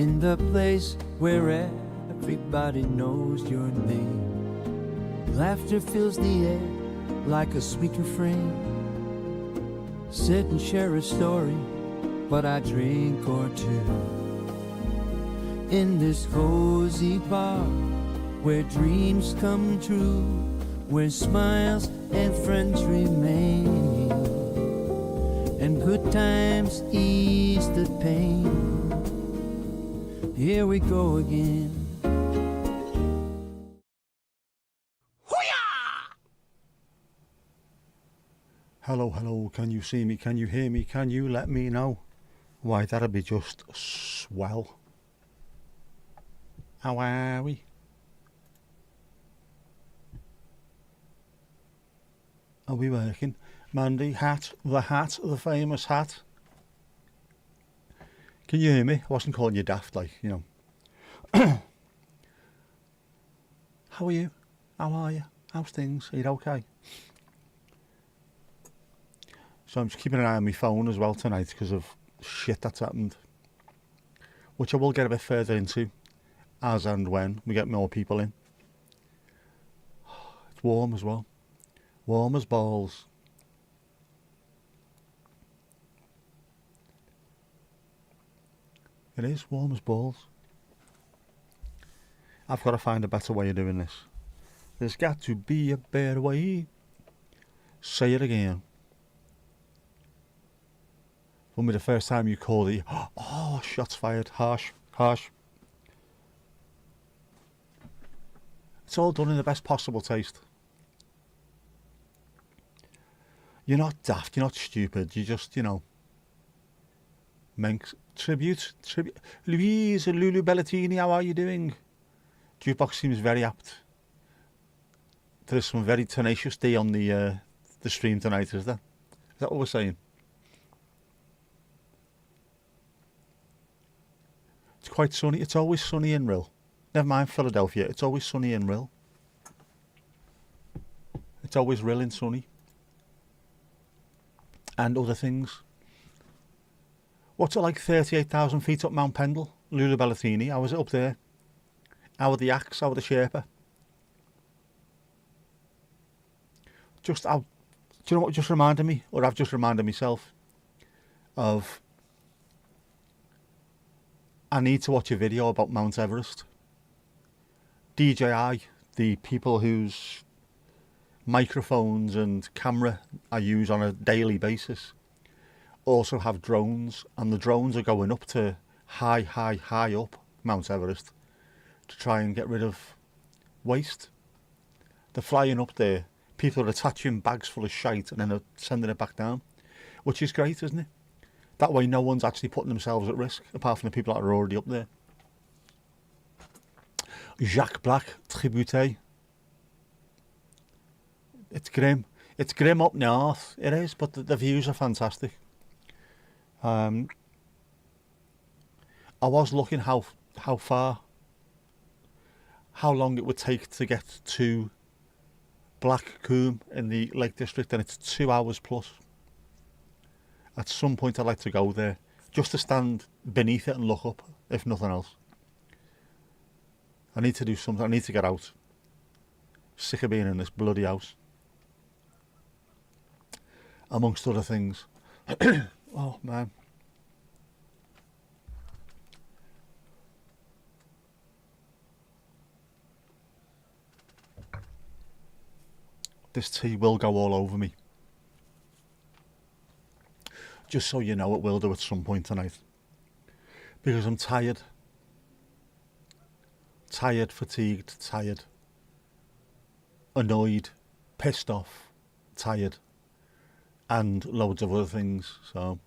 in the place where everybody knows your name. Laughter fills the air like a sweet refrain. Sit and share a story, but I drink or two. In this cozy bar, where dreams come true, where smiles and friends remain, and good times ease the pain. Here we go again. Hello, hello, can you see me? Can you hear me? Can you let me know? Why, that'd be just swell. How are we? Are we working? Mandy, hat, the famous hat. Can you hear me? I wasn't calling you daft, like, you know. How are you? How are you? How's things? Are you okay? So I'm just keeping an eye on my phone as well tonight because of shit that's happened, which I will get a bit further into as and when we get more people in. It's warm as well. Warm as balls. It is warm as balls. I've got to find a better way of doing this. There's got to be a better way. Say it again. Won't be the first time you call it. Oh, shots fired. Harsh, harsh. It's all done in the best possible taste. You're not daft, you're not stupid, you just, you know. Menks. Tribute. Louise and Lulu Bellatini, how are you doing? Jukebox seems very apt. There's some very tenacious day on the stream tonight, is there? Is that what we're saying? It's quite sunny. It's always sunny in Rill. Never mind Philadelphia. It's always sunny in Rill. It's always Rill and sunny. And other things. What's it like 38,000 feet up Mount Pendle? Lula Bellatini. How was it up there? How were the acts? How were the Sherpa? Just how, do you know what just reminded me? Or I've just reminded myself of, I need to watch a video about Mount Everest. DJI, the people whose microphones and camera I use on a daily basis, also have drones, and the drones are going up to high up Mount Everest to try and get rid of waste. They're flying up there. People are attaching bags full of shite and then are sending it back down, which is great, isn't it? That way no one's actually putting themselves at risk, apart from the people that are already up there. Jacques Black, Tribute. It's grim. It's grim up north. It is, but the views are fantastic. I was looking how long it would take to get to Black Combe in the Lake District, and it's 2 hours plus. At some point I'd like to go there, just to stand beneath it and look up, if nothing else. I need to do something. I need to get out. Sick of being in this bloody house. Amongst other things. Oh, man. This tea will go all over me. Just so you know, it will do at some point tonight. Because I'm tired. Tired, fatigued, tired. Annoyed, pissed off, tired. And loads of other things, so.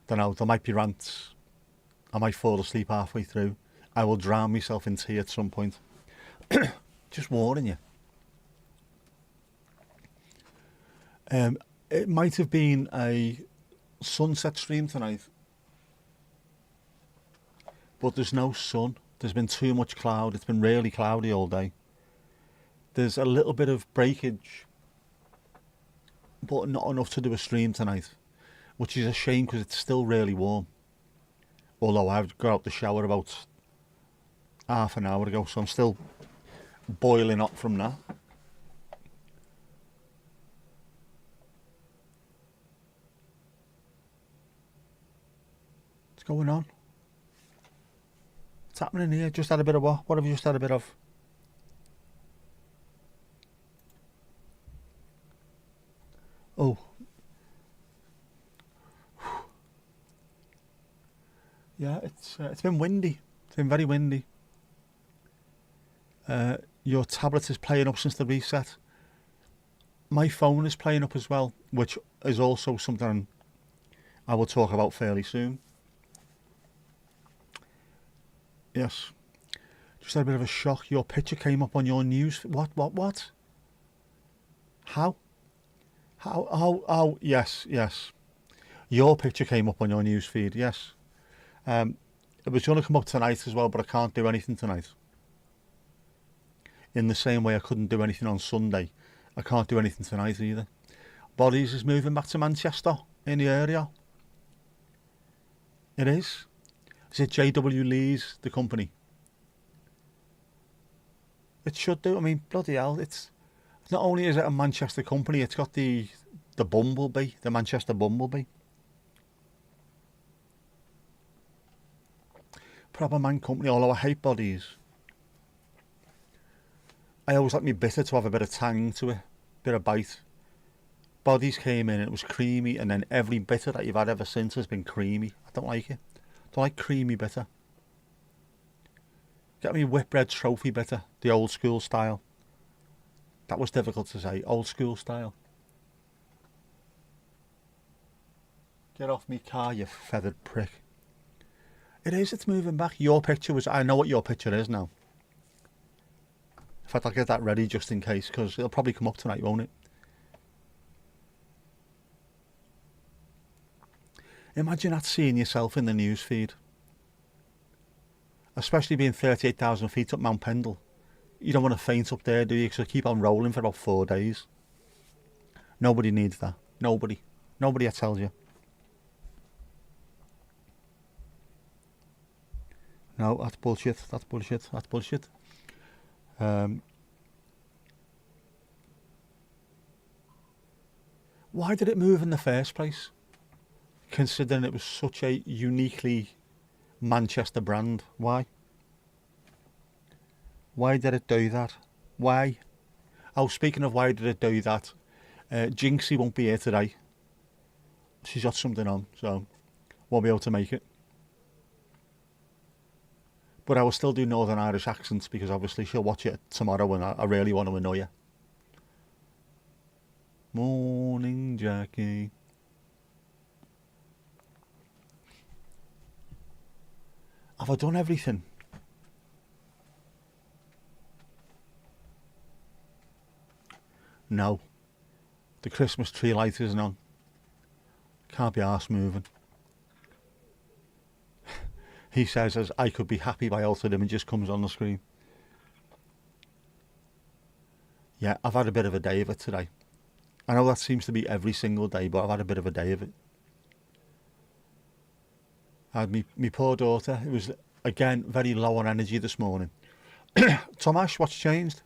Don't know, there might be rants. I might fall asleep halfway through. I will drown myself in tea at some point. Just warning you. It might have been a sunset stream tonight, but there's no sun. There's been too much cloud. It's been really cloudy all day. There's a little bit of breakage, but not enough to do a stream tonight, which is a shame because it's still really warm. Although I've got out the shower about half an hour ago, so I'm still boiling up from that. What's going on? What's happening here? Just had a bit of what? What have you just had a bit of? Oh. Yeah, it's been windy. It's been very windy. Your tablet is playing up since the reset. My phone is playing up as well, which is also something I will talk about fairly soon. Yes. Just had a bit of a shock. Your picture came up on your news. What? How? Oh, yes. Your picture came up on your news feed, yes. It was going to come up tonight as well, but I can't do anything tonight. In the same way I couldn't do anything on Sunday, I can't do anything tonight either. Bodies is moving back to Manchester, in the area. It is. Is it JW Lee's, the company? It should do. I mean, bloody hell, it's not only is it a Manchester company, it's got the Bumblebee, the Manchester Bumblebee. Proper man company, although I hate bodies. I always like me bitter to have a bit of tang to it, bit of bite. Bodies came in and it was creamy, and then every bitter that you've had ever since has been creamy. I don't like it. I don't like creamy bitter. Get me Whitbread Trophy bitter, the old school style. That was difficult to say, old school style. Get off me car, you feathered prick. It is, it's moving back. Your picture was, I know what your picture is now. In fact, I'll get that ready just in case, because it'll probably come up tonight, won't it? Imagine that, seeing yourself in the news feed. Especially being 38,000 feet up Mount Pendle. You don't want to faint up there, do you? Because it'll keep on rolling for about 4 days. Nobody needs that. Nobody, I tell you. No, that's bullshit. Why did it move in the first place? Considering it was such a uniquely Manchester brand. Why? Why did it do that? Why? Oh, speaking of why did it do that, Jinxie won't be here today. She's got something on, so won't be able to make it. But I will still do Northern Irish accents, because obviously she'll watch it tomorrow and I really want to annoy her. Morning, Jackie. Have I done everything? No. The Christmas tree light isn't on. Can't be arsed moving. He says as I could be happy by altered images comes on the screen. Yeah, I've had a bit of a day of it today. I know that seems to be every single day, but I've had a bit of a day of it. I had me poor daughter, who was, again, very low on energy this morning. Tomash, what's changed?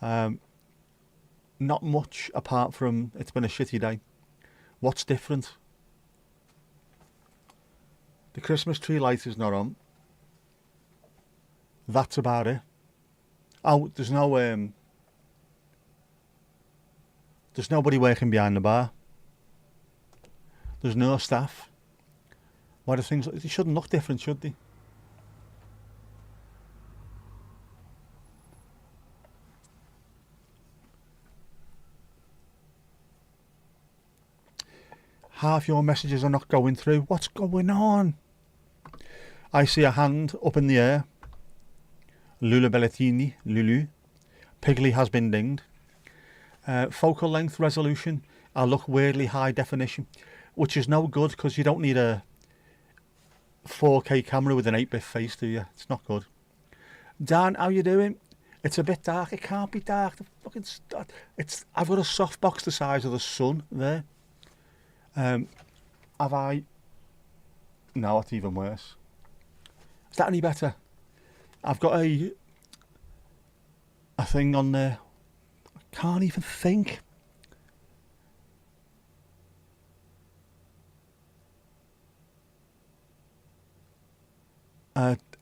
Not much, apart from it's been a shitty day. What's different? The Christmas tree light is not on. That's about it. Oh, there's nobody working behind the bar. There's no staff. Why do things, they shouldn't look different, should they? Half your messages are not going through. What's going on? I see a hand up in the air. Lula Bellatini, Lulu. Piggly has been dinged. Focal length resolution. I look weirdly high definition, which is no good because you don't need a 4K camera with an 8-bit face, do you? It's not good. Dan, how you doing? It's a bit dark. It can't be dark. I've got a softbox the size of the sun there. Have I No, that's even worse. Is that any better? I've got a thing on there. I can't even think.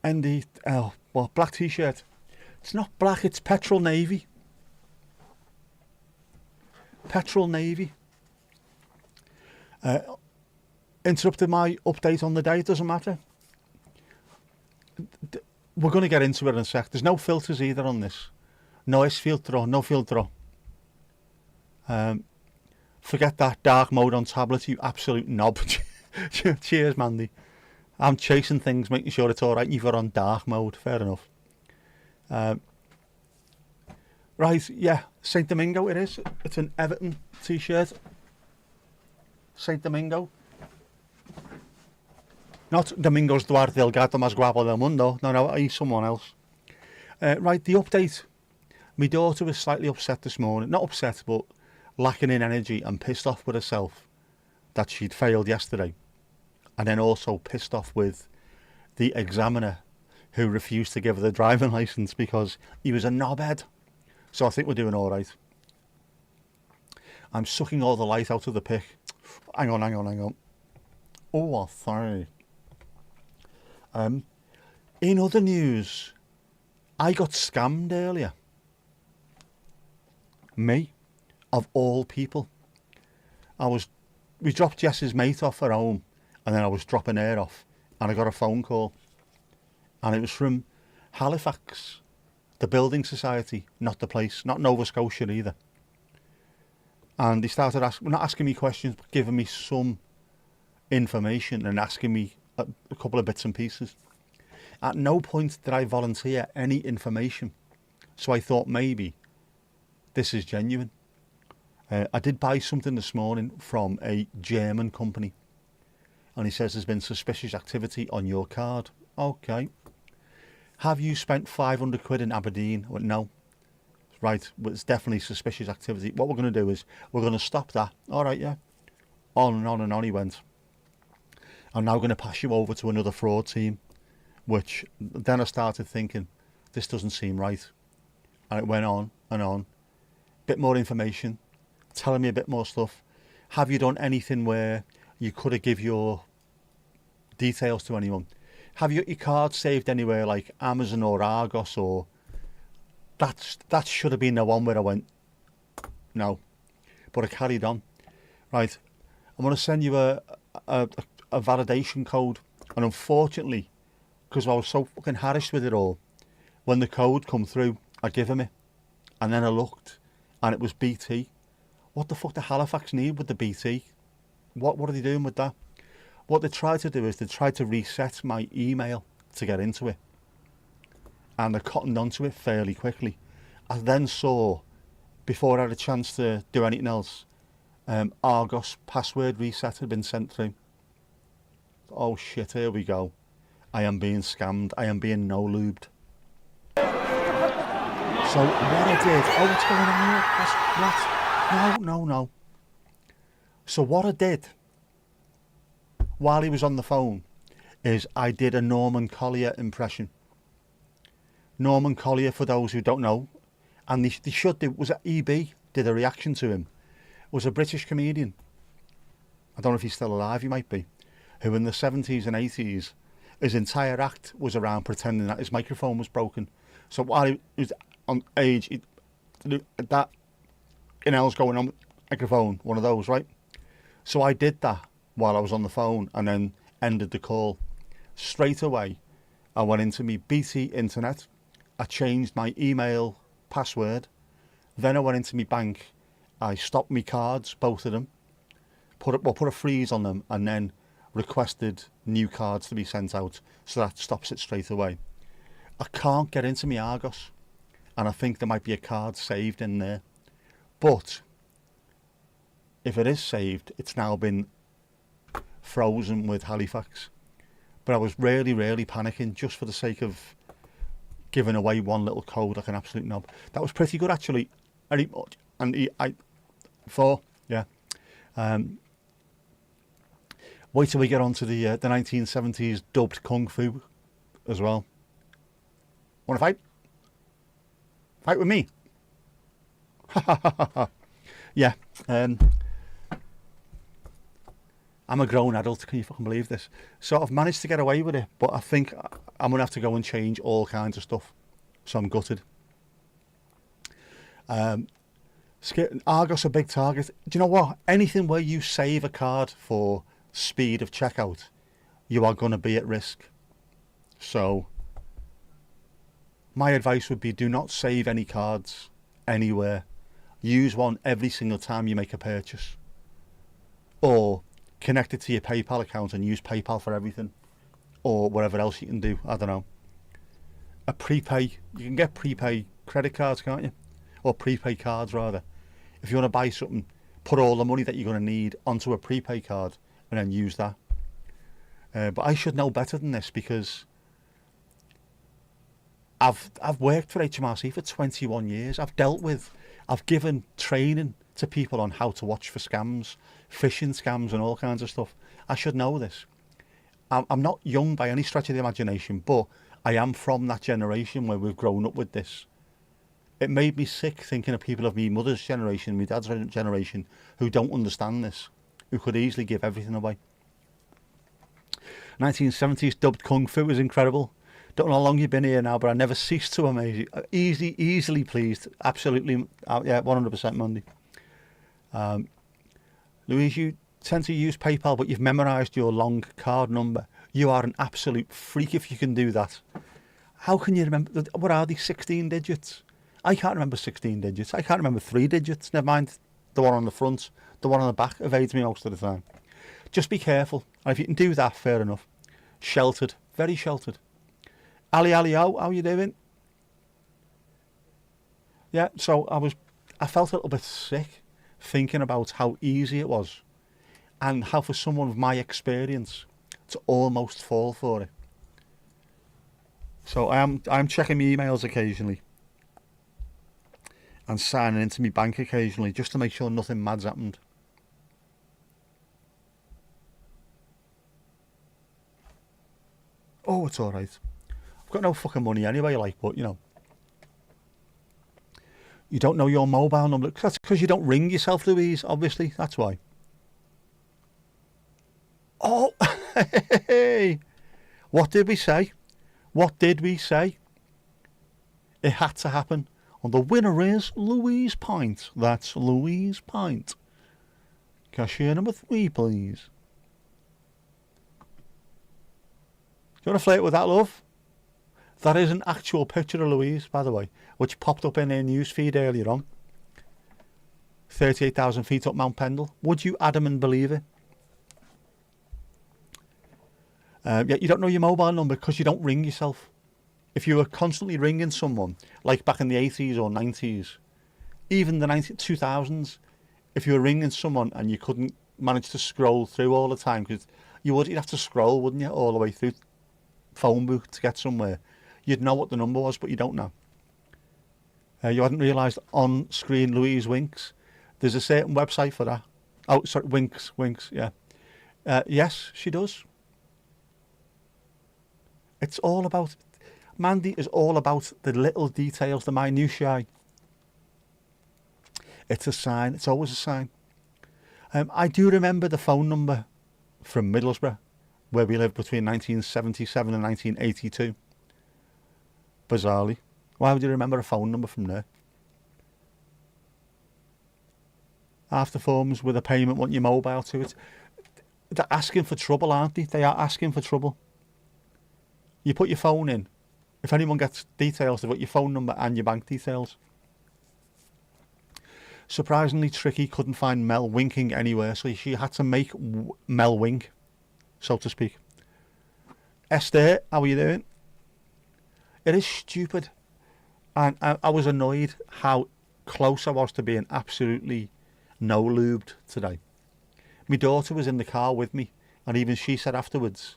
NDL, well, black t-shirt. It's not black, it's petrol navy. Petrol navy. Interrupted my update on the day, it doesn't matter. We're going to get into it in a sec. There's no filters either on this. No filtro, no filtro. Forget that dark mode on tablet, you absolute knob. Cheers, Mandy. I'm chasing things, making sure it's alright. You've got on dark mode, fair enough. Right, yeah, St Domingo it is. It's an Everton t-shirt. St Domingo. Not Domingos Duarte Delgado Más Guapo del Mundo. No, he's someone else. Right, the update. My daughter was slightly upset this morning. Not upset, but lacking in energy and pissed off with herself that she'd failed yesterday. And then also pissed off with the examiner who refused to give her the driving licence because he was a knobhead. So I think we're doing all right. I'm sucking all the light out of the pick. Hang on. Oh, sorry. In other news, I got scammed earlier. Me, of all people. We dropped Jess's mate off at home, and then I was dropping her off, and I got a phone call, and it was from Halifax, the building society, not the place, not Nova Scotia either. And they started not asking me questions, but giving me some information and asking me a couple of bits and pieces. At no point did I volunteer any information, so I thought maybe this is genuine. I did buy something this morning from a German company, and he says there's been suspicious activity on your card. Okay. Have you spent 500 quid in Aberdeen? I went, no. Right, but it's definitely suspicious activity. What we're going to do is we're going to stop that. All right, yeah. On and on he went. I'm now going to pass you over to another fraud team, which then I started thinking, this doesn't seem right. And it went on and on. Bit more information, telling me a bit more stuff. Have you done anything where you could have give your details to anyone? Have you got your card saved anywhere like Amazon or Argos or... That should have been the one where I went, no. But I carried on. Right, I'm going to send you a validation code. And unfortunately, because I was so fucking harassed with it all, when the code come through, I give him it. And then I looked, and it was BT. What the fuck do Halifax need with the BT? What are they doing with that? What they tried to do is they tried to reset my email to get into it. And I cottoned onto it fairly quickly. I then saw, before I had a chance to do anything else, Argos password reset had been sent through. Oh shit, here we go. I am being scammed. I am being no-lubed. So what I did... Oh, what's going on here? What? No. So what I did, while he was on the phone, is I did a Norman Collier impression. Norman Collier, for those who don't know, and they should do, was it EB, did a reaction to him, was a British comedian. I don't know if he's still alive, he might be, who in the 70s and 80s, his entire act was around pretending that his microphone was broken. So while he was on age, that was going on with microphone, one of those, right? So I did that while I was on the phone and then ended the call. Straight away, I went into my BT internet. I changed my email password. Then I went into my bank. I stopped my cards, both of them. Put a freeze on them and then requested new cards to be sent out. So that stops it straight away. I can't get into my Argos. And I think there might be a card saved in there. But if it is saved, it's now been frozen with Halifax. But I was really, really panicking just for the sake of giving away one little code like an absolute knob. That was pretty good actually. And Wait till we get on to the 1970s dubbed kung fu as well. Want to fight? Fight with me. Yeah. I'm a grown adult, can you fucking believe this? So I've managed to get away with it, but I think I'm going to have to go and change all kinds of stuff. So I'm gutted. Argos a big target. Do you know what? Anything where you save a card for speed of checkout, you are going to be at risk. So my advice would be, do not save any cards anywhere. Use one every single time you make a purchase. Or connect it to your PayPal account and use PayPal for everything. Or whatever else you can do. I don't know. A prepay. You can get prepay credit cards, can't you? Or prepay cards, rather. If you want to buy something, put all the money that you're going to need onto a prepay card and then use that. But I should know better than this, because I've worked for HMRC for 21 years. I've given training to people on how to watch for scams, phishing scams and all kinds of stuff. I should know this. I'm not young by any stretch of the imagination, but I am from that generation where we've grown up with this. It made me sick thinking of people of my mother's generation, my dad's generation, who don't understand this, who could easily give everything away. 1970s dubbed kung fu is incredible. Don't know how long you've been here now, but I never cease to amaze you. Easily pleased. Absolutely. Yeah, 100% Monday. Louise, you tend to use PayPal, but you've memorised your long card number. You are an absolute freak if you can do that. How can you remember? What are these 16 digits? I can't remember 16 digits. I can't remember 3 digits. Never mind the one on the front. The one on the back evades me most of the time. Just be careful. And if you can do that, fair enough. Sheltered. Very sheltered. Ali, how you doing? Yeah, so I felt a little bit sick thinking about how easy it was, and how for someone with my experience to almost fall for it. So I'm checking my emails occasionally and signing into my bank occasionally just to make sure nothing mad's happened. Oh, it's alright. I've got no fucking money anyway, but you know. You don't know your mobile number. That's because you don't ring yourself, Louise, obviously. That's why. Oh, hey. What did we say? What did we say? It had to happen. And the winner is Louise Pint. That's Louise Pint. Cashier number 3, please. Do you want to flirt with that, love? That is an actual picture of Louise, by the way, which popped up in her news feed earlier on. 38,000 feet up Mount Pendle. Would you Adam and believe it? Yet you don't know your mobile number because you don't ring yourself. If you were constantly ringing someone, like back in the 80s or 90s, even the 2000s, if you were ringing someone and you couldn't manage to scroll through all the time, because you'd have to scroll, wouldn't you, all the way through phone book to get somewhere. You'd know what the number was, but you don't know. You hadn't realised on screen Louise winks. There's a certain website for that. Oh, sorry, winks, yeah. Yes, she does. It's all about, Mandy is all about the little details, the minutiae. It's a sign, it's always a sign. I do remember the phone number from Middlesbrough, where we lived between 1977 and 1982. Bizarrely. Why would you remember a phone number from there? After forms with a payment, want your mobile to it. They're asking for trouble, aren't they? They are asking for trouble. You put your phone in. If anyone gets details, they've got your phone number and your bank details. Surprisingly, Tricky couldn't find Mel winking anywhere, so she had to make Mel wink, so to speak. Esther, how are you doing? It is stupid. And I was annoyed how close I was to being absolutely no-lubed today. My daughter was in the car with me, and even she said afterwards,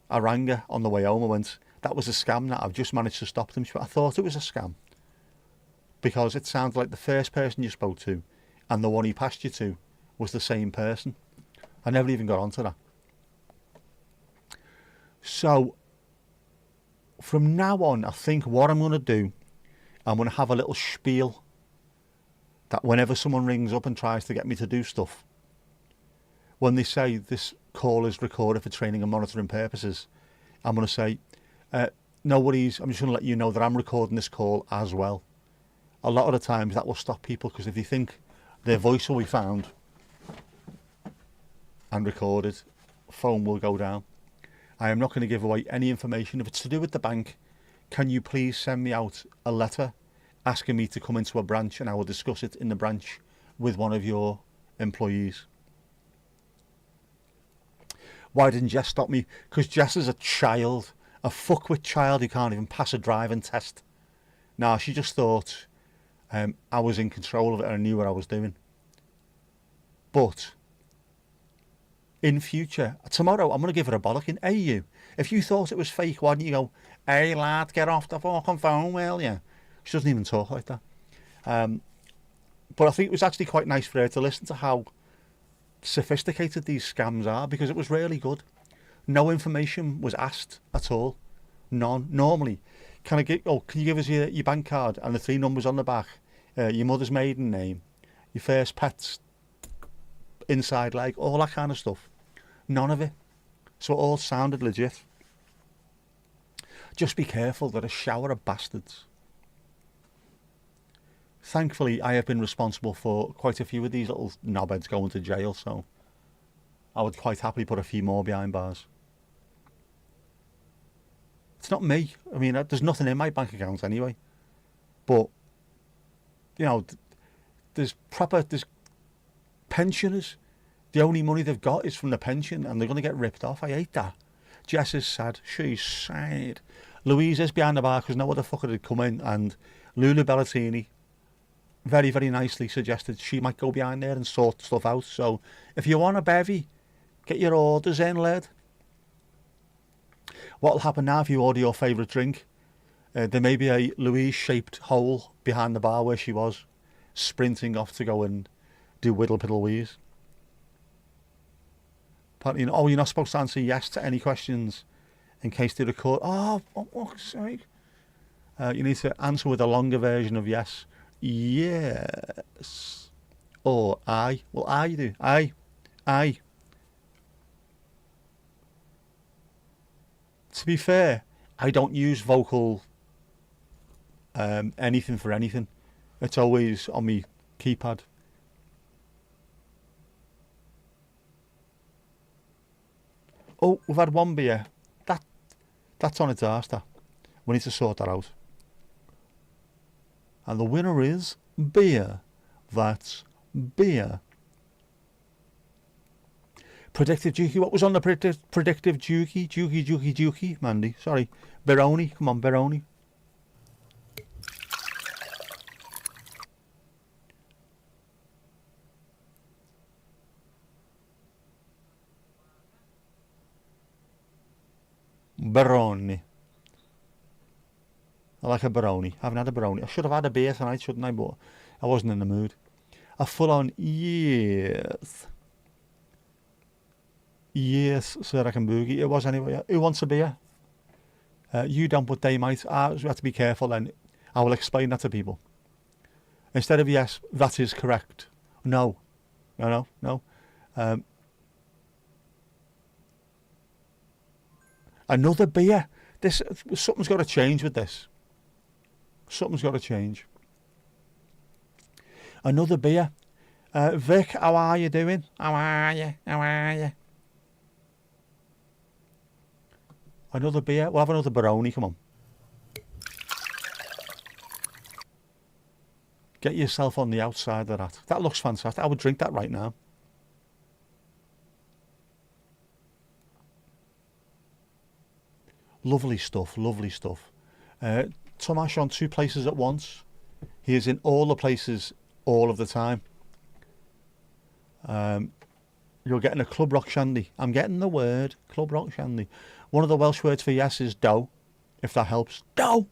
I rang her on the way home and went, that was a scam that I've just managed to stop them. I thought it was a scam, because it sounded like the first person you spoke to and the one he passed you to was the same person. I never even got onto that. So from now on, I think what I'm going to do, I'm going to have a little spiel that whenever someone rings up and tries to get me to do stuff, when they say this call is recorded for training and monitoring purposes, I'm going to say, no worries, I'm just going to let you know that I'm recording this call as well. A lot of the times that will stop people, because if they think their voice will be found and recorded, phone will go down. I am not going to give away any information. If it's to do with the bank, can you please send me out a letter asking me to come into a branch, and I will discuss it in the branch with one of your employees. Why didn't Jess stop me? Because Jess is a child, a fuckwit child who can't even pass a driving test. Nah, she just thought I was in control of it and I knew what I was doing. But in future, tomorrow, I'm going to give her a bollocking. Hey, you. If you thought it was fake, why didn't you go, hey, lad, get off the fucking phone, will you? She doesn't even talk like that. But I think it was actually quite nice for her to listen to how sophisticated these scams are, because it was really good. No information was asked at all. None. Normally, can you give us your bank card and the 3 numbers on the back, your mother's maiden name, your first pet's inside leg, all that kind of stuff. None of it. So it all sounded legit. Just be careful, they're a shower of bastards. Thankfully, I have been responsible for quite a few of these little knobheads going to jail, so I would quite happily put a few more behind bars. It's not me. I mean, there's nothing in my bank account anyway. But, you know, there's pensioners. The only money they've got is from the pension, and they're going to get ripped off. I hate that. Jess is sad. She's sad. Louise is behind the bar because no other fucker had come in, and Lulu Bellatini very, very nicely suggested she might go behind there and sort stuff out. So if you want a bevy, get your orders in, lad. What will happen now if you order your favourite drink? There may be a Louise-shaped hole behind the bar where she was, sprinting off to go and do whittle piddle wheeze. Apparently, you're not supposed to answer yes to any questions in case they record. Oh, for fuck's sake. You need to answer with a longer version of yes. Yes. Or I. Well, I do. I. To be fair, I don't use vocal anything for anything. It's always on my keypad. Oh, we've had one beer. That's on its arse, that. We need to sort that out. And the winner is beer. That's beer. Predictive Juki. What was on the predictive Juki? Juki, Mandy. Sorry. Beroni. Come on, Beroni. Baroni. I like a Baroni. I haven't had a Baroni. I should have had a beer tonight, shouldn't I? But I wasn't in the mood. A full-on yes. Yes, Sir I can boogie. It was anyway. Who wants a beer? You don't, but they might. We have to be careful then. I will explain that to people. Instead of yes, that is correct. No. Another beer. Something's got to change with this. Something's got to change. Another beer. Vic, how are you doing? How are you? Another beer. We'll have another Baroni. Come on. Get yourself on the outside of that. That looks fantastic. I would drink that right now. Lovely stuff. Tomash on 2 places at once. He is in all the places all of the time. You're getting a Club Rock Shandy. I'm getting the word Club Rock Shandy. One of the Welsh words for yes is dough, if that helps. Dough!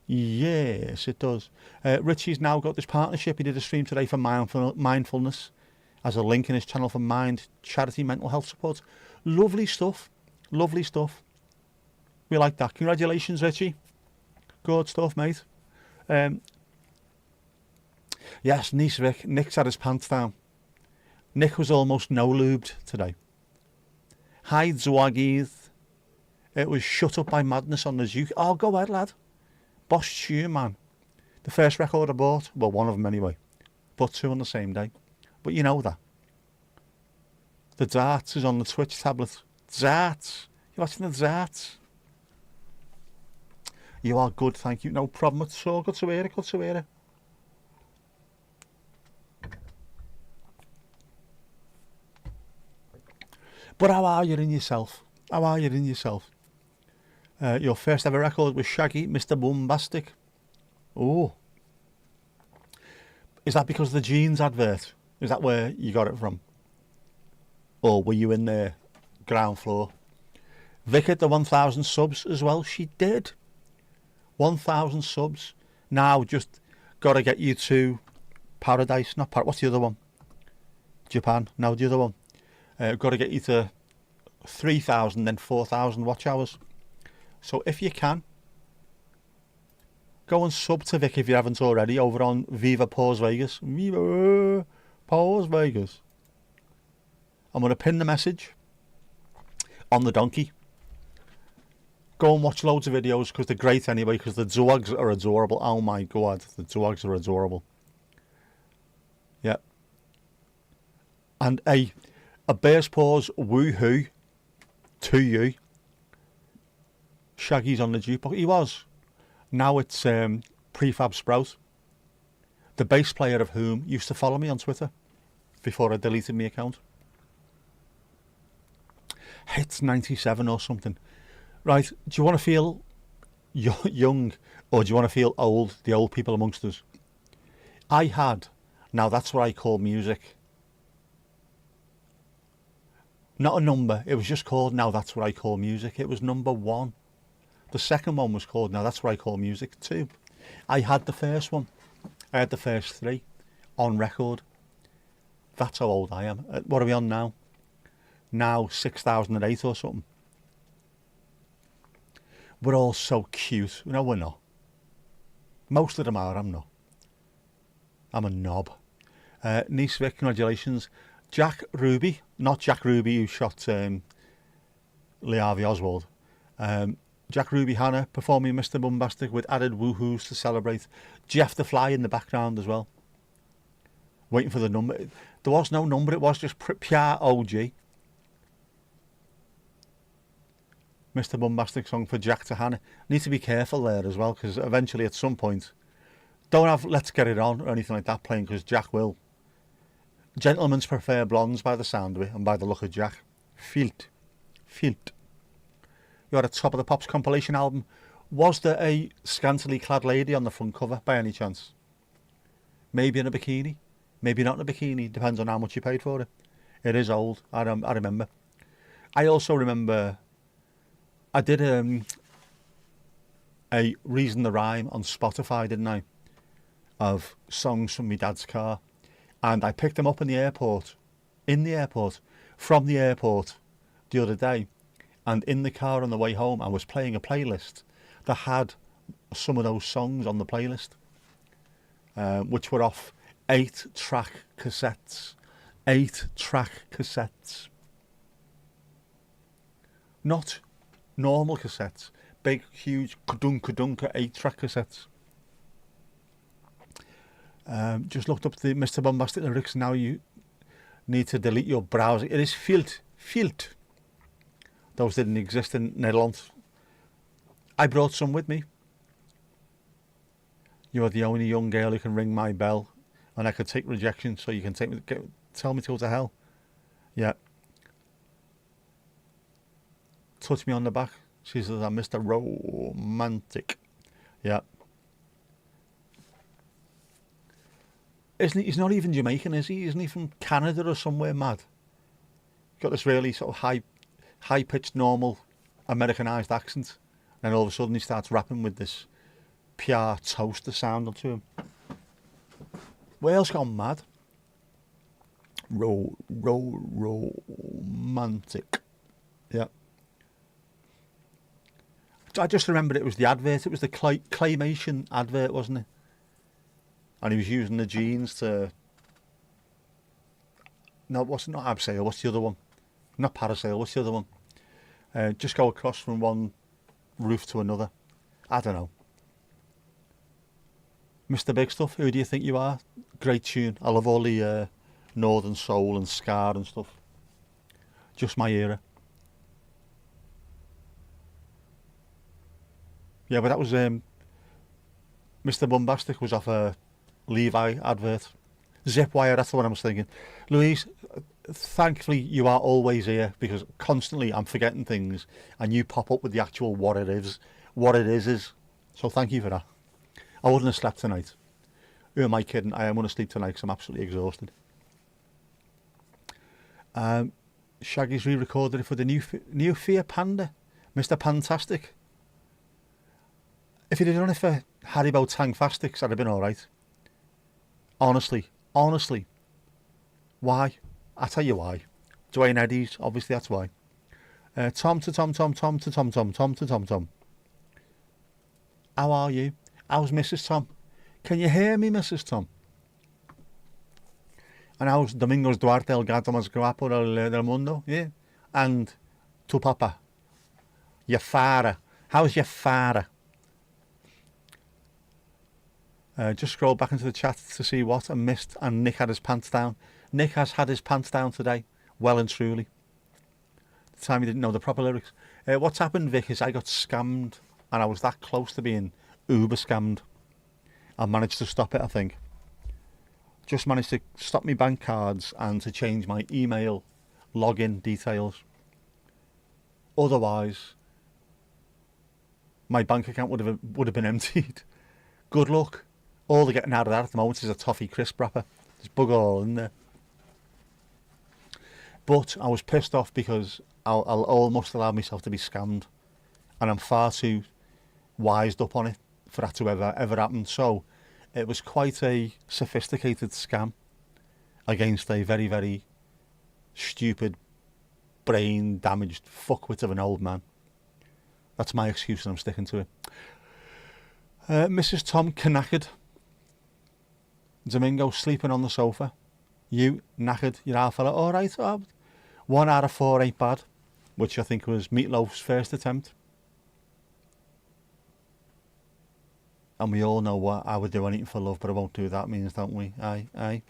Yes, it does. Richie's now got this partnership. He did a stream today for mindfulness as a link in his channel for Mind Charity Mental Health Support. Lovely stuff. Lovely stuff. We like that. Congratulations, Richie. Good stuff, mate. Yes, niece Vic. Nick's had his pants down. Nick was almost no-lubed today. Hi, Zwaggies. It was Shut Up by Madness on the Juke. Oh, go ahead, lad. Boss tune, man. The first record I bought. Well, one of them anyway. Bought 2 on the same day. But you know that. The darts is on the Twitch tablet. Darts. You're watching the darts. You are good, thank you. No problem at all. Good to hear it, good to hear it. But how are you in yourself? How are you in yourself? Your first ever record was Shaggy, Mr. Bombastic. Oh. Is that because of the jeans advert? Is that where you got it from? Or were you in the ground floor? Vic hit the 1,000 subs as well. She did. 1,000 subs. Now just got to get you to Paradise. Not what's the other one? Japan. No, the other one. Got to get you to 3,000, then 4,000 watch hours. So if you can, go and sub to Vic if you haven't already over on Viva Pause Vegas. Viva Pause Vegas. I'm going to pin the message on the donkey. Go and watch loads of videos because they're great anyway, because the Zoags are adorable. Oh my god, the Zoags are adorable. Yeah. And a bear's paws woohoo to you. Shaggy's on the jukebox. He was. Now it's Prefab Sprout, the bass player of whom used to follow me on Twitter before I deleted my account. Hits 97 or something. Right, do you want to feel young or do you want to feel old, the old people amongst us? I had, now that's what I call music. Not a number, it was just called Now That's What I Call Music. It was number 1. The second one was called Now That's What I Call Music 2. I had the first one. I had the first 3 on record. That's how old I am. What are we on now? Now 6,008 or something. We're all so cute. No, we're not. Most of them are, I'm not. I'm a knob. Niece Vic, congratulations. Jack Ruby, not Jack Ruby who shot Lee Harvey Oswald. Jack Ruby Hannah performing Mr. Bombastic with added woohoos to celebrate. Jeff the Fly in the background as well. Waiting for the number. There was no number, it was just pure OG. Mr. Bombastic song for Jack to Hannah. Need to be careful there as well, because eventually at some point, don't have Let's Get It On or anything like that playing, because Jack will. Gentlemen's prefer blondes by the sound of it and by the look of Jack. Filt. You're at the top of the Pops compilation album. Was there a scantily clad lady on the front cover by any chance? Maybe in a bikini, maybe not in a bikini, depends on how much you paid for it. It is old, I remember. I also remember I did a Reason the Rhyme on Spotify, didn't I? Of songs from my dad's car. And I picked them up in the airport, from the airport the other day. And in the car on the way home, I was playing a playlist that had some of those songs on the playlist, which were off 8-track cassettes. 8-track cassettes. Not normal cassettes. Big, huge, kadunka 8-track cassettes. Just looked up the Mr. Bombastic lyrics. Now you need to delete your browser. It is Filt. Those didn't exist in Netherlands. I brought some with me. You're the only young girl who can ring my bell, and I could take rejection, so you can tell me to go to hell. Yeah. Touch me on the back. She says I'm Mr. Romantic. Yeah. He's not even Jamaican, is he? Isn't he from Canada or somewhere mad? Got this really sort of high-pitched, normal, Americanised accent. And all of a sudden he starts rapping with this pure toaster sound to him. Wales gone mad. Romantic. Yeah. I just remember it was the advert. It was the claymation advert, wasn't it? And he was using the jeans to... No, what's not abseil? What's the other one? Not parasail. What's the other one? Just go across from one roof to another. I don't know. Mr. Big Stuff, who do you think you are? Great tune. I love all the Northern Soul and Ska and stuff. Just my era. Yeah, but that was Mr. Bombastic was off a Levi advert. Zipwire, that's the one I was thinking. Louise, thankfully you are always here, because constantly I'm forgetting things and you pop up with the actual what it is. What it is. So thank you for that. I wouldn't have slept tonight. Who am I kidding? I am going to sleep tonight because I'm absolutely exhausted. Shaggy's re-recorded it for the new Fear Panda, Mr. Fantastic. If he'd have done it for Haribo Tangfastics, that'd have been alright. Honestly. Why? I'll tell you why. Dwayne Eddies, obviously that's why. Tom to Tom to Tom to Tom. How are you? How's Mrs. Tom? Can you hear me, Mrs. Tom? And how's Domingos Duarte, el gato más guapo del mundo? Yeah. And tu papa. Your father. How's your father? Just scroll back into the chat to see what I missed, and Nick had his pants down. Nick has had his pants down today, well and truly. The time he didn't know the proper lyrics. What's happened, Vic, is I got scammed, and I was that close to being uber scammed. I managed to stop it, I think. Just managed to stop my bank cards and to change my email login details. Otherwise, my bank account would have been emptied. Good luck. All they're getting out of that at the moment is a toffee crisp wrapper. There's bugger all in there. But I was pissed off because I'll almost allow myself to be scammed, and I'm far too wised up on it for that to ever happen. So it was quite a sophisticated scam against a very, very stupid, brain damaged fuckwit of an old man. That's my excuse, and I'm sticking to it. Mrs. Tom knackered. Domingo sleeping on the sofa. You knackered. You're half fella. All right. 1 out of 4 ain't bad, which I think was Meatloaf's first attempt. And we all know what I would do anything for love, but I won't do that means, don't we? Aye.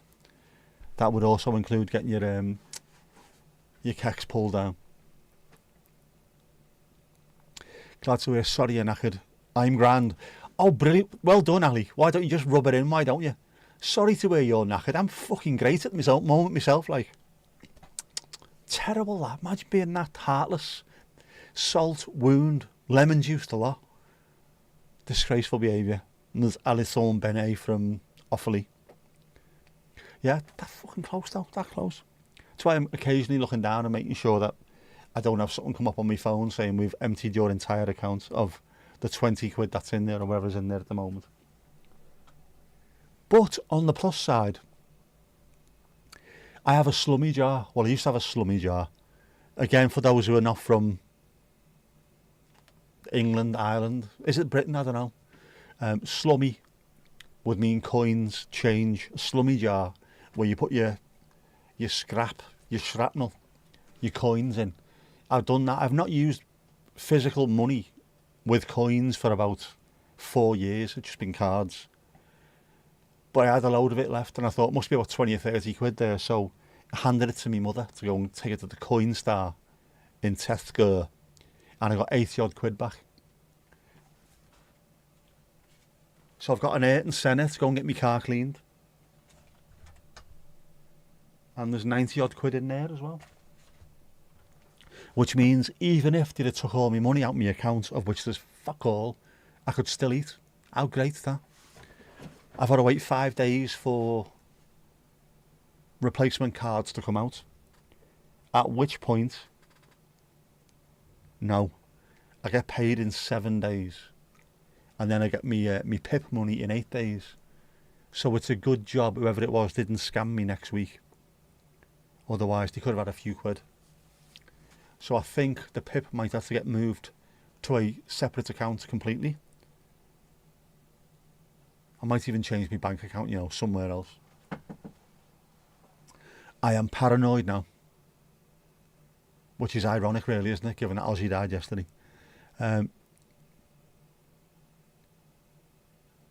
That would also include getting your kecks pulled down. Glad to hear. Sorry you're knackered. I'm grand. Oh, brilliant. Well done, Ali. Why don't you just rub it in? Why don't you? Sorry to hear you're knackered. I'm fucking great at myself, moment myself, like. Terrible that. Imagine being that heartless. Salt, wound, lemon juice, a lot. Disgraceful behaviour. And there's Alison Benet from Offaly. Yeah, that fucking close though. That close. That's why I'm occasionally looking down and making sure that I don't have something come up on my phone saying we've emptied your entire account of the 20 quid that's in there or whatever's in there at the moment. But on the plus side, I have a slummy jar. Well, I used to have a slummy jar. Again, for those who are not from England, Ireland, is it Britain? I don't know. Slummy would mean coins, change. A slummy jar, where you put your scrap, your shrapnel, your coins in. I've done that. I've not used physical money with coins for about 4 years. It's just been cards. But I had a load of it left, and I thought it must be about 20 or 30 quid there, so I handed it to my mother to go and take it to the Coin Star in Tesco, and I got 80 odd quid back. So I've got an 8 and Senna to go and get my car cleaned. And there's 90 odd quid in there as well. Which means even if they'd have took all my money out of my account, of which there's fuck all, I could still eat. How great is that? I've got to wait 5 days for replacement cards to come out. At which point, no, I get paid in 7 days. And then I get me PIP money in 8 days. So it's a good job whoever it was didn't scam me next week. Otherwise, they could have had a few quid. So I think the PIP might have to get moved to a separate account completely. I might even change my bank account, you know, somewhere else. I am paranoid now, which is ironic really, isn't it, given that Ozzy died yesterday.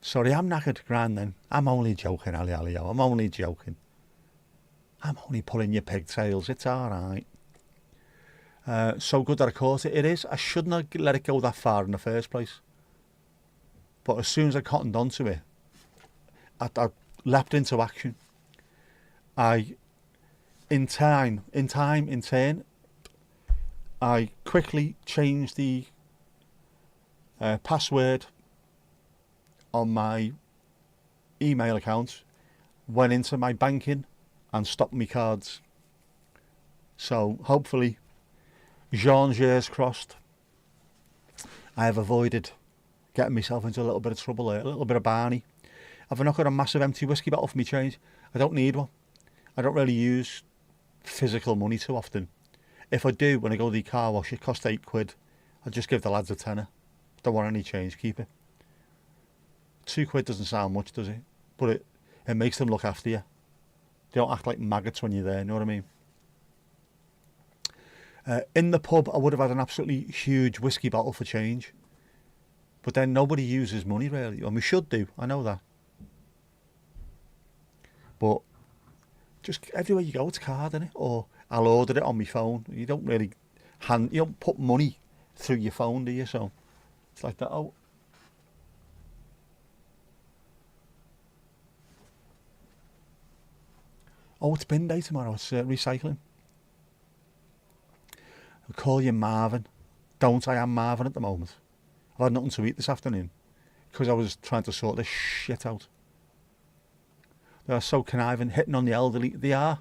Sorry, I'm knackered, grand then. I'm only joking, Ali Alio. I'm only joking. I'm only pulling your pigtails. It's alright. So good that I caught it. It is. I shouldn't have let it go that far in the first place. But as soon as I cottoned onto it, I leapt into action. In turn, I quickly changed the password on my email account, went into my banking and stopped my cards. So hopefully, Jean's crossed, I have avoided getting myself into a little bit of trouble there, a little bit of Barney. I've not got a massive empty whiskey bottle for me change. I don't need one. I don't really use physical money too often. If I do, when I go to the car wash, it costs £8. I just give the lads a tenner. Don't want any change, keep it. £2 doesn't sound much, does it? But it makes them look after you. They don't act like maggots when you're there, you know what I mean? In the pub, I would have had an absolutely huge whiskey bottle for change. But then nobody uses money, really. And we should do, I know that. But just everywhere you go, it's card, innit? Or I'll order it on my phone. You don't really you don't put money through your phone, do you? So it's like that. Oh, it's bin day tomorrow. It's recycling. I'll call you Marvin. Don't, I am Marvin at the moment. I've had nothing to eat this afternoon because I was trying to sort this shit out. They are so conniving, hitting on the elderly. They are.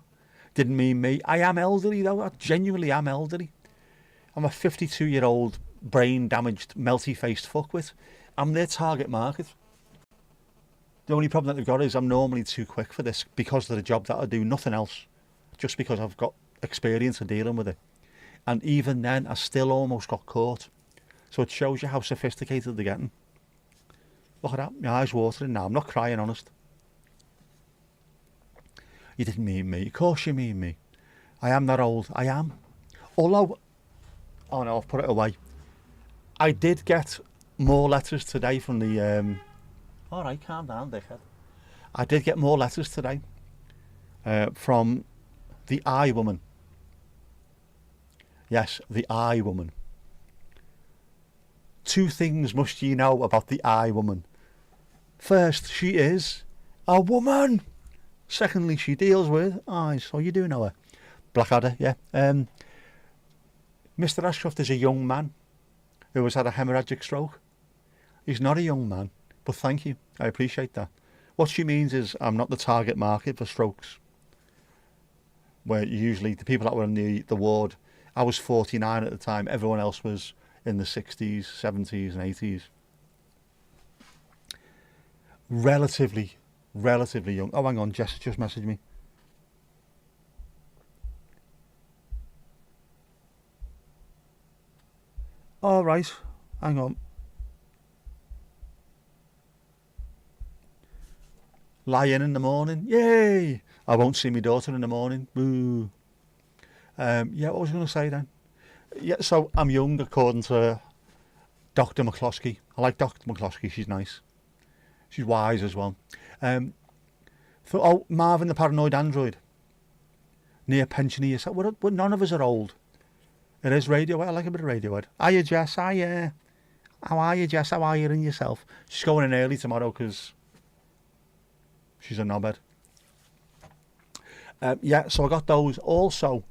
Didn't mean me. I am elderly though. I genuinely am elderly. I'm a 52-year-old brain-damaged, melty-faced fuckwit. I'm their target market. The only problem that they've got is I'm normally too quick for this because of the job that I do. Nothing else. Just because I've got experience of dealing with it. And even then, I still almost got caught. So it shows you how sophisticated they're getting. Look at that. My eyes watering now. I'm not crying, honest. You didn't mean me. Of course you mean me. I am that old. I am. Although, oh no, I've put it away. I did get more letters today from the... All right, calm down, dickhead. I did get more letters today from the eye woman. Yes, the eye woman. 2 things must you know about the eye woman. First, she is a woman. Secondly, she deals with eyes. So you do know her. Blackadder, yeah. Mr. Ashcroft is a young man who has had a hemorrhagic stroke. He's not a young man, but thank you. I appreciate that. What she means is I'm not the target market for strokes. Where usually the people that were in the ward, I was 49 at the time. Everyone else was in the 60s, 70s and 80s. Relatively young. Oh, hang on, Jess just messaged me. All right, hang on. Lie in the morning. Yay! I won't see my daughter in the morning. Boo. Yeah, what was I going to say then? Yeah, so I'm young according to Dr. McCloskey. I like Dr. McCloskey. She's nice. She's wise as well. Marvin the Paranoid Android. Near pensioner yourself. Well, none of us are old. It is Radiohead. I like a bit of Radiohead. Hiya, Jess. Hiya. How are you, Jess? How are you and yourself? She's going in early tomorrow because she's a knobhead. Yeah, so I got those. Also,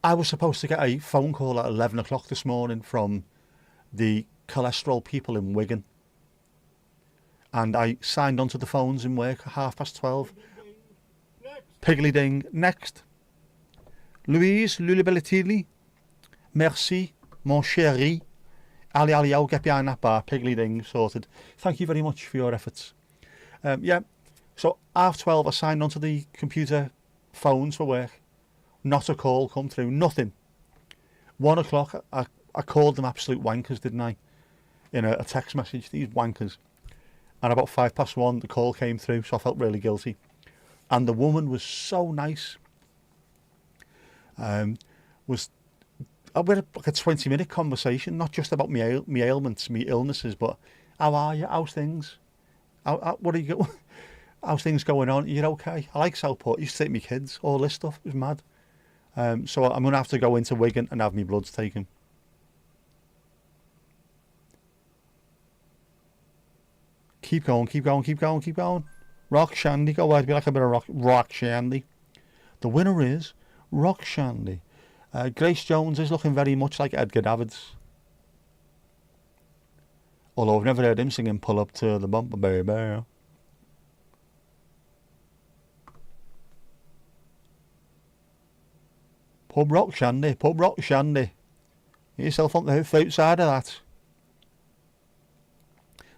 I was supposed to get a phone call at 11 o'clock this morning from the cholesterol people in Wigan. And I signed onto the phones in work at 12:30. Piggly ding. Next. Louise Lulibelitili. Merci, mon chéri. Ali Ali, get behind that bar. Piggly ding, sorted. Thank you very much for your efforts. Yeah, so 12:30 I signed onto the computer phones for work. Not a call come through, nothing. 1 o'clock I I called them absolute wankers, didn't I? In a text message, these wankers. And about 1:05, the call came through, so I felt really guilty. And the woman was so nice. Was I had like a 20-minute conversation, not just about me ailments, me illnesses, but how are you? How's things? What are you? How's things going on? You're okay? I like Southport. I used to take my kids. All this stuff. It was mad. So I'm going to have to go into Wigan and have my bloods taken. Keep going, keep going, keep going, keep going. Rock Shandy. Go ahead. Be like a bit of rock Shandy. The winner is Rock Shandy. Grace Jones is looking very much like Edgar Davids. Although I've never heard him singing Pull Up to the Bumper Baby. Pub Rock Shandy, Pub Rock Shandy. Get yourself on the fruit side of that.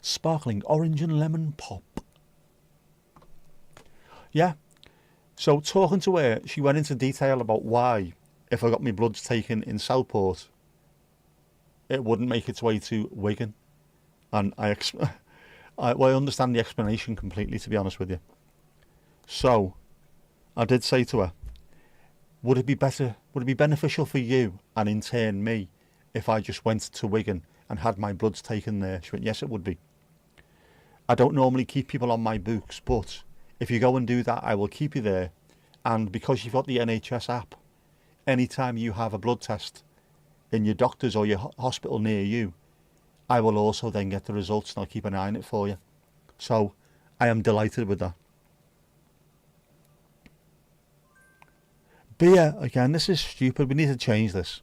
Sparkling orange and lemon pop. Yeah. So talking to her, she went into detail about why, if I got my bloods taken in Southport, it wouldn't make its way to Wigan. And I understand the explanation completely, to be honest with you. So I did say to her, would it be beneficial for you, and in turn me, if I just went to Wigan and had my bloods taken there? She went, yes, it would be. I don't normally keep people on my books, but if you go and do that, I will keep you there. And because you've got the NHS app, anytime you have a blood test in your doctor's or your hospital near you, I will also then get the results and I'll keep an eye on it for you. So I am delighted with that. Beer, again, this is stupid. We need to change this.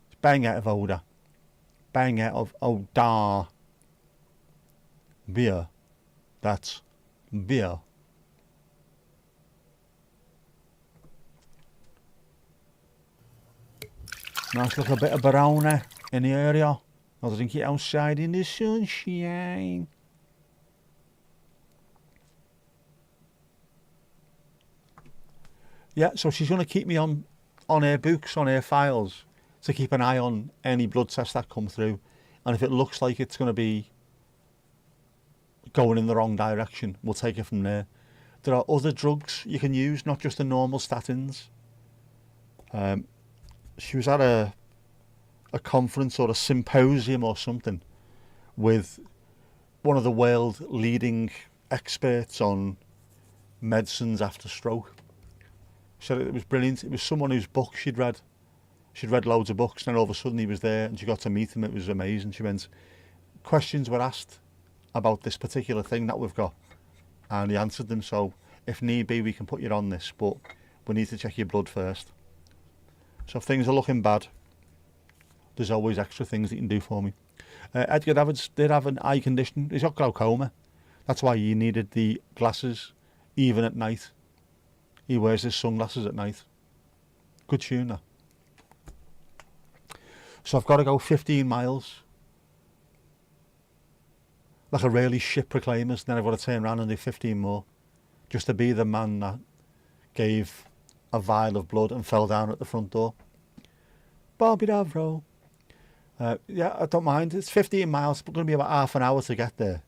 It's bang out of order. Bang out of order. Beer. That's beer. Nice little bit of brownie in the area. I'll drink it outside in the sunshine. Yeah, so she's going to keep me on her books, on her files, to keep an eye on any blood tests that come through. And if it looks like it's going to be going in the wrong direction, we'll take it from there. There are other drugs you can use, not just the normal statins. She was at a conference or a symposium or something with one of the world leading experts on medicines after stroke. She said it was brilliant. It was someone whose book she'd read. She'd read loads of books, and then all of a sudden he was there and she got to meet him. It was amazing. She went, questions were asked about this particular thing that we've got, and he answered them. So if need be, we can put you on this, but we need to check your blood first. So if things are looking bad, there's always extra things that you can do for me. Edgar Davids did have an eye condition. He's got glaucoma. That's why he needed the glasses even at night. He wears his sunglasses at night. Good tune, that. So I've got to go 15 miles. Like a really shit proclaimers. Then I've got to turn around and do 15 more. Just to be the man that gave a vial of blood and fell down at the front door. Bobby Davro. Yeah, I don't mind. It's 15 miles. It's going to be about half an hour to get there.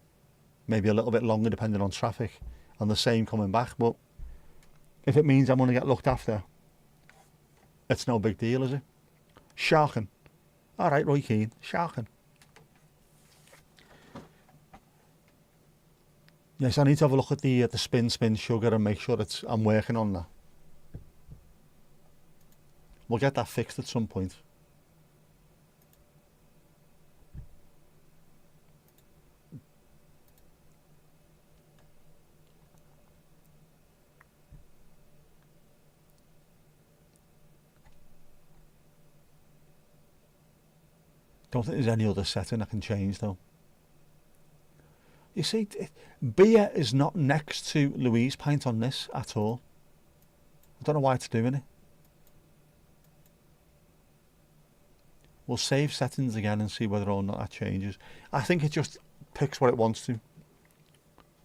Maybe a little bit longer depending on traffic. And the same coming back. But if it means I'm going to get looked after, it's no big deal, is it? Shocking. All right, Roy Keane. Shocking. Yes, I need to have a look at the spin sugar and make sure I'm working on that. We'll get that fixed at some point. Don't think there's any other setting I can change though. You see, beer is not next to Louise Pint on this at all. I don't know why it's doing it. We'll save settings again and see whether or not that changes. I think it just picks what it wants to.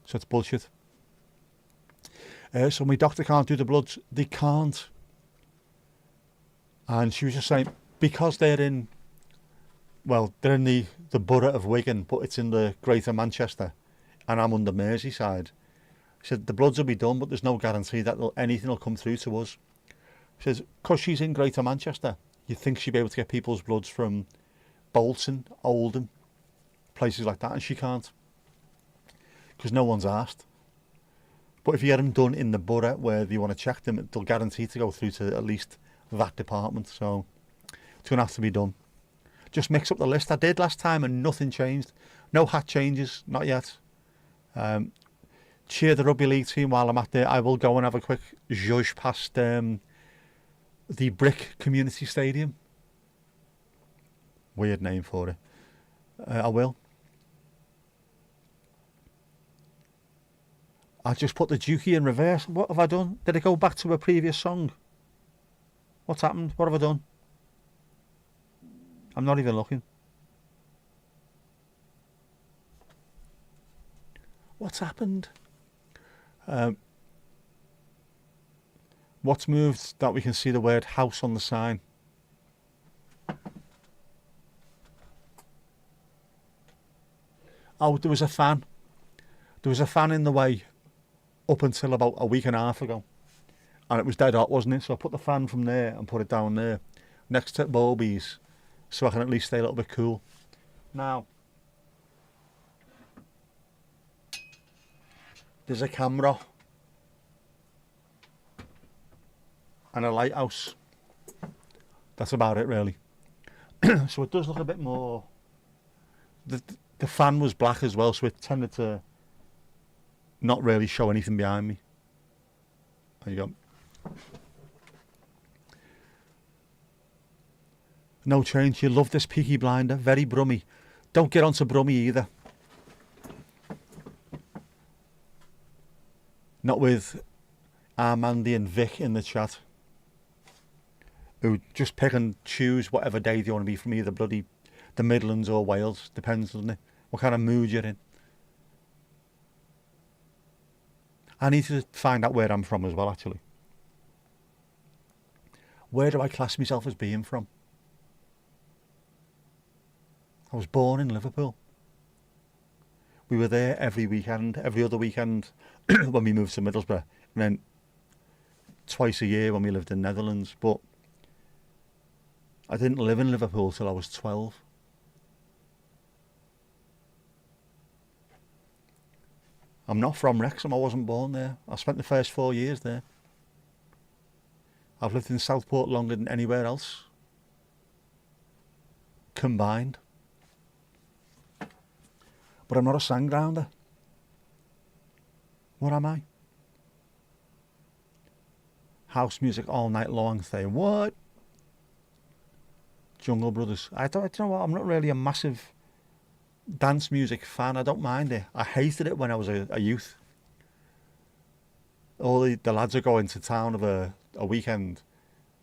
So it's bullshit. So my doctor can't do the bloods. They can't. And she was just saying, because they're in Well, they're in the borough of Wigan, but it's in the Greater Manchester, and I'm under Merseyside. He said the bloods will be done, but there's no guarantee that anything will come through to us. He says, because she's in Greater Manchester, you'd think she'd be able to get people's bloods from Bolton, Oldham, places like that, and she can't, because no one's asked. But if you get them done in the borough where you want to check them, they'll guarantee to go through to at least that department. So it's going to have to be done. Just mix up the list. I did last time and nothing changed. No hat changes, not yet. Cheer the rugby league team while I'm at there. I will go and have a quick zhuzh past the Brick Community Stadium. Weird name for it. I will. I just put the Dukey in reverse. What have I done? Did it go back to a previous song? What's happened? What have I done? I'm not even looking. What's happened? What's moved that we can see the word house on the sign? Oh, there was a fan. There was a fan in the way up until about a week and a half ago. And it was dead hot, wasn't it? So I put the fan from there and put it down there next to Bobby's, so I can at least stay a little bit cool. Now, there's a camera and a lighthouse. That's about it, really. So it does look a bit more... The fan was black as well, so it tended to not really show anything behind me. There you go. No change. You love this Peaky Blinder. Very Brummy. Don't get onto Brummy either. Not with Armandy and Vic in the chat, who just pick and choose whatever day you want to be from either bloody the Midlands or Wales. Depends, doesn't it? What kind of mood you're in. I need to find out where I'm from as well, actually. Where do I class myself as being from? I was born in Liverpool. We were there every weekend, every other weekend when we moved to Middlesbrough, and then twice a year when we lived in Netherlands. But I didn't live in Liverpool till I was 12. I'm not from Wrexham. I wasn't born there. I spent the first 4 years there. I've lived in Southport longer than anywhere else combined. But I'm not a sandgrounder. What am I? House music all night long. Say what? Jungle Brothers. I don't know what. I'm not really a massive dance music fan. I don't mind it. I hated it when I was a youth. All the lads are going to town of a weekend.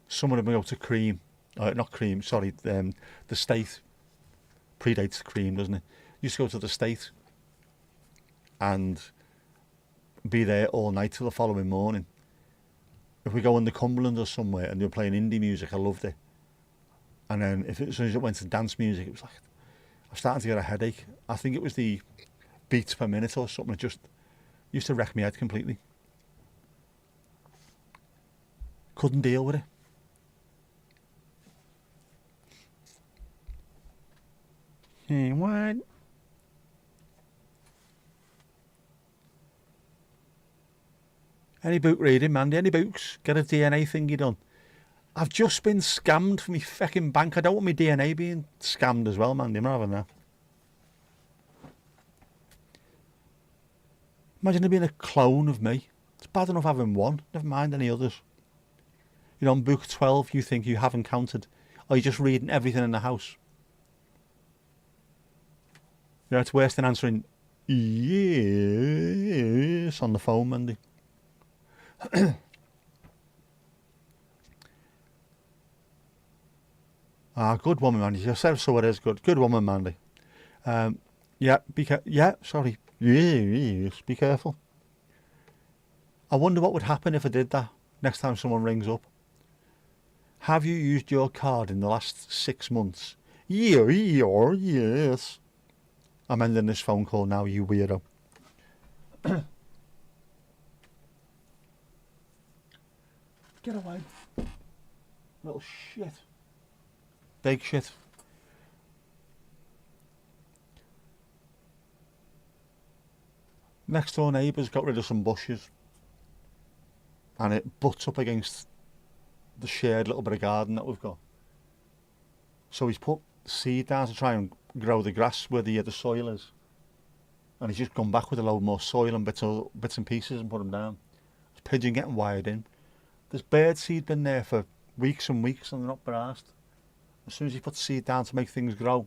Some of them go to Cream. Not Cream, sorry. The State. Predates Cream, doesn't it? Used to go to the State and be there all night till the following morning. If we go in the Cumberland or somewhere and they were playing indie music, I loved it. And then as soon as it went to dance music, it was like, I was starting to get a headache. I think it was the beats per minute or something. It just used to wreck my head completely. Couldn't deal with it. Hey, what? Any book reading, Mandy? Any books? Get a DNA thingy done. I've just been scammed for my fucking bank. I don't want my DNA being scammed as well, Mandy. I'm not having that. Imagine there being a clone of me. It's bad enough having one. Never mind any others. You know, on book 12, you think you haven't counted. Or you're just reading everything in the house. You know, it's worse than answering yes on the phone, Mandy. Good woman, Mandy. You said so it is good. Good woman, Mandy. Yeah, sorry. Yes, be careful. I wonder what would happen if I did that next time someone rings up. Have you used your card in the last 6 months Yes. I'm ending this phone call now, you weirdo. Get away. Little shit. Big shit. Next door neighbours got rid of some bushes. And it butts up against the shared little bit of garden that we've got. So he's put seed down to try and grow the grass where the soil is. And he's just gone back with a load more soil and bits and pieces and put them down. There's pigeon getting wired in. There's bird seed been there for weeks and weeks and they're not brast. As soon as he puts seed down to make things grow,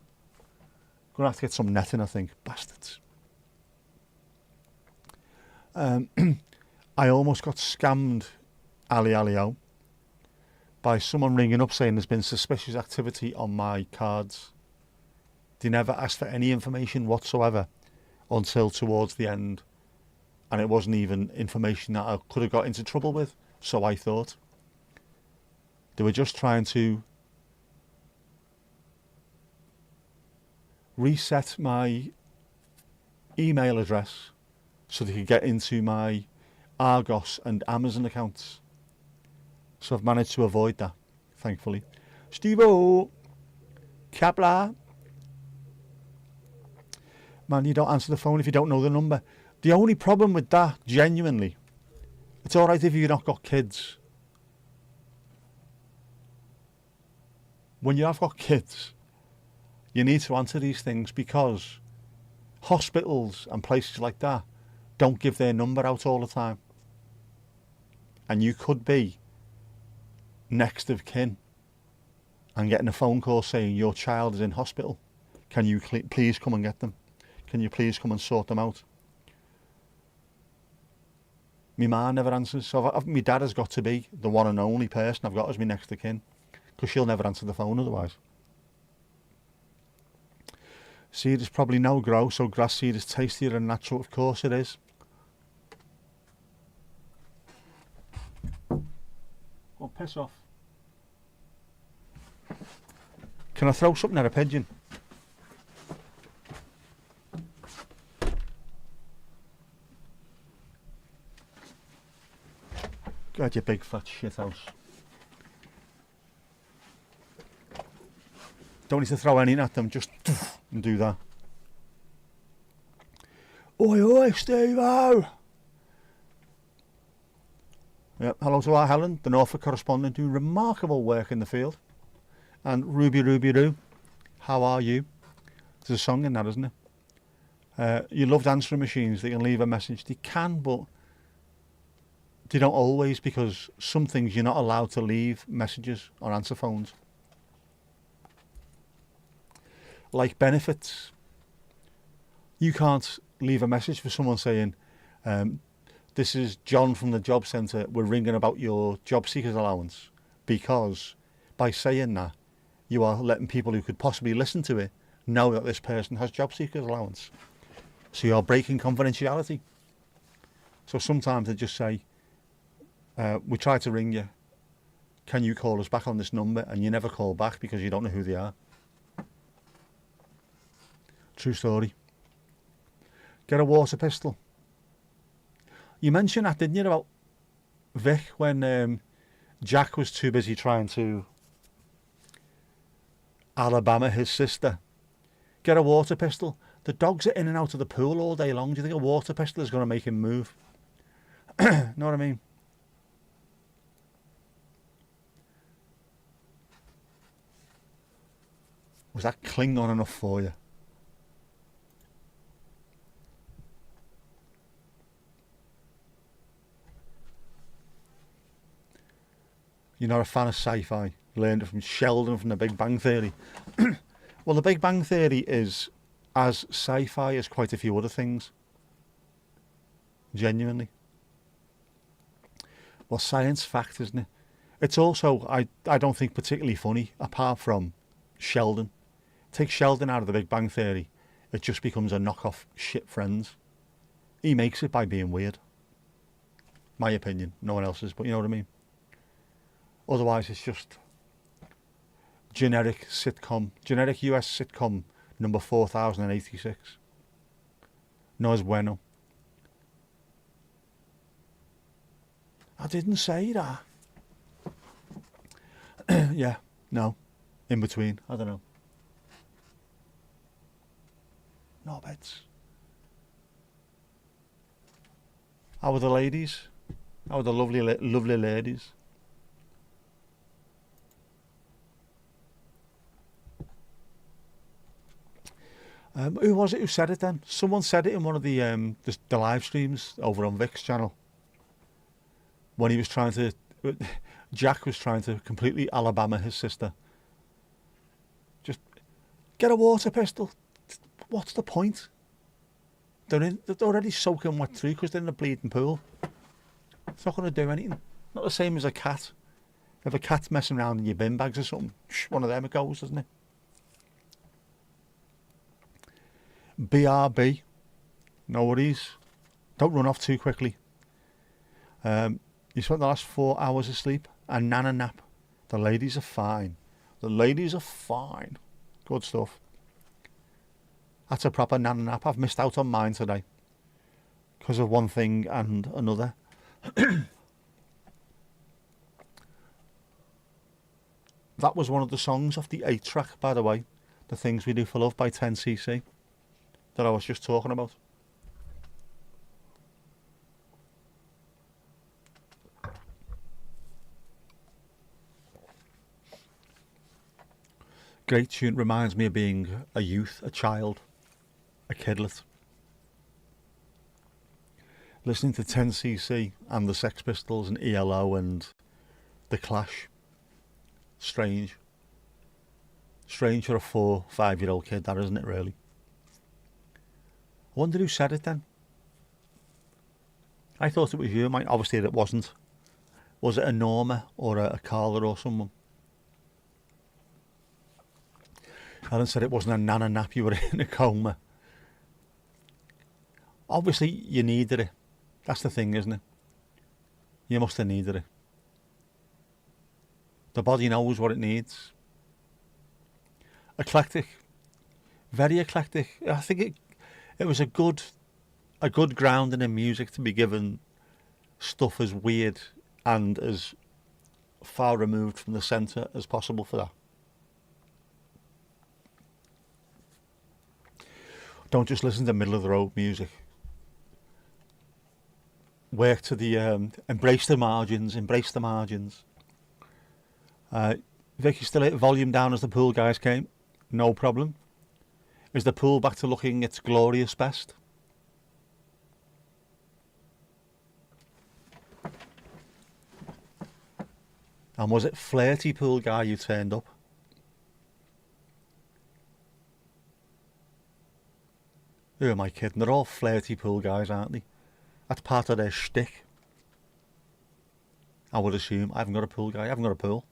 gonna have to get some netting, I think. Bastards. I almost got scammed, Ali, by someone ringing up saying there's been suspicious activity on my cards. They never asked for any information whatsoever until towards the end, and it wasn't even information that I could have got into trouble with, so I thought. They were just trying to reset my email address so they could get into my Argos and Amazon accounts. So I've managed to avoid that, thankfully. Steve-O! Kapla! Man, you don't answer the phone if you don't know the number. The only problem with that, genuinely, it's alright if you've not got kids. When you have got kids, you need to answer these things because hospitals and places like that don't give their number out all the time. And you could be next of kin and getting a phone call saying your child is in hospital. Can you please come and get them? Can you please come and sort them out? My ma never answers, so my dad has got to be the one and only person I've got as my next of kin, because she'll never answer the phone otherwise. Seed is probably no grow, so grass seed is tastier and natural. Of course it is. Oh, piss off. Can I throw something at a pigeon? God, you big fat shithouse. Don't need to throw anything at them, just and do that. Oi, oi, Steve-O! Yep, hello to our Helen, the Norfolk correspondent, doing remarkable work in the field. And Ruby Roo, how are you? There's a song in that, isn't it? You loved answering machines, they can leave a message. They can, but they don't always, because some things you're not allowed to leave messages on answer phones. Like benefits. You can't leave a message for someone saying, this is John from the job centre, we're ringing about your job seekers allowance, because by saying that you are letting people who could possibly listen to it know that this person has job seekers allowance. So you're breaking confidentiality. So sometimes they just say, we tried to ring you, can you call us back on this number? And you never call back because you don't know who they are. True story. Get a water pistol. You mentioned that, didn't you, about Vic, when Jack was too busy trying to Alabama his sister. Get a water pistol. The dogs are in and out of the pool all day long. Do you think a water pistol is going to make him move? Know what I mean? Was that Klingon enough for you? You're not a fan of sci-fi. You learned it from Sheldon from The Big Bang Theory. Well, The Big Bang Theory is as sci-fi as quite a few other things. Genuinely. Well, science fact, isn't it? It's also, I don't think, particularly funny, apart from Sheldon. Take Sheldon out of The Big Bang Theory, it just becomes a knockoff shit Friends. He makes it by being weird. My opinion, no one else's, but you know what I mean? Otherwise, it's just generic US sitcom number 4086. No es bueno. I didn't say that. Yeah, no. In between, I don't know. No bets. How are the ladies? How are the lovely ladies? Who was it who said it then? Someone said it in one of the live streams over on Vic's channel. When he was trying to... Jack was trying to completely Alabama his sister. Just get a water pistol. What's the point? They're already soaking wet through because they're in a bleeding pool. It's not going to do anything. Not the same as a cat. If a cat's messing around in your bin bags or something, one of them it goes, doesn't it? BRB. No worries. Don't run off too quickly. You spent the last 4 hours asleep. A nana nap. The ladies are fine. The ladies are fine. Good stuff. That's a proper nana nap. I've missed out on mine today. Because of one thing and another. That was one of the songs off the 8-track, by the way. The Things We Do for Love by 10cc. That I was just talking about. Great tune. Reminds me of being a youth, a child, a kidlet. Listening to 10cc and the Sex Pistols and ELO and The Clash. Strange. Strange for a 4-5-year-old kid, that isn't it really? I wonder who said it then. I thought it was you, mate. Obviously it wasn't. Was it a Norma or a Carla or someone? Alan said it wasn't a nana nap, you were in a coma. Obviously you needed it. That's the thing, isn't it? You must have needed it. The body knows what it needs. Eclectic. Very eclectic. I think it was a good grounding in music to be given stuff as weird and as far removed from the centre as possible for that. Don't just listen to middle of the road music. Work to the embrace the margins. Vicky still hit volume down as the pool guys came. No problem. Is the pool back to looking its glorious best? And was it flirty pool guy you turned up? Who am I kidding? They're all flirty pool guys, aren't they? That's part of their shtick. I would assume. I haven't got a pool guy. I haven't got a pool.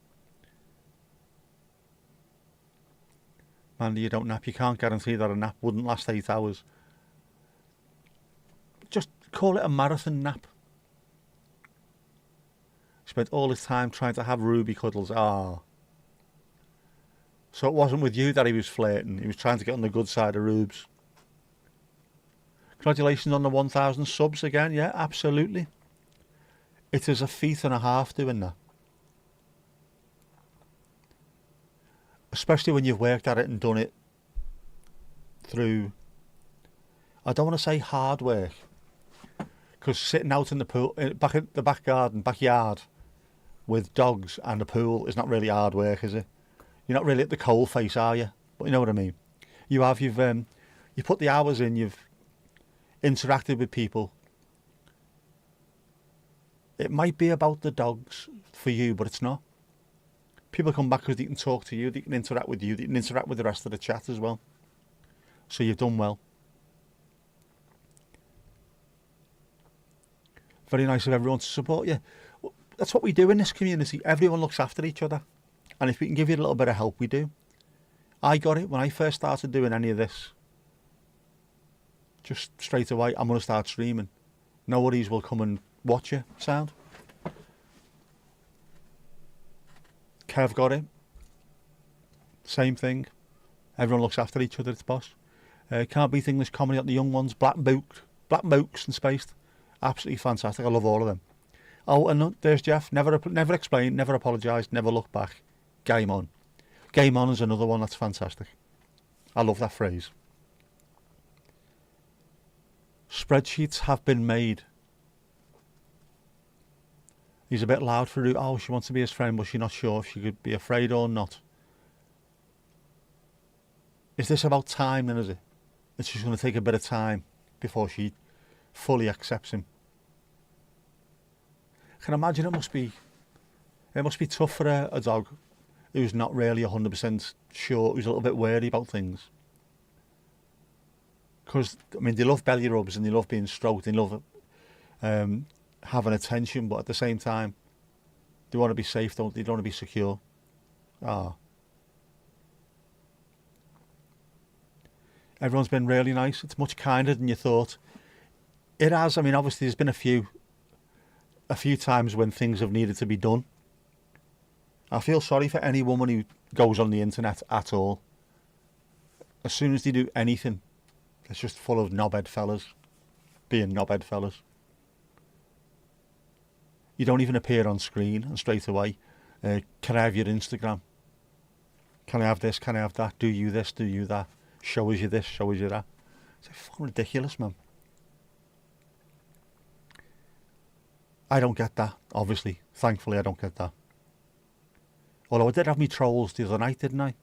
Mandy, you don't nap. You can't guarantee that a nap wouldn't last 8 hours. Just call it a marathon nap. Spent all his time trying to have Ruby cuddles. Ah. So it wasn't with you that he was flirting. He was trying to get on the good side of Rubes. Congratulations on the 1,000 subs again. Yeah, absolutely. It is a feat and a half doing that. Especially when you've worked at it and done it through, I don't want to say hard work, because sitting out in the pool, back at the backyard with dogs and a pool is not really hard work, is it? You're not really at the coal face, are you? But you know what I mean. You put the hours in. You've interacted with people. It might be about the dogs for you, but it's not. People come back because they can talk to you, they can interact with you, they can interact with the rest of the chat as well. So you've done well. Very nice of everyone to support you. That's what we do in this community. Everyone looks after each other. And if we can give you a little bit of help, we do. I got it when I first started doing any of this. Just straight away, I'm going to start streaming. No worries, will come and watch you. Sound? Kev got it. Same thing. Everyone looks after each other, it's boss. Can't beat English comedy at the young ones. Black Books and Spaced. Absolutely fantastic. I love all of them. Oh, and there's Jeff. Never explained, never apologised, never looked back. Game on. Game on is another one that's fantastic. I love that phrase. Spreadsheets have been made. He's a bit loud for Ruth. Oh, she wants to be his friend, but she's not sure if she could be afraid or not. Is this about time then, is it? That she's going to take a bit of time before she fully accepts him. I can imagine it must be tough for a dog who's not really 100% sure, who's a little bit wary about things. Because, I mean, they love belly rubs and they love being stroked, they love having attention, but at the same time, they want to be safe, don't they? They want to be secure. Everyone's been really nice. It's much kinder than you thought. It has. I mean, obviously, there's been a few times when things have needed to be done. I feel sorry for any woman who goes on the internet at all. As soon as they do anything, it's just full of knobhead fellas being knobhead fellas. You don't even appear on screen, and straight away, can I have your Instagram? Can I have this? Can I have that? Do you this? Do you that? Show us you this? Show us you that? It's fucking ridiculous, man. I don't get that, obviously. Thankfully, I don't get that. Although I did have me trolls the other night, didn't I?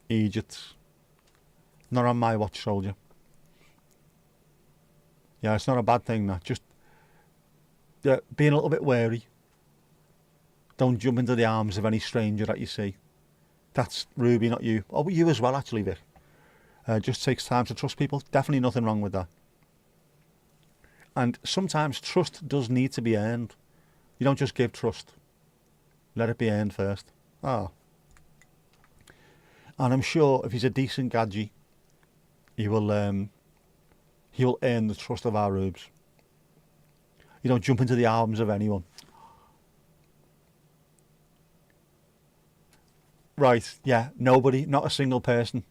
Egypt. Not on my watch, soldier. Yeah, it's not a bad thing, that. Just being a little bit wary. Don't jump into the arms of any stranger that you see. That's Ruby, not you. Oh, but you as well, actually, Vic. Just takes time to trust people. Definitely nothing wrong with that. And sometimes trust does need to be earned. You don't just give trust. Let it be earned first. And I'm sure if he's a decent gadgie, he will earn the trust of our rubes. You don't jump into the arms of anyone. Right, yeah, nobody, not a single person.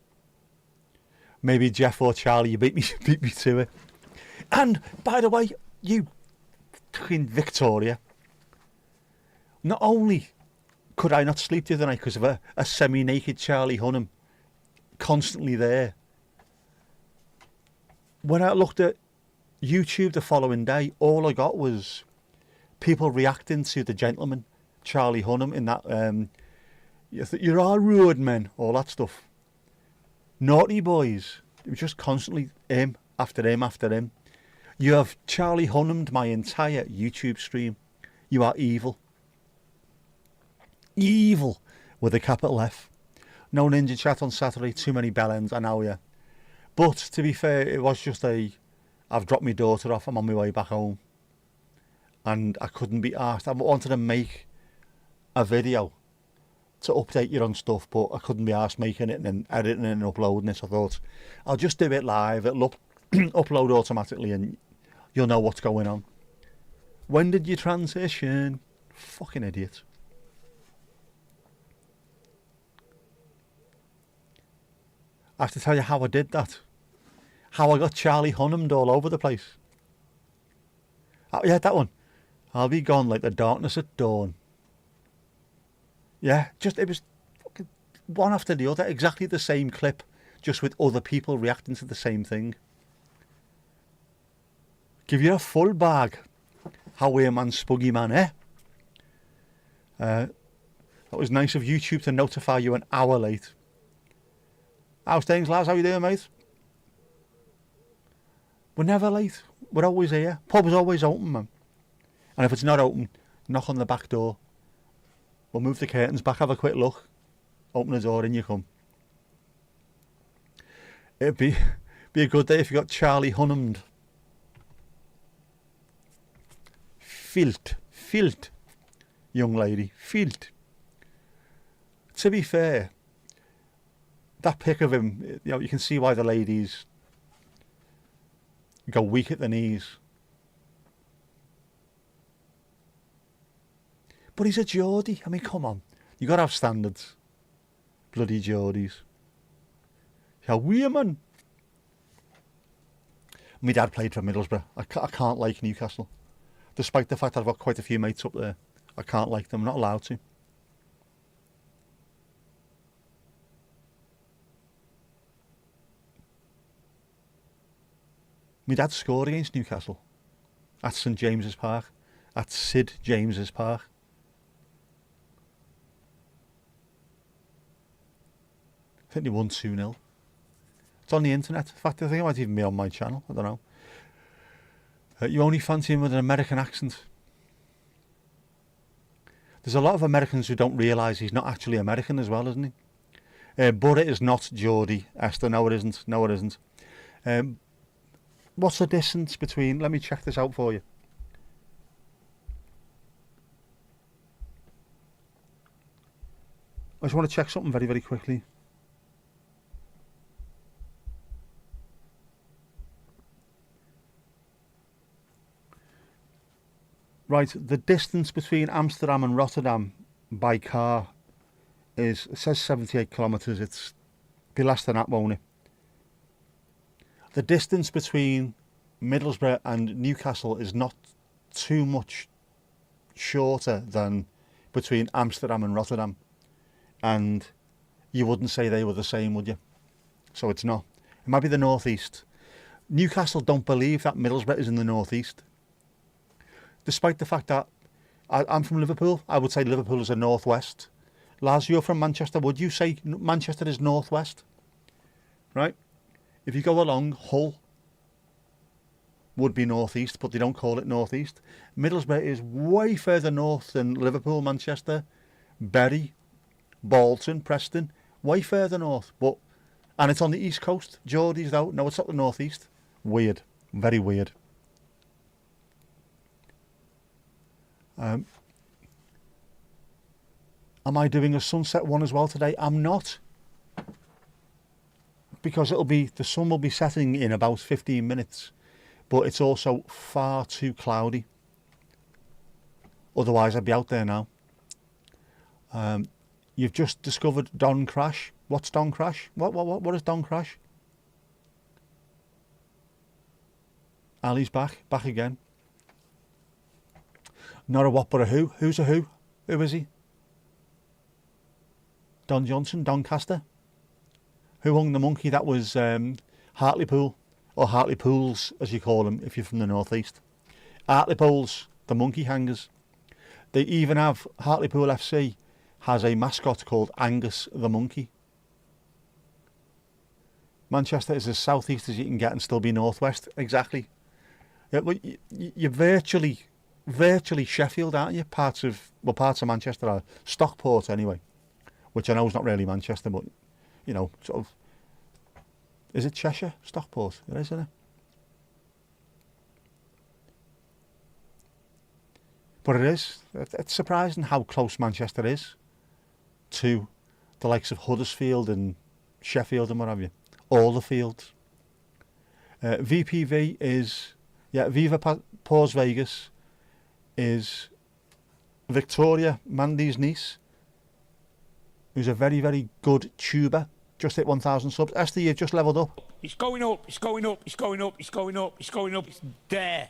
Maybe Jeff or Charlie, you beat me to it. And, by the way, you fucking Victoria, not only could I not sleep the other night because of a semi-naked Charlie Hunnam constantly there, when I looked at YouTube the following day, all I got was people reacting to the gentleman, Charlie Hunnam, in that, you're all rude, men, all that stuff. Naughty boys. It was just constantly him after him after him. You have Charlie Hunnam'd my entire YouTube stream. You are evil. Evil with a capital F. No Ninja Chat on Saturday, too many bell ends, I know, yeah. But to be fair, it was just I've dropped my daughter off, I'm on my way back home. And I couldn't be asked. I wanted to make a video to update you on stuff, but I couldn't be asked making it and then editing it and uploading it. I thought, I'll just do it live, it'll upload automatically and you'll know what's going on. When did you transition? Fucking idiot. I have to tell you how I did that. How I got Charlie Hunnam'd all over the place. Oh, yeah, that one. I'll be gone like the darkness at dawn. Yeah, it was fucking one after the other, exactly the same clip, just with other people reacting to the same thing. Give you a full bag. How we a man, spuggy man, eh? That was nice of YouTube to notify you an hour late. How's things, lads? How you doing, mate? We're never late. We're always here. Pub's always open, man. And if it's not open, knock on the back door. We'll move the curtains back, have a quick look. Open the door, in you come. It'd be a good day if you got Charlie Hunnam'd. Filth, young lady, filth. To be fair, that pic of him, you can see why the ladies go weak at the knees. But he's a Geordie. I mean, come on. You got to have standards. Bloody Geordies. How weird, man. My dad played for Middlesbrough. I can't like Newcastle. Despite the fact that I've got quite a few mates up there. I can't like them. I'm not allowed to. My dad scored against Newcastle at St James's Park, at Sid James's Park. I think they won 2-0. It's on the internet. In fact, I think it might even be on my channel. I don't know. You only fancy him with an American accent. There's a lot of Americans who don't realise he's not actually American as well, isn't he? But it is not Geordie, Esther. No, it isn't. No, it isn't. What's the distance between... Let me check this out for you. I just want to check something very, very quickly. Right, the distance between Amsterdam and Rotterdam by car is, it says 78 kilometres. It's be less than that, won't it? The distance between Middlesbrough and Newcastle is not too much shorter than between Amsterdam and Rotterdam. And you wouldn't say they were the same, would you? So it's not. It might be the northeast. Newcastle don't believe that Middlesbrough is in the northeast. Despite the fact that I'm from Liverpool, I would say Liverpool is a northwest. Laz, you're from Manchester. Would you say Manchester is northwest? Right? If you go along, Hull would be northeast, but they don't call it northeast. Middlesbrough is way further north than Liverpool, Manchester, Bury, Bolton, Preston. Way further north. And it's on the east coast. Geordies, though. No, it's not the northeast. Weird. Very weird. Am I doing a sunset one as well today? I'm not. Because the sun will be setting in about 15 minutes. But it's also far too cloudy. Otherwise I'd be out there now. You've just discovered Don Crash. What's Don Crash? What is Don Crash? Ali's back again. Not a what but a who. Who's a who? Who is he? Don Johnson, Doncaster. Who hung the monkey? That was Hartlepool, or Hartlepools as you call them if you're from the northeast. Hartlepools, the monkey hangers. They even have, Hartlepool FC has a mascot called Angus the monkey. Manchester is as southeast as you can get and still be northwest. Exactly. You're virtually Sheffield, aren't you? Parts of Manchester are. Stockport anyway, which I know is not really Manchester, but you know, sort of. Is it Cheshire? Stockport? It is, isn't it? But it is. It's surprising how close Manchester is to the likes of Huddersfield and Sheffield and what have you. All the fields. VPV is, Viva Paws Vegas is Victoria Mandy's niece, who's a very, very good tuber. Just hit 1,000 subs. Esther, you've just levelled up. It's going up, it's going up, it's going up, it's going up, it's going up, it's there.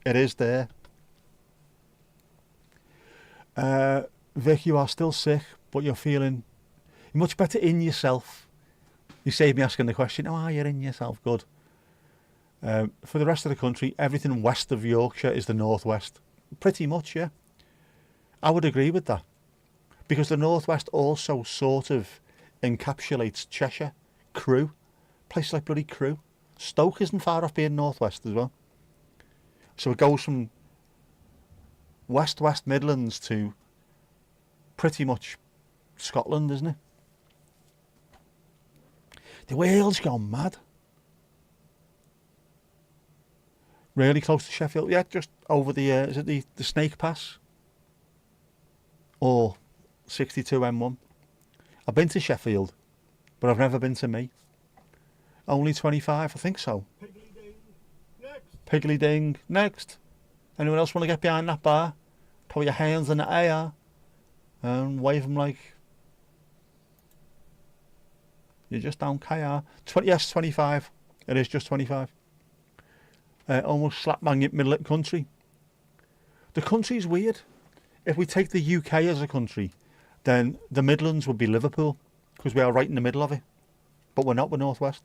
It is there. Vic, you are still sick, but you're feeling much better in yourself. You saved me asking the question, you're in yourself, good. For the rest of the country, everything west of Yorkshire is the northwest. Pretty much, yeah. I would agree with that. Because the northwest also sort of encapsulates Cheshire, Crewe, places like bloody Crewe. Stoke isn't far off being northwest as well. So it goes from West Midlands to pretty much Scotland, isn't it? The world's gone mad. Really close to Sheffield. Yeah, just over the, is it the Snake Pass? Or 62M1. I've been to Sheffield, but I've never been to me. Only 25, I think so. Piggly Ding, next. Piggly Ding, next. Anyone else want to get behind that bar? Put your hands in the air. and wave them like you're just down KR. Yes, 25. It is just 25. Almost slap bang in middle of the country. The country's weird. If we take the UK as a country, then the Midlands would be Liverpool, because we are right in the middle of it. But we're not, we're northwest.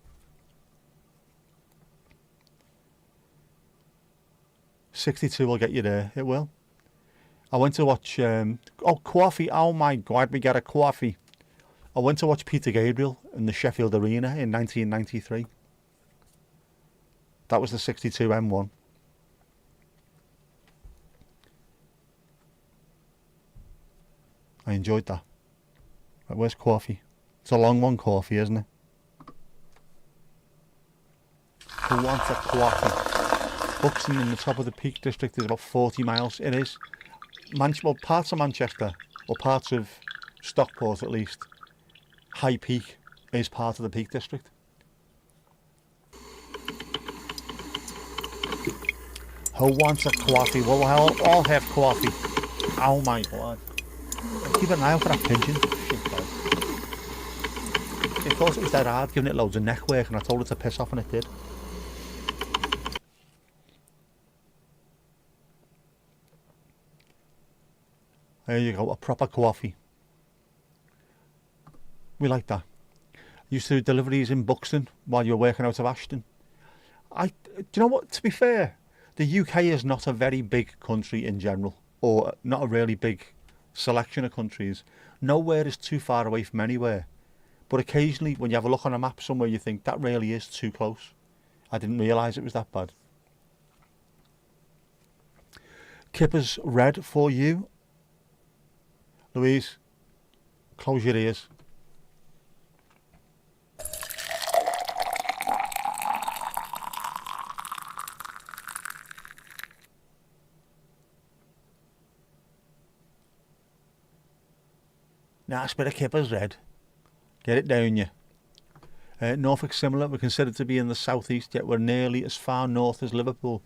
62 will get you there, it will. I went to watch, coffee, oh my God, we get a coffee. I went to watch Peter Gabriel in the Sheffield Arena in 1993. That was the 62 M1. I enjoyed that. Right, where's coffee? It's a long one, coffee, isn't it? Who wants a coffee? Buxton in the top of the Peak District is about 40 miles. It is. Well, parts of Manchester, or parts of Stockport at least, High Peak is part of the Peak District. Who wants a coffee? Well, we'll all have coffee. Oh my God. Keep an eye out for that pigeon. Shit, I thought it was dead hard, giving it loads of neck work, and I told it to piss off, and it did. There you go, a proper coffee. We like that. Used to do deliveries in Buxton while you were working out of Ashton. Do you know what, to be fair, the UK is not a very big country in general, or not a really big selection of countries. Nowhere is too far away from anywhere. But occasionally, when you have a look on a map somewhere, you think, that really is too close. I didn't realise it was that bad. Kipper's red for you. Louise, close your ears. Nice bit of Kipper's red. Get it down you. Norfolk similar. We're considered to be in the southeast, yet we're nearly as far north as Liverpool.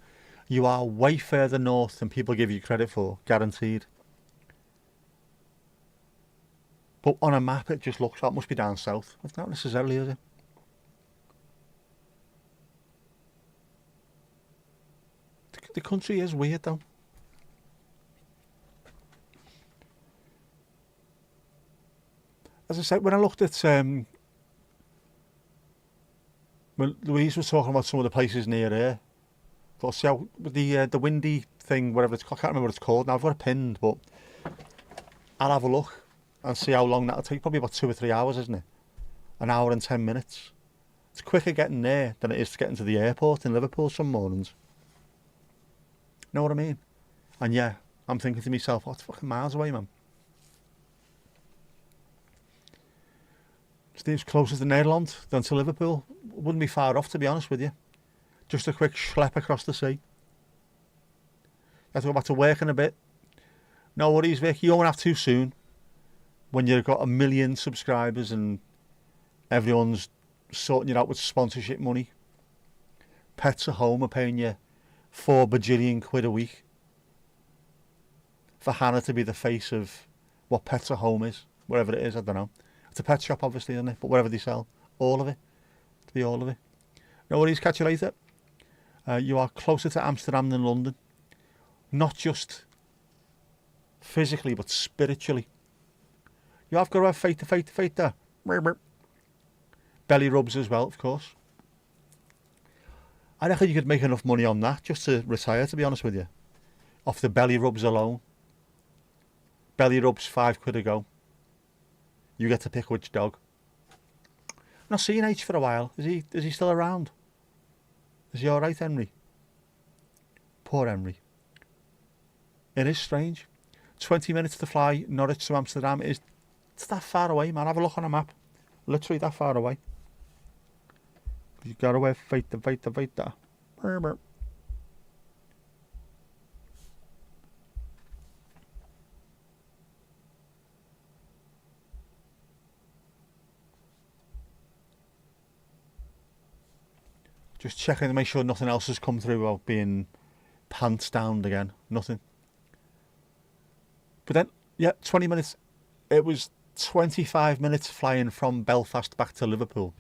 You are way further north than people give you credit for, guaranteed. But on a map it just looks like it must be down south. That's not necessarily, is it? The country is weird though. As I said, when I looked at when Louise was talking about some of the places near here, I thought, see how the windy thing, whatever it's called, I can't remember what it's called now, I've got it pinned, but I'll have a look and see how long that'll take. Probably about 2 or 3 hours, isn't it? An hour and 10 minutes. It's quicker getting there than it is to getting to the airport in Liverpool some mornings. Know what I mean? And yeah, I'm thinking to myself, oh, it's fucking miles away, man. Steve's closer to Nederland than to Liverpool. Wouldn't be far off, to be honest with you. Just a quick schlep across the sea. You have to go back to work in a bit. No worries, Vic. You won't have too soon. When you've got 1 million subscribers and everyone's sorting you out with sponsorship money. Pets at Home are paying you 4 bajillion quid a week for Hannah to be the face of what Pets at Home is. Whatever it is, I don't know. It's a pet shop, obviously, isn't it? But whatever they sell, all of it. To be all of it. No worries, catch you later. You are closer to Amsterdam than London. Not just physically, but spiritually. You have got to have faith there. Belly rubs as well, of course. I reckon you could make enough money on that just to retire, to be honest with you. Off the belly rubs alone. Belly rubs, £5 a go. You get to pick which dog. Not seen H for a while. Is he still around? Is he alright, Henry? Poor Henry. It is strange. 20 minutes to fly Norwich to Amsterdam. It's that far away, man. Have a look on a map. Literally that far away. You gotta wear fight there. Just checking to make sure nothing else has come through about being pants down again. Nothing. But then, yeah, 20 minutes It was 25 minutes flying from Belfast back to Liverpool.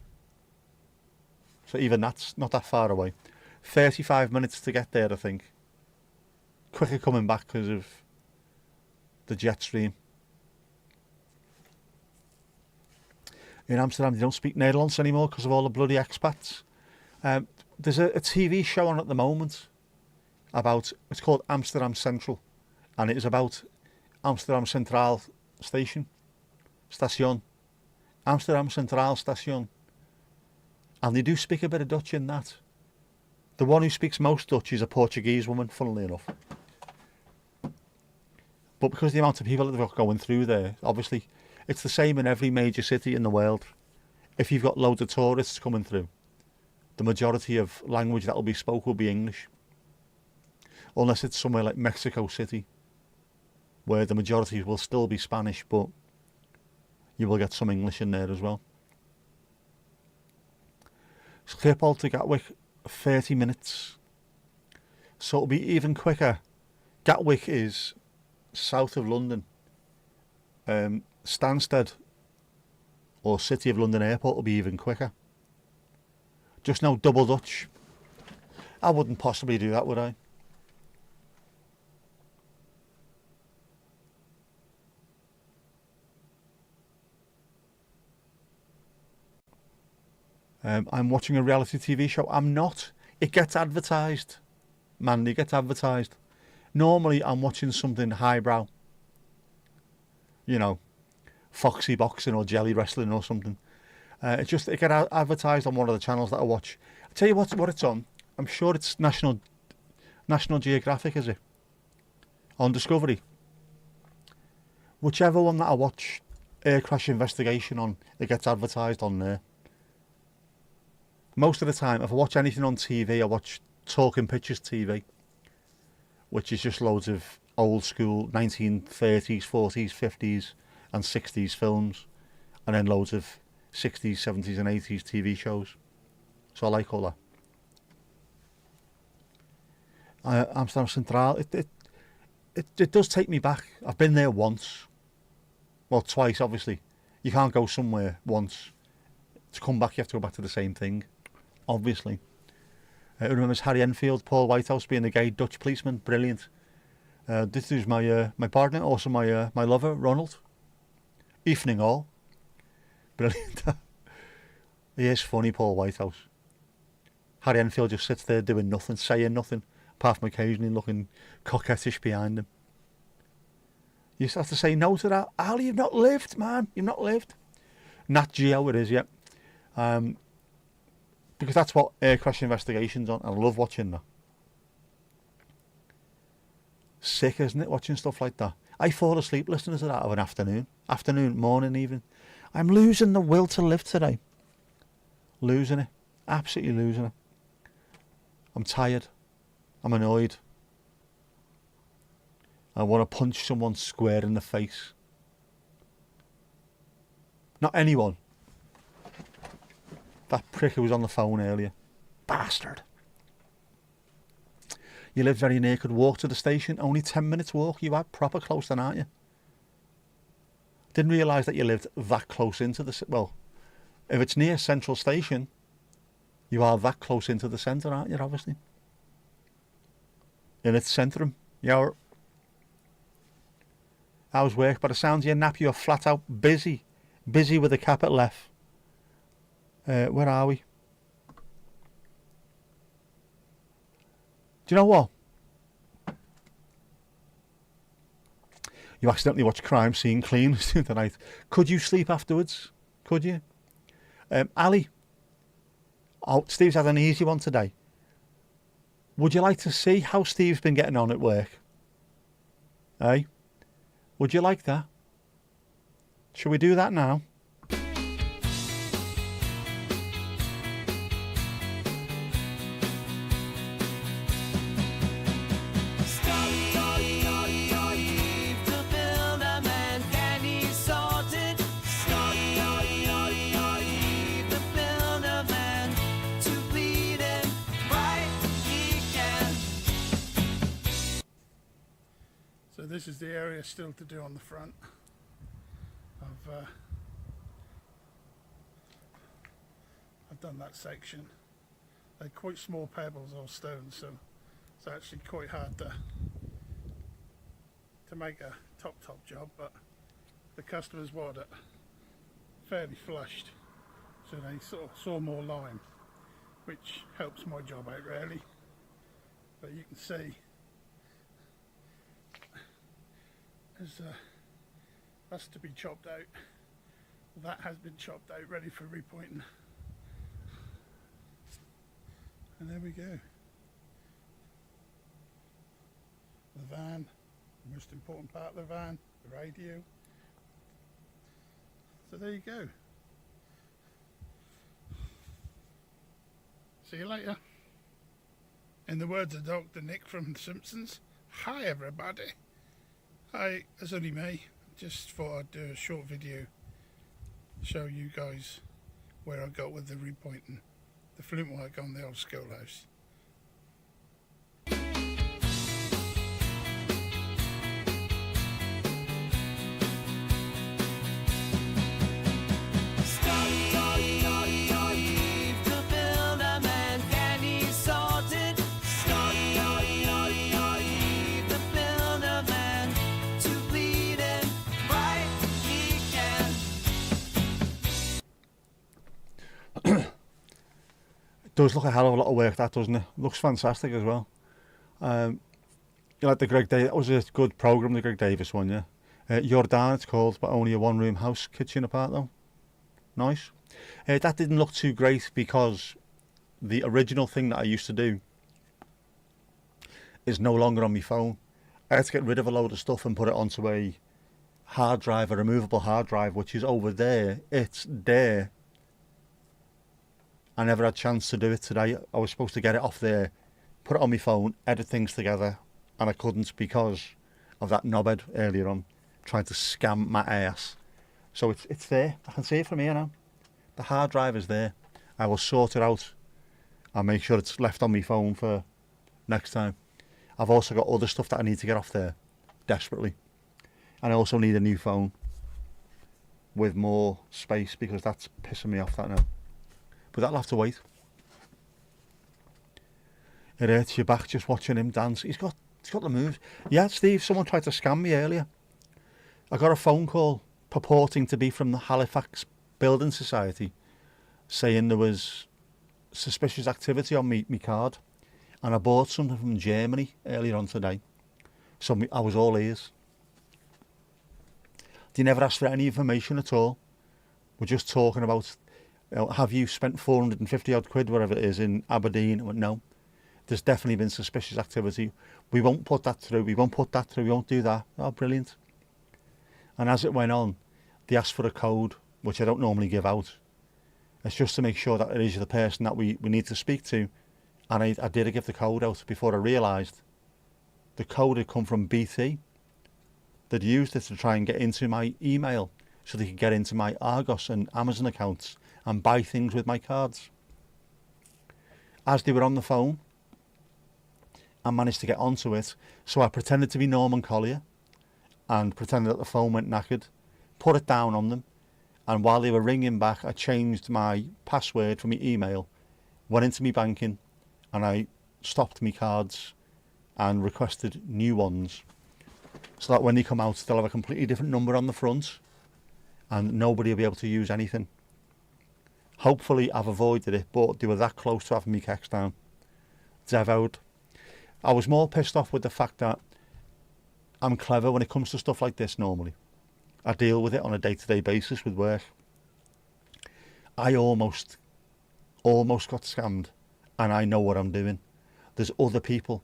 So even that's not that far away. 35 minutes to get there, I think. Quicker coming back because of the jet stream. In Amsterdam, they don't speak Nederlands anymore because of all the bloody expats. There's a TV show on at the moment about, it's called Amsterdam Central, and it is about Amsterdam Centraal Station. Amsterdam Centraal Station. And they do speak a bit of Dutch in that. The one who speaks most Dutch is a Portuguese woman, funnily enough. But because of the amount of people that they've got going through there, obviously, it's the same in every major city in the world. If you've got loads of tourists coming through, the majority of language that will be spoke will be English. Unless it's somewhere like Mexico City, where the majority will still be Spanish, but you will get some English in there as well. Schiphol to Gatwick, 30 minutes. So it'll be even quicker. Gatwick is south of London. Stansted or City of London Airport will be even quicker. Just no double Dutch. I wouldn't possibly do that, would I? I'm watching a reality TV show. I'm not. It gets advertised. Man, it gets advertised. Normally, I'm watching something highbrow. You know, Foxy Boxing or Jelly Wrestling or something. It gets advertised on one of the channels that I watch. I'll tell you what it's on. I'm sure it's National Geographic, is it? On Discovery. Whichever one that I watch, Air Crash Investigation on, it gets advertised on there. Most of the time, if I watch anything on TV, I watch Talking Pictures TV, which is just loads of old school 1930s, 40s, 50s and 60s films, and then loads of 60s, 70s and 80s TV shows. So I like all that. Amsterdam Centraal, it does take me back. I've been there once. Well, twice, obviously. You can't go somewhere once. To come back, you have to go back to the same thing. Obviously. Who remembers Harry Enfield, Paul Whitehouse being the gay Dutch policeman? Brilliant. This is my partner, also my lover, Ronald. Evening all. Brilliant. He is funny, Paul Whitehouse. Harry Enfield just sits there doing nothing, saying nothing, apart from occasionally looking coquettish behind him. You just have to say no to that. Ali, you've not lived, man. You've not lived. Nat Geo it is, yeah. Because that's what Air Crash Investigation's on, and I love watching that. Sick, isn't it, watching stuff like that? I fall asleep listening to that of an afternoon, morning even. I'm losing the will to live today. Losing it. Absolutely losing it. I'm tired. I'm annoyed. I want to punch someone square in the face. Not anyone. That prick who was on the phone earlier. Bastard. You live very near, could walk to the station. Only 10 minutes walk. You are proper close then, aren't you? Didn't realise that you lived that close into the... Well, if it's near Central Station, you are that close into the centre, aren't you, obviously? In its centrum. You're... How's work? By the sounds of your nap, you're flat out busy. Busy with a capital F. Where are we? Do you know what? You accidentally watched Crime Scene Clean tonight. Could you sleep afterwards? Could you? Ali. Oh, Steve's had an easy one today. Would you like to see how Steve's been getting on at work? Eh? Would you like that? Shall we do that now? So this is the area still to do on the front. I've done that section. They're quite small pebbles or stones, so it's actually quite hard to make a top job, but the customers wanted it fairly flushed, so they sort of saw more lime, which helps my job out really. But you can see there's that's to be chopped out. That has been chopped out, ready for repointing. And there we go. The van, the most important part of the van, the radio. So there you go. See you later. In the words of Dr. Nick from The Simpsons, hi everybody. Hi, it's only me. Just thought I'd do a short video, show you guys where I got with the repointing the flint work on the old schoolhouse. Does look a hell of a lot of work, that, doesn't it? Looks fantastic as well. You like the Greg Davis? That was a good program, the Greg Davis one, yeah. Jordan, it's called, but only a one-room house, kitchen apart though. Nice. That didn't look too great because the original thing that I used to do is no longer on my phone. I had to get rid of a load of stuff and put it onto a hard drive, a removable hard drive, which is over there. It's there. I never had a chance to do it today. I was supposed to get it off there, put it on my phone, edit things together, and I couldn't because of that knobhead earlier on trying to scam my ass. So it's there. I can see it from here now. The hard drive is there. I will sort it out and make sure it's left on my phone for next time. I've also got other stuff that I need to get off there desperately. And I also need a new phone with more space because that's pissing me off, that now. But that'll have to wait. It hurts your back just watching him dance. He's got the moves. Yeah, Steve, someone tried to scam me earlier. I got a phone call purporting to be from the Halifax Building Society saying there was suspicious activity on me card. And I bought something from Germany earlier on today. So I was all ears. They never asked for any information at all. We're just talking about, have you spent 450 odd quid, whatever it is, in Aberdeen? I went, no. There's definitely been suspicious activity. We won't put that through. We won't put that through. We won't do that. Oh, brilliant. And as it went on, they asked for a code, which I don't normally give out. It's just to make sure that it is the person that we need to speak to. And I did give the code out before I realised the code had come from BT. They'd used it to try and get into my email so they could get into my Argos and Amazon accounts and buy things with my cards. As they were on the phone, I managed to get onto it, so I pretended to be Norman Collier and pretended that the phone went knackered, put it down on them, and while they were ringing back, I changed my password for my email, went into my banking, and I stopped my cards and requested new ones, so that when they come out, they'll have a completely different number on the front, and nobody will be able to use anything. Hopefully I've avoided it, but they were that close to having me kecks down. Devoured. I was more pissed off with the fact that I'm clever when it comes to stuff like this normally. I deal with it on a day-to-day basis with work. I almost got scammed, and I know what I'm doing. There's other people,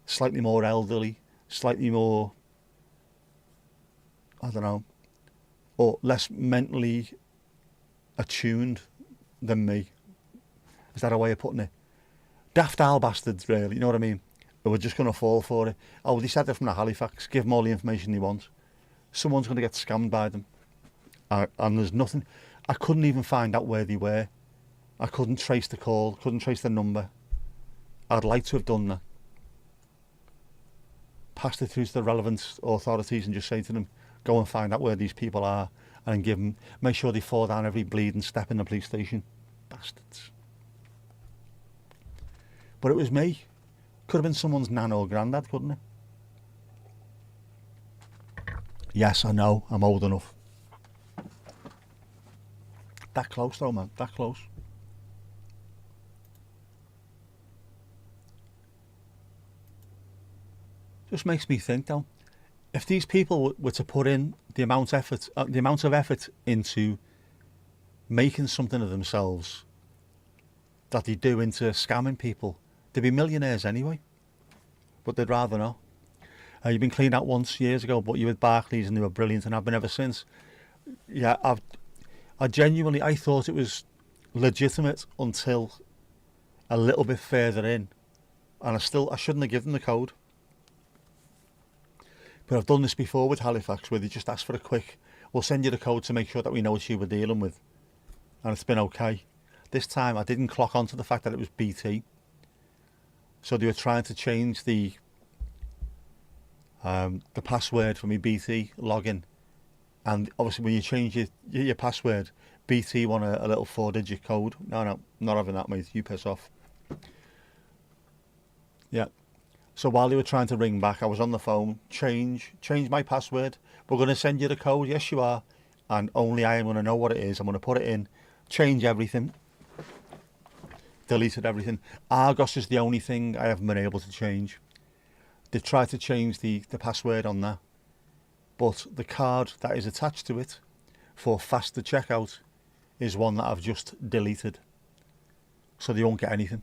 slightly more elderly, slightly more, I don't know, or less mentally attuned than me. Is that a way of putting it? Daft owl bastards, really, you know what I mean? Who are just going to fall for it. Oh, they said they're from the Halifax, give them all the information they want. Someone's going to get scammed by them. And there's nothing, I couldn't even find out where they were. I couldn't trace the call, couldn't trace the number. I'd like to have done that. Passed it through to the relevant authorities and just say to them, go and find out where these people are and make sure they fall down every bleeding step in the police station. Bastards. But it was me. Could have been someone's nan or granddad, couldn't it? Yes, I know, I'm old enough. That close though, man, that close. Just makes me think though, if these people were to put in the amount of effort into making something of themselves that they do into scamming people, they'd be millionaires anyway. But they'd rather not. You've been cleaned out once years ago, but you were with Barclays and they were brilliant, and I've been ever since. Yeah, I genuinely, I thought it was legitimate until a little bit further in, and I shouldn't have given the code. But I've done this before with Halifax, where they just ask for a quick, we'll send you the code to make sure that we know what you were dealing with, and it's been okay. This time I didn't clock onto the fact that it was BT, so they were trying to change the password for me BT login, and obviously when you change your password, BT want a little 4-digit code. No, not having that, mate. You piss off. Yeah. So while they were trying to ring back, I was on the phone. Change my password. We're going to send you the code. Yes, you are. And only I am going to know what it is. I'm going to put it in. Change everything. Deleted everything. Argos is the only thing I haven't been able to change. They've tried to change the password on that, but the card that is attached to it for faster checkout is one that I've just deleted, so they won't get anything.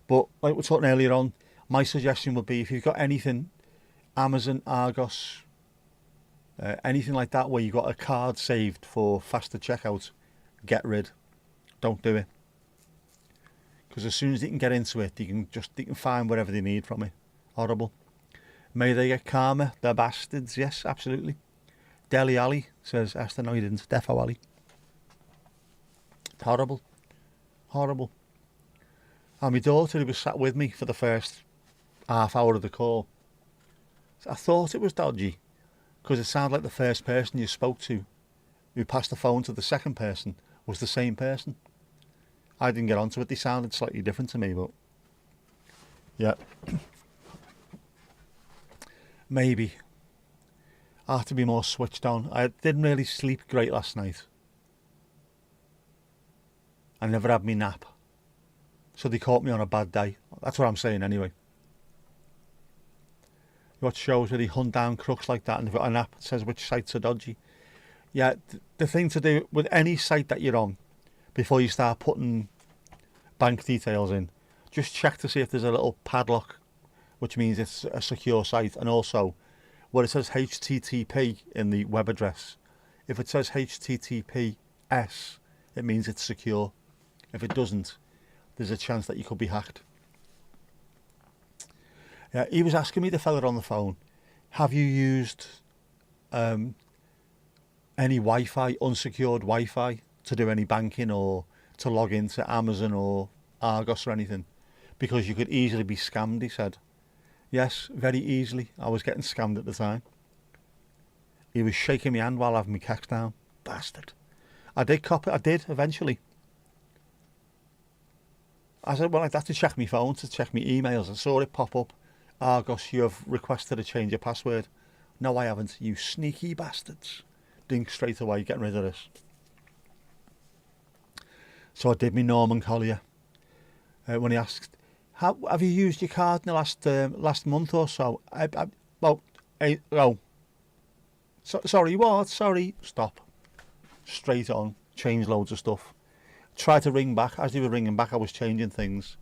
But like we were talking earlier on, my suggestion would be, if you've got anything, Amazon, Argos, anything like that where you've got a card saved for faster checkout, get rid. Don't do it. Because as soon as they can get into it, they can find whatever they need from it. Horrible. May they get karma, they're bastards. Yes, absolutely. Deli Ali says, Esther, no you didn't. Defo Ali. Horrible. Horrible. And my daughter, who was sat with me for the first half hour of the call, I thought it was dodgy, because it sounded like the first person you spoke to who passed the phone to the second person was the same person. I didn't get onto it. They sounded slightly different to me, but yeah. Maybe. I have to be more switched on. I didn't really sleep great last night. I never had me nap. So they caught me on a bad day. That's what I'm saying anyway. You watch shows where they hunt down crooks like that and they've got an app that says which sites are dodgy. Yeah, the thing to do with any site that you're on, before you start putting bank details in, just check to see if there's a little padlock, which means it's a secure site. And also, where it says HTTP in the web address, if it says HTTPS, it means it's secure. If it doesn't, there's a chance that you could be hacked. Yeah, he was asking me, the fella on the phone, have you used any Wi-Fi, unsecured Wi-Fi, to do any banking or to log into Amazon or Argos or anything? Because you could easily be scammed, he said. Yes, very easily. I was getting scammed at the time. He was shaking my hand while having my kecks down. Bastard. I did cop it. I did, eventually. I said, well, I'd have to check my phone to check my emails. I saw it pop up. Argos, you have requested a change of password. No, I haven't. You sneaky bastards. Dink straight away, getting rid of this. So I did me Norman Collier. When he asked, have you used your card in the last month or so? Sorry, what? Sorry. Stop. Straight on. Change loads of stuff. Tried to ring back. As they were ringing back, I was changing things.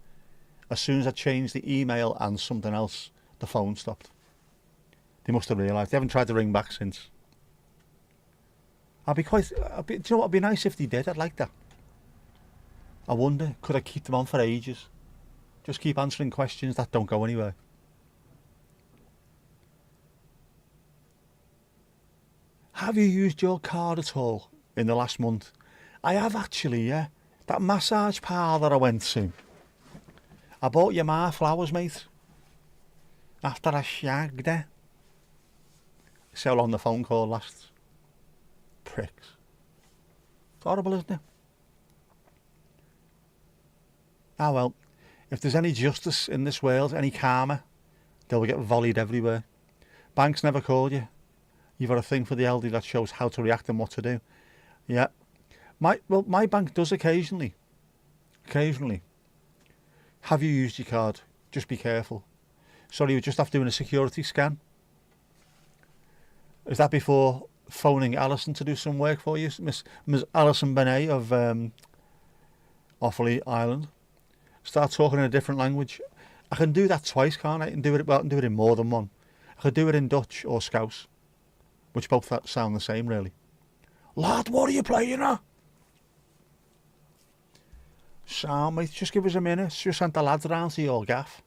As soon as I changed the email and something else, the phone stopped. They must have realised. They haven't tried to ring back since. Do you know what would be nice if they did? I'd like that. I wonder, could I keep them on for ages? Just keep answering questions that don't go anywhere. Have you used your card at all in the last month? I have actually, yeah. That massage parlour I went to. I bought your ma flowers, mate. After I shagged her. See how long the phone call lasts. Pricks. It's horrible, isn't it? Ah well, if there's any justice in this world, any karma, they'll get volleyed everywhere. Banks never call you. You've got a thing for the elderly that shows how to react and what to do. Yeah. My bank does occasionally. Occasionally. Have you used your card? Just be careful. Sorry, you're just after doing a security scan. Is that before phoning Alison to do some work for you? Miss Alison Benet of Offaly Island. Start talking in a different language. I can do that twice, can't I? I can do it in more than one. I could do it in Dutch or Scouse, which both sound the same, really. Lad, what are you playing at? So, mate, just give us a minute. Just sent the lads around to your gaff.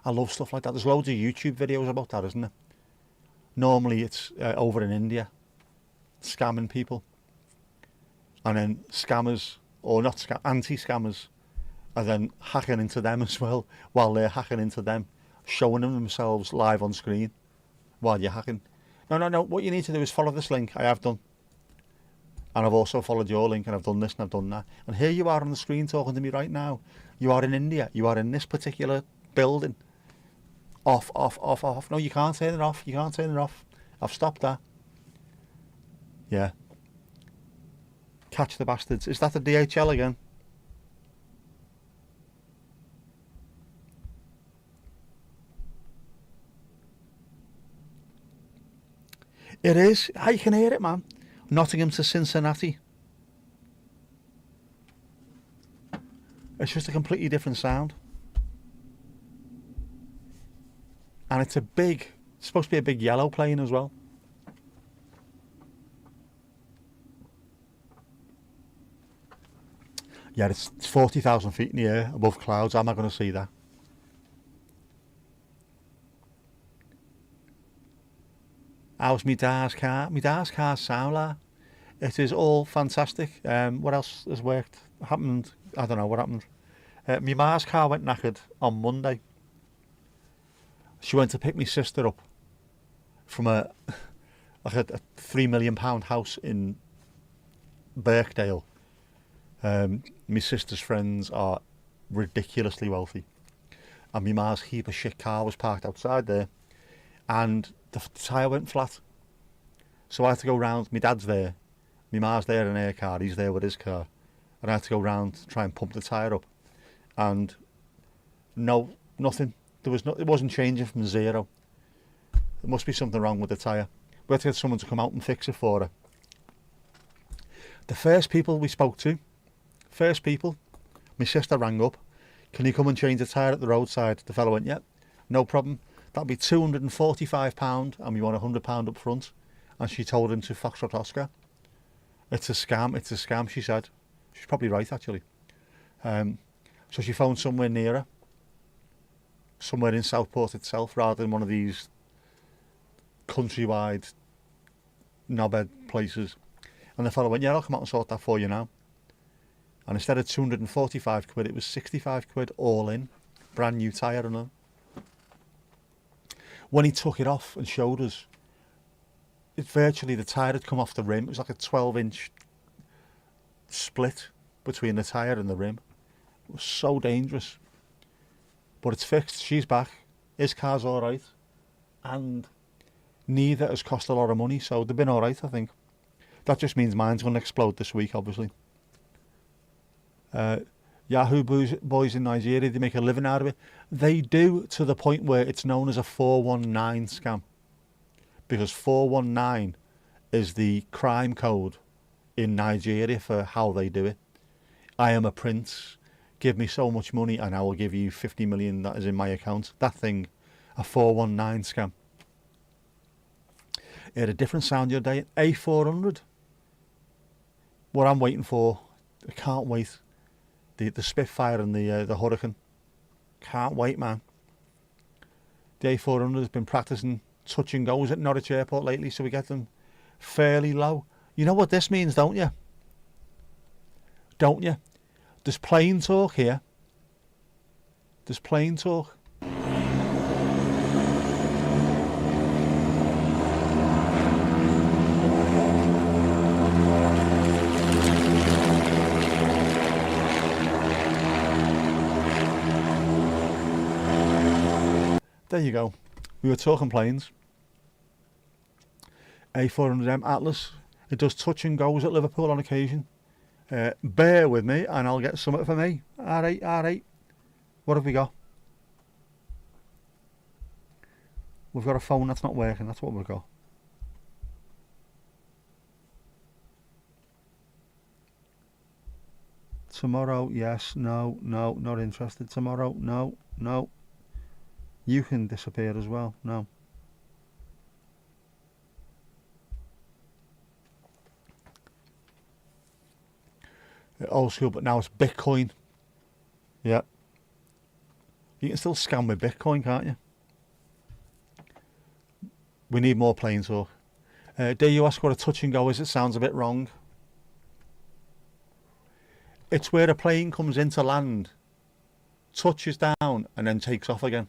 I love stuff like that. There's loads of YouTube videos about that, isn't there? Normally it's over in India, scamming people. And then scammers, or not anti-scammers, are then hacking into them as well, while they're hacking into them, showing them themselves live on screen while you're hacking. No. What you need to do is follow this link. I have done. And I've also followed your link, and I've done this and I've done that. And here you are on the screen talking to me right now. You are in India. You are in this particular building. Off. No, you can't turn it off. You can't turn it off. I've stopped that. Yeah. Catch the bastards. Is that the DHL again? It is. I can hear it, man. Nottingham to Cincinnati. It's just a completely different sound. And it's supposed to be a big yellow plane as well. Yeah, it's 40,000 feet in the air above clouds. How am I going to see that? How's my dad's car? My dad's car's sound like. It is all fantastic. What else has worked? Happened? I don't know what happened. My ma's car went knackered on Monday. She went to pick my sister up from a £3 million house in Birkdale. My sister's friends are ridiculously wealthy, and my ma's heap of shit car was parked outside there, and the tyre went flat. So I had to go round. My dad's there, my ma's there in her car, he's there with his car, and I had to go round to try and pump the tyre up, and nothing. It wasn't changing from zero. There must be something wrong with the tyre. We had to get someone to come out and fix it for her. The first people we spoke to, my sister rang up. Can you come and change the tyre at the roadside? The fellow went, yep, no problem. That'll be £245 and we want £100 up front. And she told him to Foxtrot Oscar. It's a scam, she said. She's probably right, actually. So she phoned somewhere nearer, somewhere in Southport itself, rather than one of these countrywide knobhead places. And the fellow went, yeah, I'll come out and sort that for you now. And instead of 245 quid, it was 65 quid all in. Brand new tyre and all. When he took it off and showed us, the tyre had come off the rim. It was like a 12-inch split between the tyre and the rim. It was so dangerous. But it's fixed. She's back. His car's all right. And neither has cost a lot of money, so they've been all right, I think. That just means mine's going to explode this week, obviously. Yahoo boys in Nigeria, they make a living out of it. They do, to the point where it's known as a 419 scam. Because 419 is the crime code in Nigeria for how they do it. I am a prince. Give me so much money and I will give you 50 million that is in my account. That thing, a 419 scam. It had a different sound the other day. A400. What I'm waiting for, I can't wait. The Spitfire and the Hurricane. Can't wait, man. The A400 has been practicing touch and goes at Norwich Airport lately, so we get them fairly low. You know what this means, don't you? Don't you? There's plane talk here. There's plane talk. There you go. We were talking planes. A400M Atlas. It does touch and goes at Liverpool on occasion. Bear with me and I'll get something for me. R8, R8. What have we got? We've got a phone that's not working. That's what we've got. Tomorrow, yes, no, no, not interested. Tomorrow, no, no. You can disappear as well, no. Old school, but now it's Bitcoin. Yeah. You can still scam with Bitcoin, can't you? We need more plane talk. Dare you ask what a touch and go is? It sounds a bit wrong. It's where a plane comes into land, touches down, and then takes off again.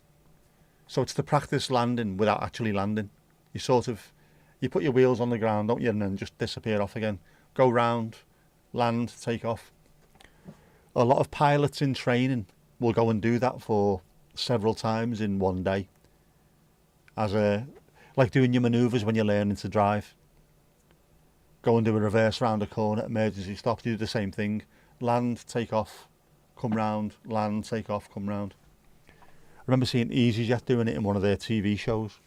So it's to practice landing without actually landing. You put your wheels on the ground, don't you, and then just disappear off again. Go round, land, take off. A lot of pilots in training will go and do that for several times in one day. Like doing your manoeuvres when you're learning to drive. Go and do a reverse round a corner, emergency stop, do the same thing. Land, take off, come round, land, take off, come round. I remember seeing EasyJet doing it in one of their TV shows.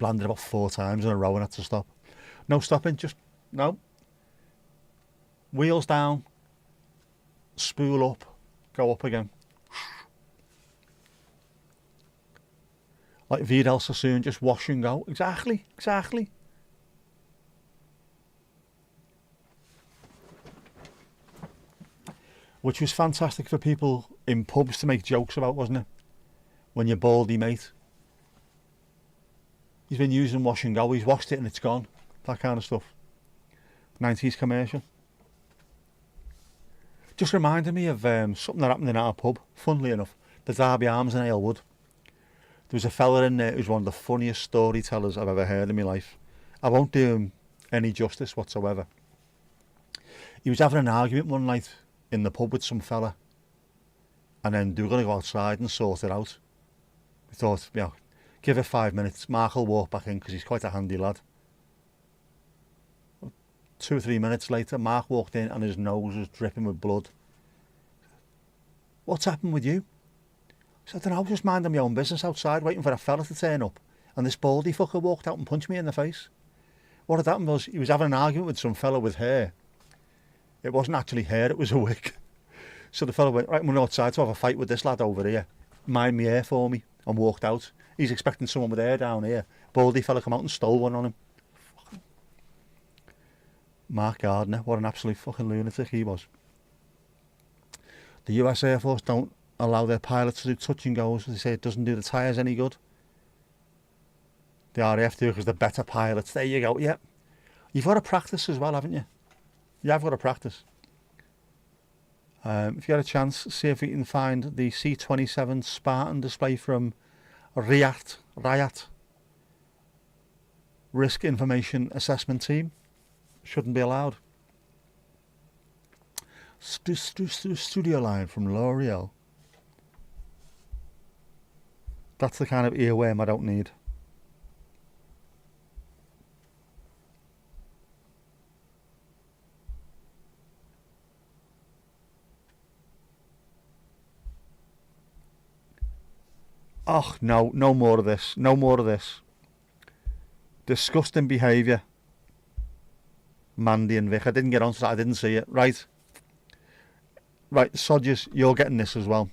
Landed about 4 times in a row and had to stop. No stopping, just, no. Wheels down, spool up, go up again. Like Vidal Sassoon, just wash and go. Exactly, exactly. Which was fantastic for people in pubs to make jokes about, wasn't it? When your baldy mate, he's been using wash and go, he's washed it and it's gone. That kind of stuff. 90s commercial. Just reminded me of something that happened in our pub, funnily enough. The Derby Arms in Aylwood. There was a fella in there who's one of the funniest storytellers I've ever heard in my life. I won't do him any justice whatsoever. He was having an argument one night in the pub with some fella, and then they were going to go outside and sort it out. We thought, give it 5 minutes. Mark will walk back in because he's quite a handy lad. 2 or 3 minutes later, Mark walked in and his nose was dripping with blood. What's happened with you? I said, I don't know, I was just minding my own business outside, waiting for a fella to turn up, and this baldy fucker walked out and punched me in the face. What had happened was he was having an argument with some fella with hair. It wasn't actually hair, it was a wig. So the fella went, right, I'm going outside to have a fight with this lad over here. Mind me hair for me. And walked out. He's expecting someone with hair down here. Baldy fella come out and stole one on him. Mark Gardner, what an absolute fucking lunatic he was. The US Air Force don't allow their pilots to do touch and goes. They say it doesn't do the tyres any good. The RAF do because they're better pilots. There you go, yeah. You've got to practice as well, haven't you? You have got to practice. If you get a chance, see if you can find the C-27 Spartan display from RIAT, Risk Information Assessment Team. Shouldn't be allowed. Studio line from L'Oreal. That's the kind of earworm I don't need. Oh, no, no more of this. No more of this. Disgusting behaviour. Mandy and Vic. I didn't get onto that. I didn't see it. Right. Right, Sodgers, you're getting this as well.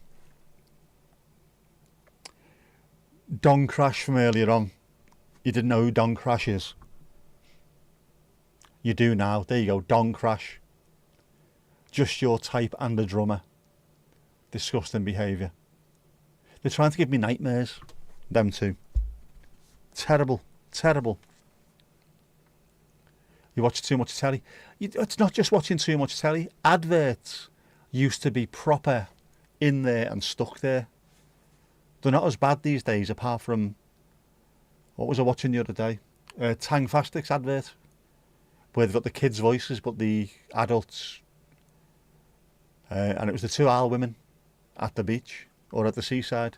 Don Crash from earlier on. You didn't know who Don Crash is. You do now. There you go. Don Crash. Just your type and a drummer. Disgusting behaviour. They're trying to give me nightmares. Them two. Terrible. Terrible. You watch too much telly. It's not just watching too much telly. Adverts used to be proper in there and stuck there. They're not as bad these days, apart from... What was I watching the other day? Tang Fastics advert. Where they've got the kids' voices, but the adults... and it was the 2 owl women at the beach. Or at the seaside.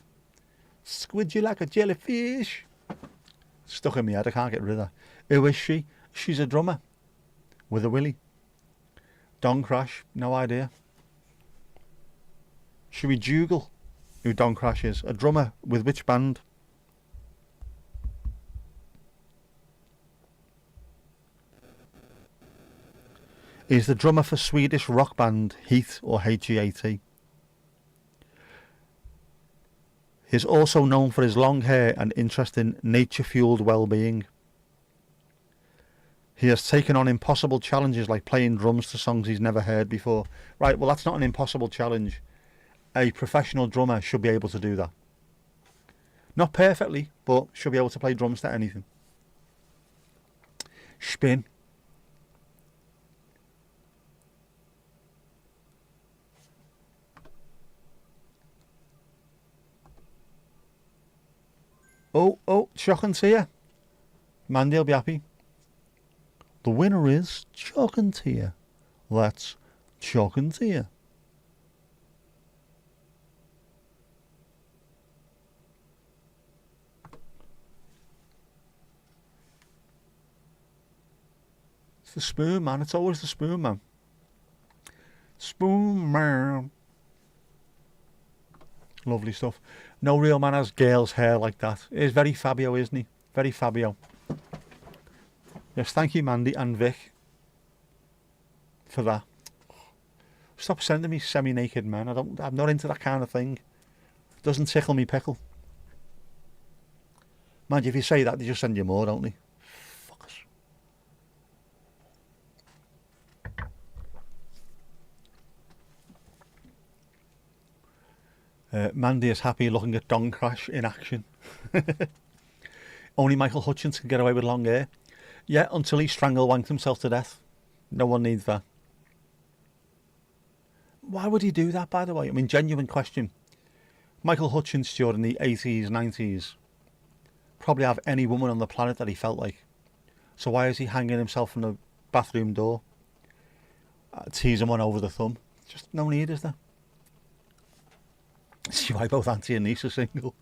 Squid you like a jellyfish. Stuck in my head, I can't get rid of that. Who is she? She's a drummer. With a willy. Don Crash, no idea. Should we Google who Don Crash is? A drummer with which band? He's the drummer for Swedish rock band Heat or Heat. He's also known for his long hair and interest in nature-fueled well-being. He has taken on impossible challenges like playing drums to songs he's never heard before. Right, well that's not an impossible challenge. A professional drummer should be able to do that. Not perfectly, but should be able to play drums to anything. Spin. Oh, Chalk and Tia. Mandy will be happy. The winner is Chalk and Tia. That's Chalk and Tia. It's the spoon man, it's always the spoon man. Spoon man. Lovely stuff. No real man has girl's hair like that. He's very Fabio, isn't he? Very Fabio. Yes, thank you, Mandy and Vic, for that. Stop sending me semi-naked men. I'm not into that kind of thing. It doesn't tickle me pickle. Mind you, if you say that, they just send you more, don't they? Mandy is happy looking at Don Crash in action. Only Michael Hutchence can get away with long hair. Yeah, until he strangle-wanked himself to death. No one needs that. Why would he do that, by the way? I mean, genuine question. Michael Hutchence during the 80s, 90s probably have any woman on the planet that he felt like. So why is he hanging himself from the bathroom door? Teasing one over the thumb. Just no need, is there? See why both Auntie and niece are single.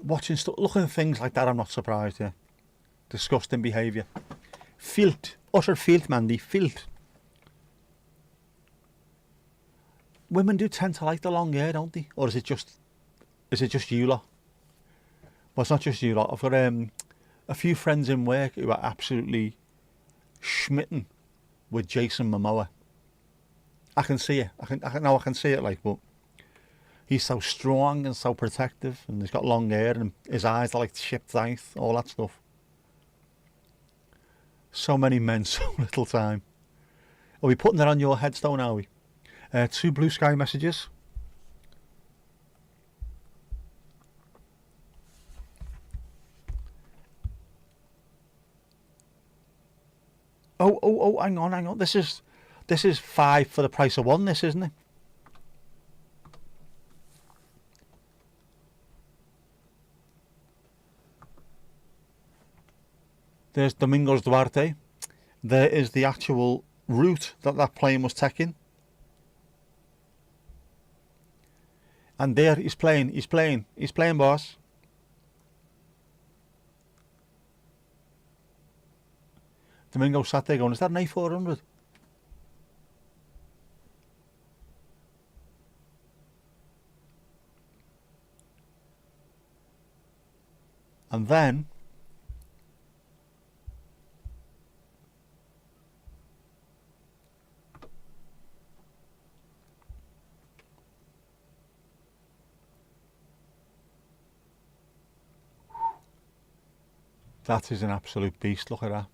Watching stuff, looking at things like that, I'm not surprised. Yeah, disgusting behaviour. Filth, utter filth, Mandy, filth. Women do tend to like the long hair, don't they? Or is it just you lot? Well, it's not just you lot. I've got a few friends in work who are absolutely smitten with Jason Momoa. I can see it. I can see it. Like, but he's so strong and so protective, and he's got long hair, and his eyes are like chipped ice, all that stuff. So many men, so little time. Are we putting that on your headstone? Are we? 2 blue sky messages. Oh! Hang on. This is 5 for the price of 1. This, isn't it? There's Domingos Duarte. There is the actual route that plane was taking. And there he's playing, boss. Domingo sat there going, is that an A400? And then that is an absolute beast. Look at that.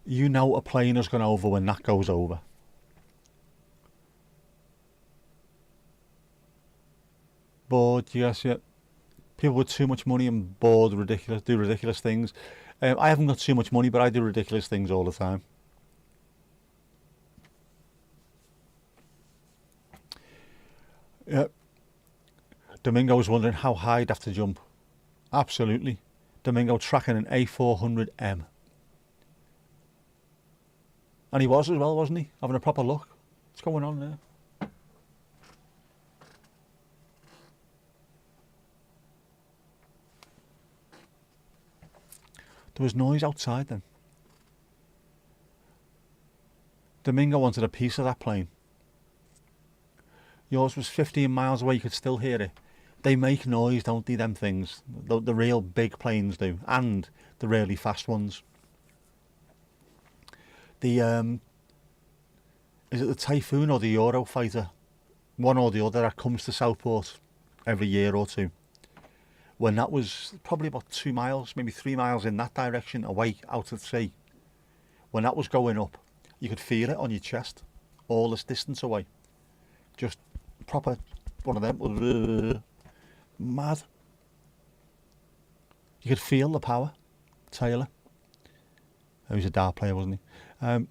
You know a plane has gone over when that goes over. Bored, yes, yeah. People with too much money and bored, do ridiculous things. I haven't got too much money, but I do ridiculous things all the time. Domingo was wondering how high he'd have to jump. Absolutely. Domingo tracking an A400M. And he was as well, wasn't he? Having a proper look. What's going on there? There was noise outside then. Domingo wanted a piece of that plane. Yours was 15 miles away, you could still hear it. They make noise, don't they, them things? The real big planes do, and the really fast ones. The is it the Typhoon or the Eurofighter? One or the other that comes to Southport every year or two. When that was probably about 2 miles, maybe 3 miles in that direction away out at sea. When that was going up, you could feel it on your chest, all this distance away. Just proper one of them. Mad. You could feel the power. Taylor. He was a dart player, wasn't he?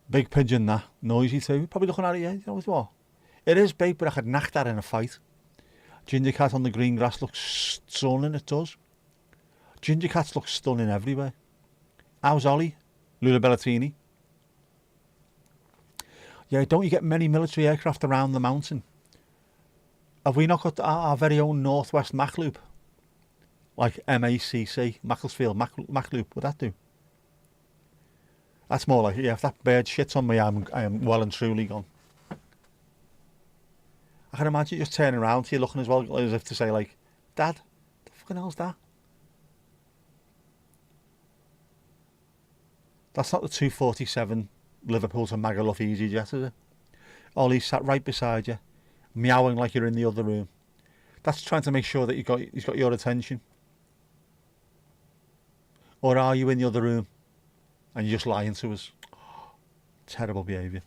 Big pigeon, that. Noisy too. Probably looking at it, yeah. You know what? It is big, but I could knock that in a fight. Ginger cat on the green grass looks stunning, it does. Ginger cats look stunning everywhere. How's Ollie? Lula Bellatini? Yeah, don't you get many military aircraft around the mountain? Have we not got our very own Northwest Mach Loop? Like MACC, Macclesfield Mach Loop, would that do? That's more like, yeah, if that bird shits on me, I am well and truly gone. I can imagine you just turning around to you looking as well as if to say like, Dad, the fucking hell's that? That's not the 247 Liverpool to Magaluf EasyJet, is it? Ollie sat right beside you, meowing like you're in the other room. That's trying to make sure that he's got your attention. Or are you in the other room and you're just lying to us? Terrible behaviour.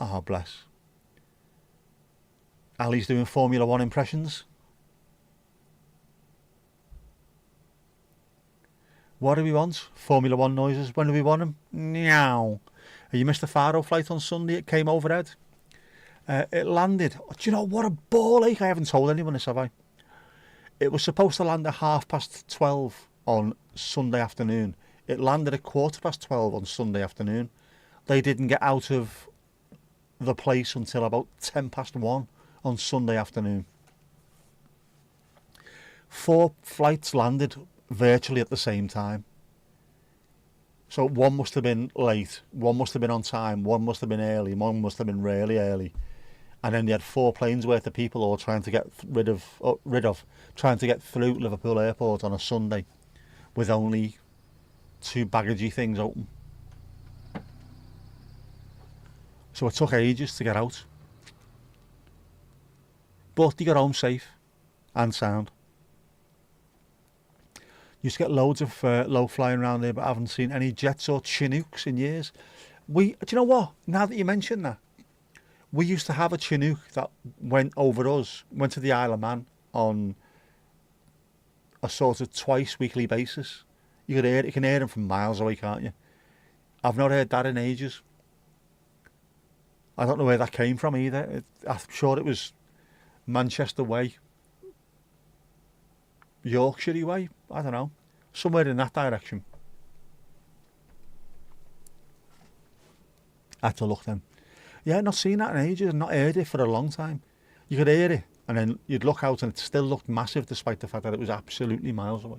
Oh, bless. Ali's doing Formula 1 impressions. What do we want? Formula 1 noises. When do we want them? Meow. You missed the Faro flight on Sunday. It came overhead. It landed. Do you know what a ball ache? I haven't told anyone this, have I? It was supposed to land at 12:30 on Sunday afternoon. It landed at 12:15 on Sunday afternoon. They didn't get out of the place until about 1:10 on Sunday afternoon. 4 flights landed virtually at the same time. So one must have been late, one must have been on time, one must have been early, one must have been really early. And then they had 4 planes worth of people all trying to get trying to get through Liverpool Airport on a Sunday with only 2 baggagey things open. So it took ages to get out. But they got home safe and sound. Used to get loads of low flying around there, but I haven't seen any jets or Chinooks in years. Do you know what? Now that you mention that, we used to have a Chinook that went over us, went to the Isle of Man on a sort of twice weekly basis. You can hear them from miles away, can't you? I've not heard that in ages. I don't know where that came from either. I'm sure it was Manchester way, Yorkshire way, I don't know, somewhere in that direction. I had to look then. Yeah, not seen that in ages, not heard it for a long time. You could hear it and then you'd look out and it still looked massive despite the fact that it was absolutely miles away.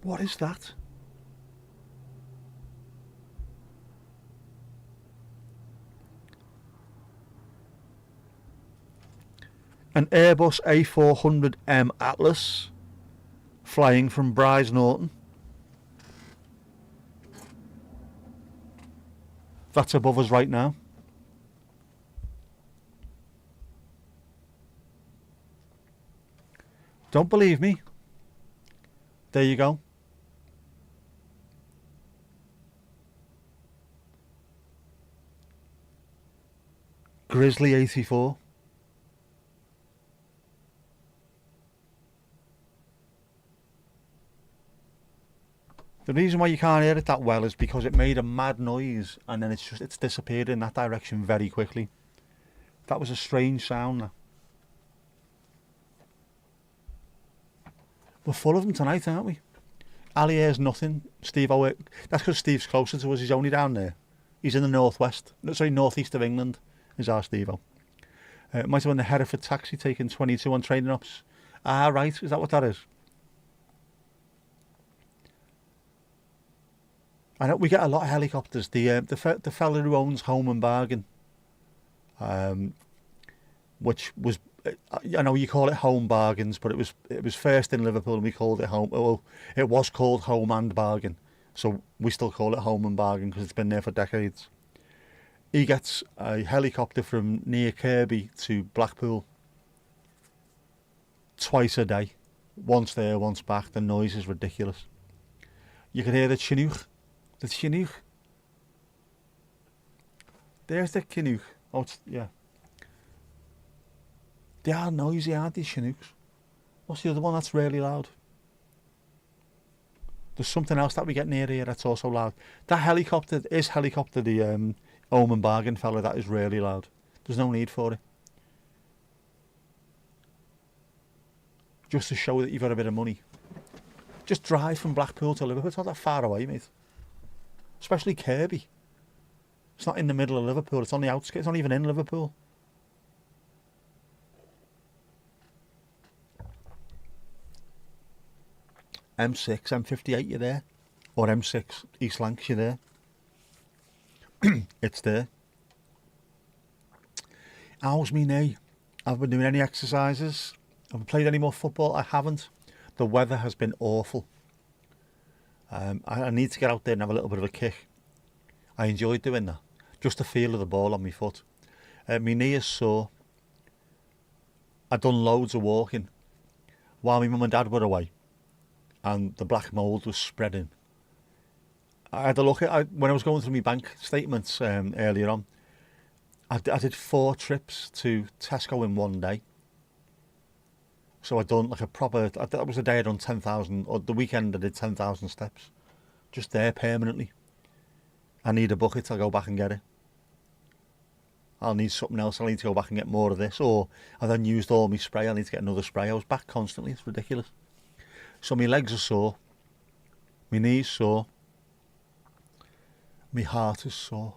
What is that? An Airbus A400M Atlas flying from Bryce Norton. That's above us right now. Don't believe me? There you go. Grizzly 84. The reason why you can't hear it that well is because it made a mad noise and then it's disappeared in that direction very quickly. That was a strange sound. That. We're full of them tonight, aren't we? Ali hears nothing. Steve, that's because Steve's closer to us. He's only down there. He's in the northeast of England. Is our Steve-O. Might have been the Hereford taxi taking 22 on training ops. Ah, right. Is that what that is? I know we get a lot of helicopters. The fella who owns Home and Bargain, which was, I know you call it Home Bargains, but it was first in Liverpool and we called it Home. Well, it was called Home and Bargain, so we still call it Home and Bargain because it's been there for decades. He gets a helicopter from near Kirby to Blackpool twice a day, once there, once back. The noise is ridiculous. You can hear the Chinook. The Chinook. There's the Chinook. Oh, yeah. They are noisy, aren't they, Chinooks? What's the other one that's really loud? There's something else that we get near here that's also loud. That helicopter, the Home and Bargain fella, that is really loud. There's no need for it. Just to show that you've got a bit of money. Just drive from Blackpool to Liverpool. It's not that far away, mate. Especially Kirby. It's not in the middle of Liverpool. It's on the outskirts. It's not even in Liverpool. M6, M58, you're there. Or M6, East Lancs, you're there. It's there. How's me knee? I've been doing any exercises. Have I played any more football? I haven't. The weather has been awful. I need to get out there and have a little bit of a kick. I enjoyed doing that. Just the feel of the ball on my foot. My knee is sore. I'd done loads of walking while my mum and dad were away and the black mould was spreading. I had a look at when I was going through my bank statements earlier on. I did 4 trips to Tesco in one day. So I'd done like a proper, that was the day I'd done 10,000, or the weekend I did 10,000 steps. Just there permanently. I need a bucket, I'll go back and get it. I'll need something else, I'll need to go back and get more of this. Or I then used all my spray, I need to get another spray. I was back constantly, it's ridiculous. So my legs are sore. My knees sore. My heart is sore.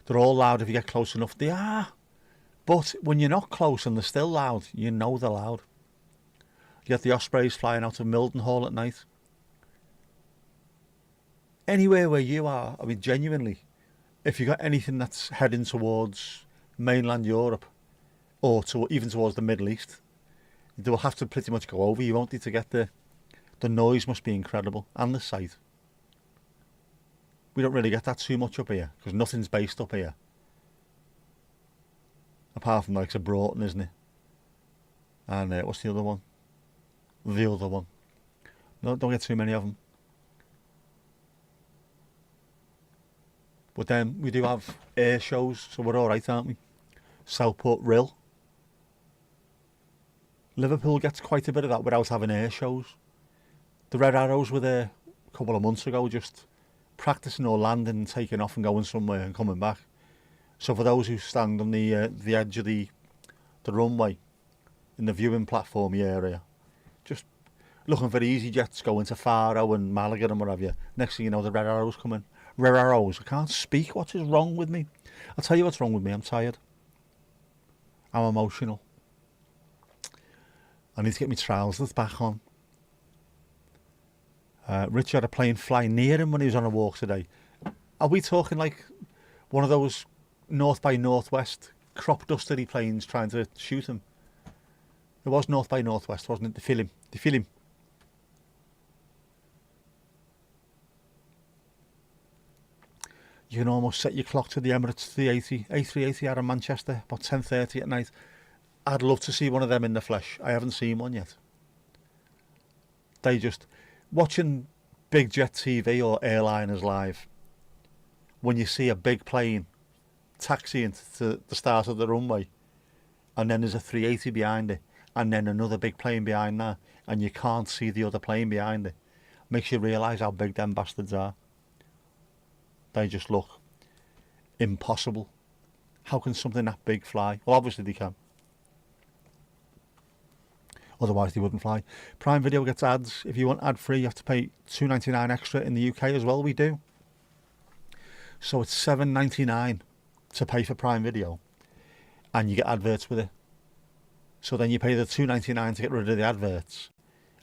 They're all loud if you get close enough. They are. But when you're not close and they're still loud, you know they're loud. You get the ospreys flying out of Mildenhall at night. Anywhere where you are, I mean, genuinely, if you got anything that's heading towards mainland Europe or even towards the Middle East, they will have to pretty much go over. You won't need to get there. The noise must be incredible, and the sight. We don't really get that too much up here because nothing's based up here. Apart from like Broughton, isn't it? And what's the other one? The other one. No, don't get too many of them. But then we do have air shows, so we're alright, aren't we? Southport Rill. Liverpool gets quite a bit of that without having air shows. The Red Arrows were there a couple of months ago, just practicing or landing and taking off and going somewhere and coming back. So for those who stand on the edge of the runway in the viewing platform area, just looking for easy jets going to Faro and Malaga and what have you. Next thing you know, the Red Arrows coming. Red Arrows. I can't speak. What is wrong with me? I'll tell you what's wrong with me. I'm tired. I'm emotional. I need to get my trousers back on. Rich had a plane fly near him when he was on a walk today. Are we talking like one of those North by Northwest crop dustery planes trying to shoot him? It was North by Northwest, wasn't it? The film. You can almost set your clock to the Emirates 380, A380 out of Manchester, about 10:30 at night. I'd love to see one of them in the flesh. I haven't seen one yet. They just... Watching Big Jet TV or airliners live, when you see a big plane taxiing to the start of the runway, and then there's a 380 behind it, and then another big plane behind that, and you can't see the other plane behind it. Makes you realise how big them bastards are. They just look impossible. How can something that big fly? Well, obviously they can. Otherwise they wouldn't fly. Prime Video gets ads. If you want ad free, you have to pay $2.99 extra in the UK as well. We do. So it's $7.99 to pay for Prime Video, and you get adverts with it. So then you pay the $2.99 to get rid of the adverts,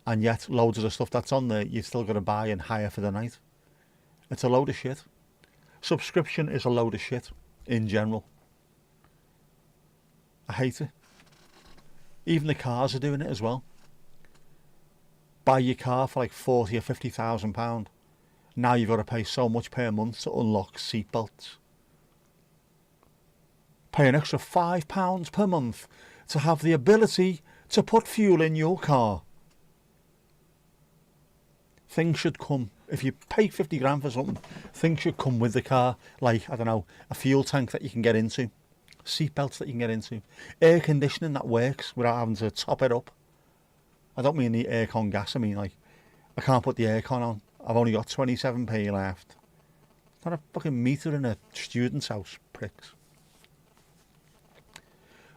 and yet loads of the stuff that's on there you've still got to buy and hire for the night. It's a load of shit. Subscription is a load of shit in general. I hate it. Even the cars are doing it as well. Buy your car for like 40 or 50,000 pound. Now you've got to pay so much per month to unlock seatbelts. Pay an extra £5 per month to have the ability to put fuel in your car. Things should come. If you pay 50 grand for something, things should come with the car. Like, I don't know, a fuel tank that you can get into. Seatbelts that you can get into. Air conditioning that works without having to top it up. I don't mean the aircon gas. I mean, like, I can't put the aircon on. I've only got 27p left. It's not a fucking meter in a student's house, pricks.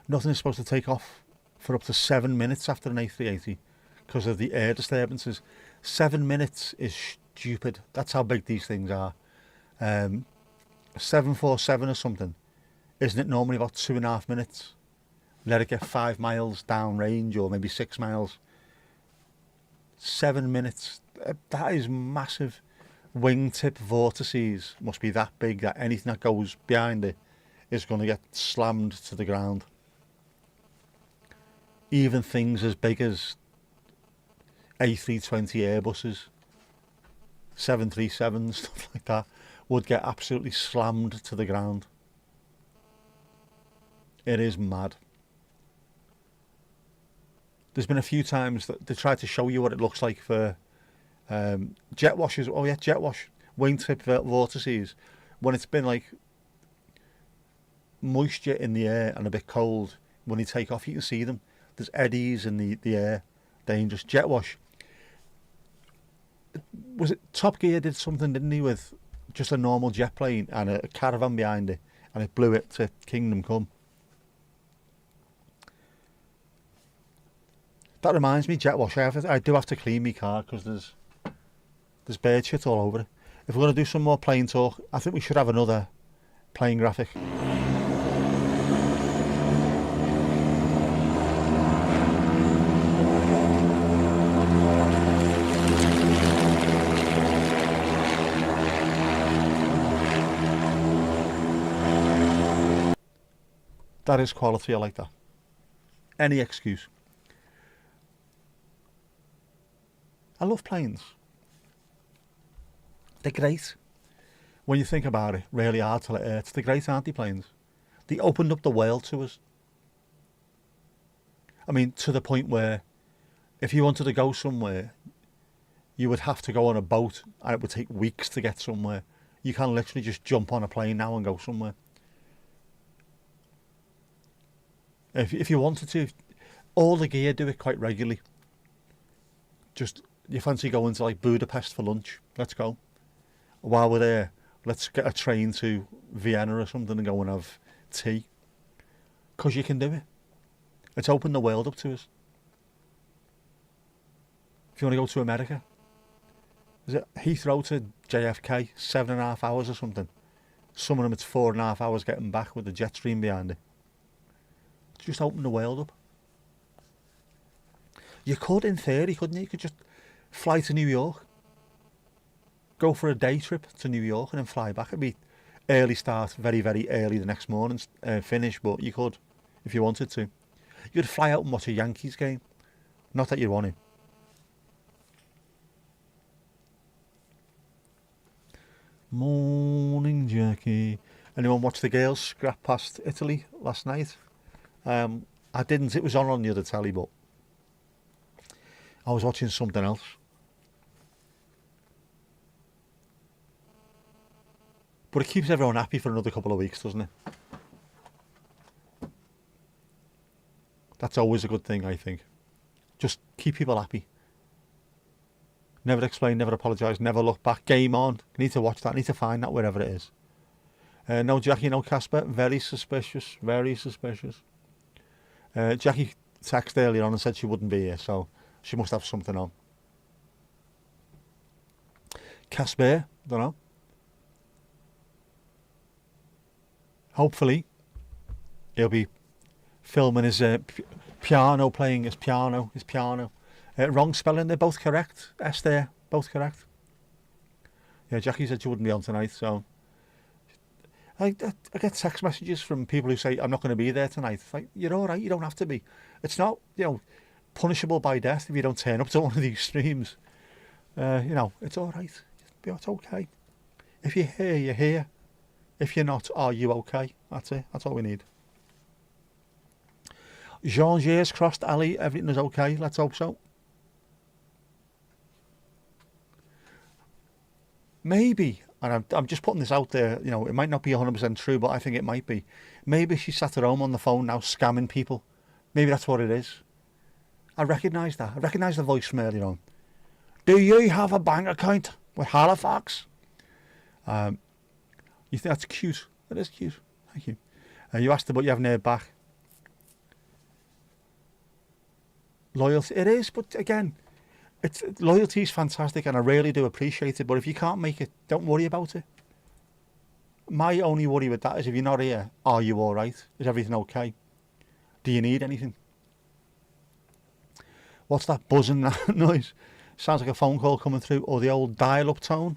Nothing is supposed to take off for up to 7 minutes after an A380 because of the air disturbances. 7 minutes is stupid. That's how big these things are. 747 or something, isn't it normally about 2.5 minutes? Let it get 5 miles down range, or maybe 6 miles. 7 minutes. That is massive. Wingtip vortices must be that big that anything that goes behind it is going to get slammed to the ground. Even things as big as A320 Airbuses, 737s, stuff like that, would get absolutely slammed to the ground. It is mad. There's been a few times that they tried to show you what it looks like for jet washes. Oh yeah, jet wash, wingtip vortices. When it's been like moisture in the air and a bit cold, when you take off, you can see them. There's eddies in the air. Dangerous. Jet wash. Was it Top Gear did something, didn't he, with just a normal jet plane and a caravan behind it, and it blew it to Kingdom Come. That reminds me, jet wash. I do have to clean my car because there's bird shit all over it. If we're going to do some more plane talk, I think we should have another plane graphic. That is quality, I like that. Any excuse. I love planes. They're great. When you think about it, really hard till it hurts. They're great, aren't they, planes? They opened up the world to us. I mean, to the point where if you wanted to go somewhere, you would have to go on a boat and it would take weeks to get somewhere. You can literally just jump on a plane now and go somewhere. If you wanted to, all the gear do it quite regularly. Just, you fancy going to like Budapest for lunch? Let's go. While we're there, let's get a train to Vienna or something and go and have tea. Because you can do it. It's opened the world up to us. If you want to go to America, is it Heathrow to JFK, 7.5 hours or something? Some of them it's 4.5 hours getting back with the jet stream behind it. Just open the world up. You could, in theory, couldn't you? You could just fly to New York, go for a day trip to New York and then fly back. It'd be early start, very, very early the next morning finish, but you could, if you wanted to. You could fly out and watch a Yankees game. Not that you want to. Morning, Jackie. Anyone watch the girls scrap past Italy last night? I didn't. It was on the other telly, but I was watching something else. But it keeps everyone happy for another couple of weeks, doesn't it? That's always a good thing, I think. Just keep people happy. Never explain, never apologise, never look back. Game on. Need to watch that. Need to find that wherever it is. No Jackie, no Casper. Very suspicious. Very suspicious. Jackie texted earlier on and said she wouldn't be here, so she must have something on. Casper, don't know. Hopefully, he'll be filming his piano, playing his piano. Wrong spelling, they're both correct. S there, both correct. Yeah, Jackie said she wouldn't be on tonight, so... I get text messages from people who say, I'm not going to be there tonight. It's like, you're alright, you don't have to be. It's not, punishable by death if you don't turn up to one of these streams. It's alright. It's okay. If you're here, you're here. If you're not, are you okay? That's it. That's all we need. Jean's years crossed, Ali. Everything is okay. Let's hope so. Maybe, and I'm just putting this out there, it might not be 100% true, but I think it might be. Maybe she sat at home on the phone now scamming people. Maybe that's what it is. I recognise that. I recognise the voice from earlier on. Do you have a bank account with Halifax? You think that's cute? That is cute. Thank you. You asked her, but you haven't heard back. Loyalty. It is, but again... Loyalty is fantastic and I really do appreciate it, but if you can't make it, don't worry about it. My only worry with that is if you're not here, are you alright? Is everything okay? Do you need anything? What's that buzzing noise? Sounds like a phone call coming through, or the old dial-up tone.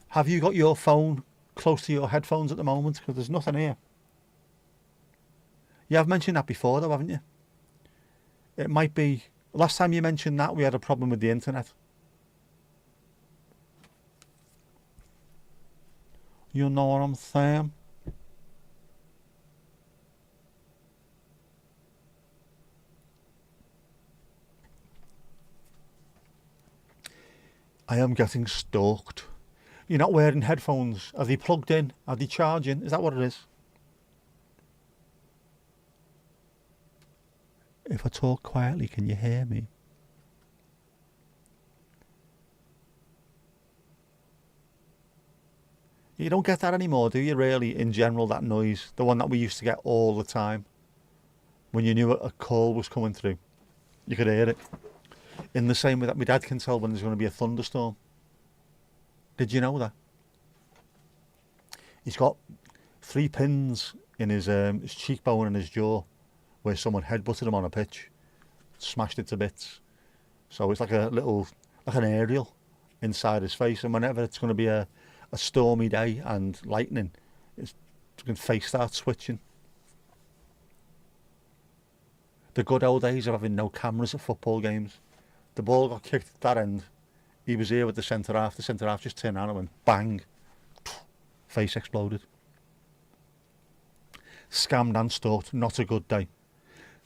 Have you got your phone close to your headphones at the moment? Because there's nothing here. You have mentioned that before though, haven't you? It might be... Last time you mentioned that, we had a problem with the internet. You know what I'm saying? I am getting stalked. You're not wearing headphones. Are they plugged in? Are they charging? Is that what it is? If I talk quietly, can you hear me? You don't get that anymore, do you, really, in general, that noise? The one that we used to get all the time. When you knew a call was coming through. You could hear it. In the same way that my dad can tell when there's going to be a thunderstorm. Did you know that? He's got 3 pins in his cheekbone and his jaw, where someone headbutted him on a pitch, smashed it to bits. So it's like an aerial inside his face. And whenever it's going to be a stormy day and lightning, his face starts switching. The good old days of having no cameras at football games. The ball got kicked at that end. He was here with the centre half. The centre half just turned around and went bang. Face exploded. Scammed and stalked. Not a good day.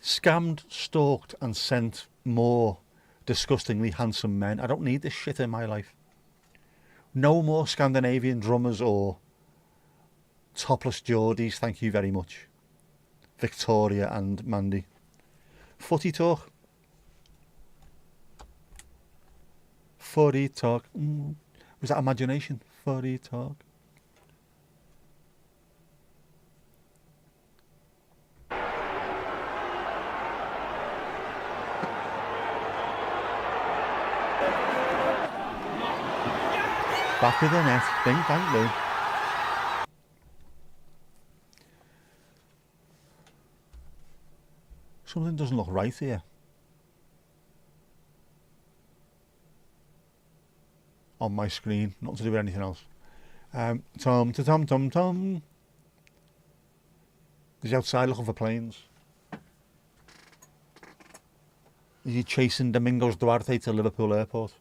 Scammed, stalked and sent more disgustingly handsome men. I don't need this shit in my life. No more Scandinavian drummers or topless Geordies, thank you very much. Victoria and Mandy. Footy talk. Footy talk. Was that imagination? Footy talk. Back of the net. Ding dang ding. Something doesn't look right here. On my screen, nothing to do with anything else. Tom to tom tom tom. He's outside looking for planes. Is he chasing Domingos Duarte to Liverpool Airport?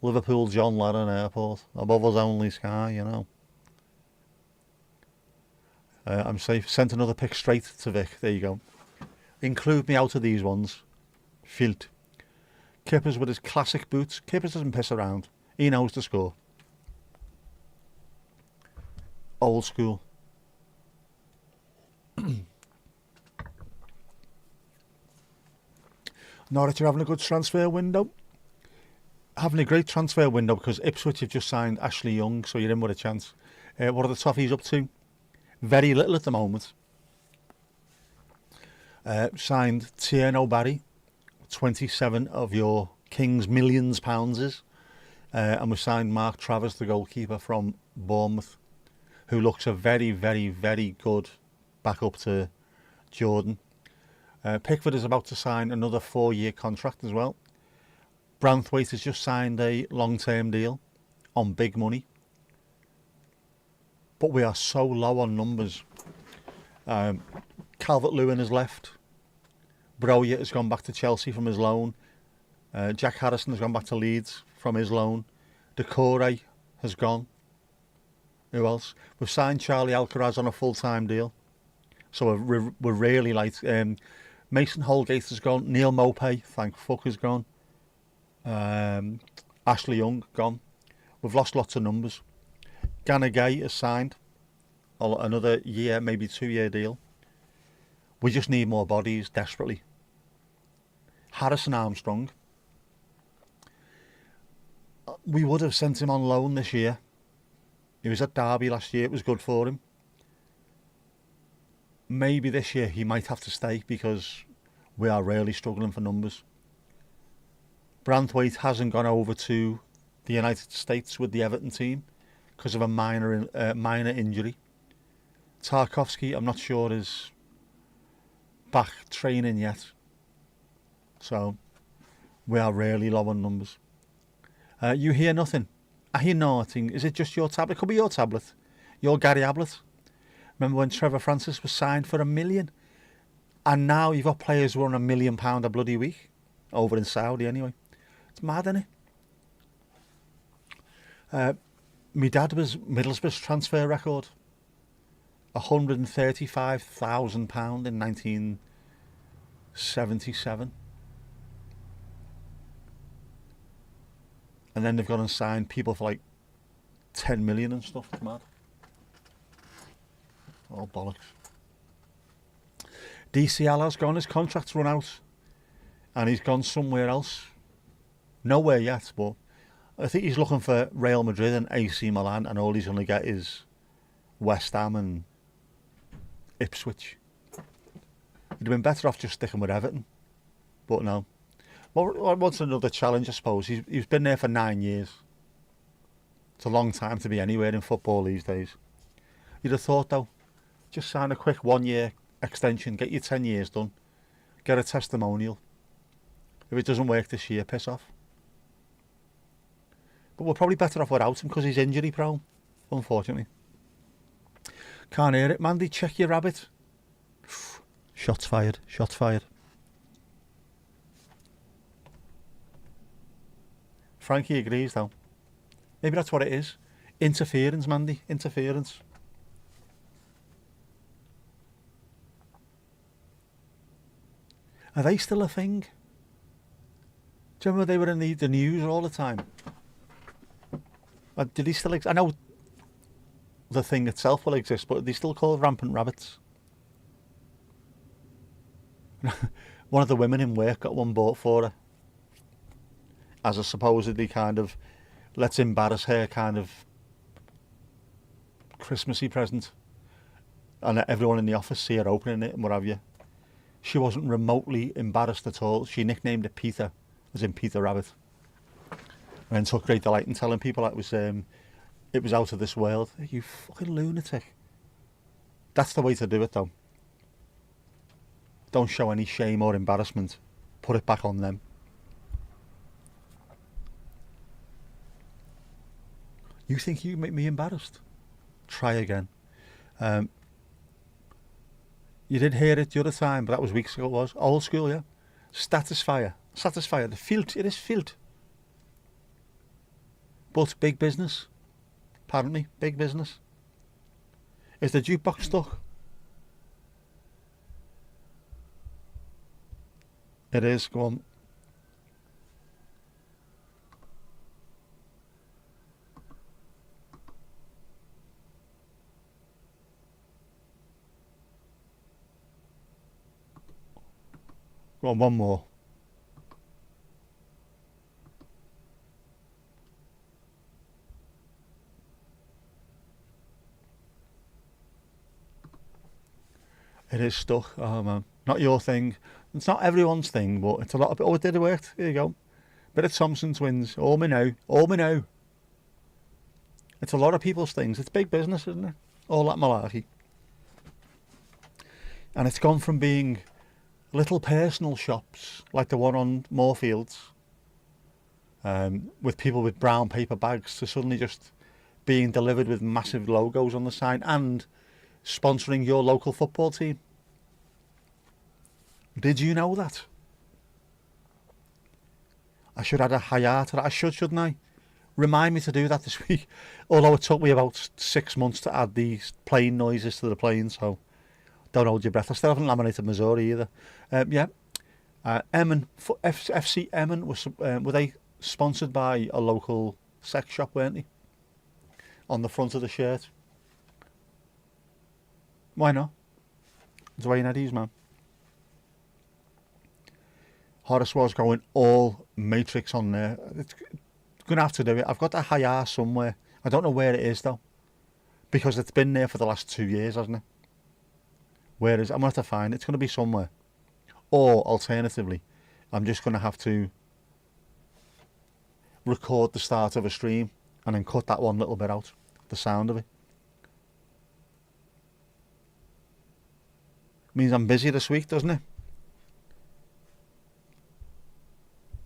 Liverpool John Lennon Airport. Above us only sky, you know. I'm safe. Sent another pic straight to Vic. There you go. Include me out of these ones. Filt. Kippers with his classic boots. Kippers doesn't piss around. He knows the score. Old school. Norwich are having a good transfer window. Having a great transfer window because Ipswich have just signed Ashley Young, so you're in with a chance. What are the Toffees up to? Very little at the moment. Signed Tierno Barry, 27 of your King's millions pounds. And we signed Mark Travers, the goalkeeper from Bournemouth, who looks a very, very, very good backup to Jordan. Pickford is about to sign another 4-year contract as well. Branthwaite has just signed a long-term deal on big money. But we are so low on numbers. Calvert-Lewin has left. Broja has gone back to Chelsea from his loan. Jack Harrison has gone back to Leeds from his loan. Decore has gone. Who else? We've signed Charlie Alcaraz on a full-time deal. So we're really light. Mason Holgate has gone. Neil Mopay, thank fuck, has gone. Ashley Young, gone. We've lost lots of numbers. Ganagay has signed another year, maybe 2-year deal. We just need more bodies, desperately. Harrison Armstrong. We would have sent him on loan this year. He was at Derby last year, it was good for him. Maybe this year he might have to stay because we are really struggling for numbers. Branthwaite hasn't gone over to the United States with the Everton team because of a minor injury. Tarkovsky, I'm not sure, is back training yet. So we are really low on numbers. You hear nothing. I hear nothing. Is it just your tablet? It could be your tablet. Your Gary Ablett. Remember when Trevor Francis was signed for $1 million? And now you've got players who are on £1 million a bloody week. Over in Saudi anyway. It's mad, isn't it? My dad was Middlesbrough's transfer record. £135,000 in 1977. And then they've gone and signed people for like 10 million and stuff. It's mad. Oh, bollocks. DCL has gone, his contract's run out. And he's gone somewhere else. Nowhere yet, but I think he's looking for Real Madrid and AC Milan, and all he's going to get is West Ham and Ipswich. He'd have been better off just sticking with Everton. But no. Well, what's another challenge, I suppose? He's been there for 9 years. It's a long time to be anywhere in football these days. You'd have thought, though, just sign a quick 1-year extension, get your 10 years done, get a testimonial. If it doesn't work this year, piss off. But we're probably better off without him because he's injury prone, unfortunately. Can't hear it. Mandy, check your rabbit. Shots fired, shots fired. Frankie agrees, though. Maybe that's what it is. Interference, Mandy. Interference. Are they still a thing? Do you remember they were in the news all the time? Did he still exist? I know the thing itself will exist, but are they still called rampant rabbits? One of the women in work got one bought for her as a supposedly kind of let's embarrass her kind of Christmassy present, and everyone in the office see her opening it and what have you. She wasn't remotely embarrassed at all. She nicknamed it Peter, as in Peter Rabbit, and took great delight in telling people it was out of this world. You fucking lunatic. That's the way to do it, though. Don't show any shame or embarrassment. Put it back on them. You think you make me embarrassed? Try again. You did hear it the other time, but that was weeks ago. It was old school, yeah. Satisfier. The filth. It is filth. But big business. Apparently, big business. Is the jukebox stuck? It is. Go on. Go on, one more. It is stuck. Oh man, not your thing. It's not everyone's thing, but it's a lot of. Oh, it did, it worked. Here you go. Bit of Thompson twins. All me now. All me now. It's a lot of people's things. It's big business, isn't it? All that malarkey. And it's gone from being little personal shops like the one on Moorfields, with people with brown paper bags, to suddenly just being delivered with massive logos on the sign and sponsoring your local football team. Did you know that? I should add a hi to that. I shouldn't I? Remind me to do that this week. Although it took me about 6 months to add these plane noises to the plane, so don't hold your breath. I still haven't laminated Missouri either. Emmen, FC Emmen, were they sponsored by a local sex shop, weren't they? On the front of the shirt. Why not? Dwayne Eddies, man. Horace was going all Matrix on there. It's going to have to do it. I've got the hi somewhere. I don't know where it is though, because it's been there for the last 2 years, hasn't it? Where is it? I'm going to have to find it. It's going to be somewhere. Or alternatively, I'm just going to have to record the start of a stream and then cut that one little bit out, the sound of it. Means I'm busy this week, doesn't it?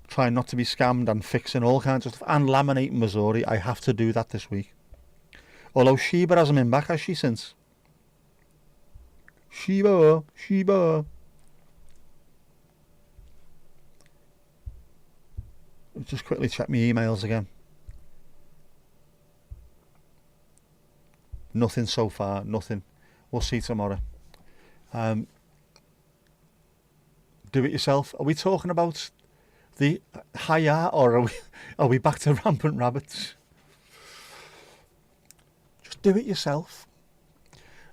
Trying not to be scammed and fixing all kinds of stuff and laminating Missouri. I have to do that this week. Although Sheba hasn't been back, has she, since? Sheba. Just quickly check my emails again. Nothing so far, nothing. We'll see tomorrow. Do it yourself. Are we talking about the hi-ya, or are we back to rampant rabbits? Just do it yourself.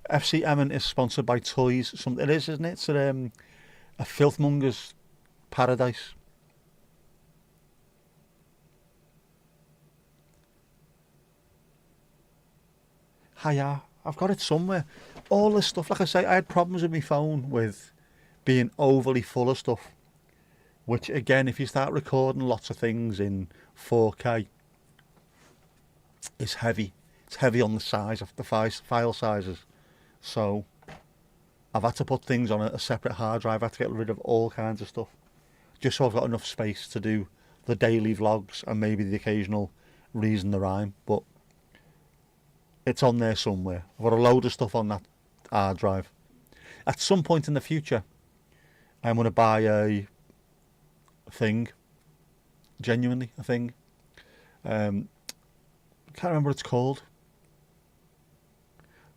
FC Emmen is sponsored by toys. It is, isn't it? It's a filthmonger's paradise. Hi-ya. I've got it somewhere. All this stuff, like I say, I had problems with my phone with being overly full of stuff. Which, again, if you start recording lots of things in 4K, it's heavy. It's heavy on the size of the file sizes. So I've had to put things on a separate hard drive. I've had to get rid of all kinds of stuff, just so I've got enough space to do the daily vlogs and maybe the occasional reason the rhyme. But it's on there somewhere. I've got a load of stuff on that hard drive. At some point in the future, I'm going to buy a thing. Genuinely, a thing. Can't remember what it's called.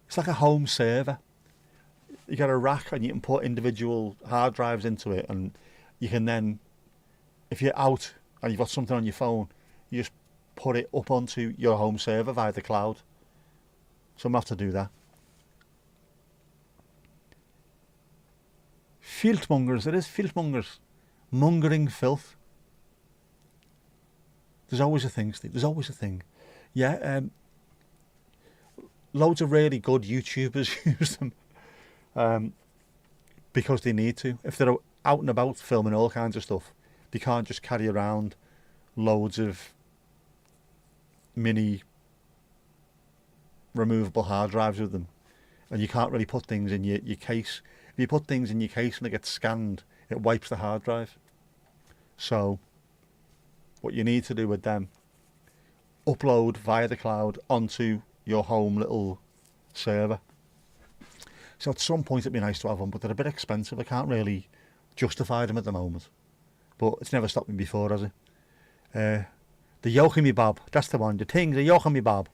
It's like a home server. You get a rack and you can put individual hard drives into it, and you can then, if you're out and you've got something on your phone, you just put it up onto your home server via the cloud. So I'm going to have to do that. Filthmongers, it is filthmongers. Mongering filth. There's always a thing, Steve. There's always a thing. Yeah, loads of really good YouTubers use them because they need to. If they're out and about filming all kinds of stuff, they can't just carry around loads of mini removable hard drives with them. And you can't really put things in your case. If you put things in your case and they get scanned, it wipes the hard drive. So what you need to do with them, upload via the cloud onto your home little server. So at some point it'd be nice to have one, but they're a bit expensive. I can't really justify them at the moment. But it's never stopped me before, has it? The Yochimi Bob, that's the one. The thing, the Yochimi Bob.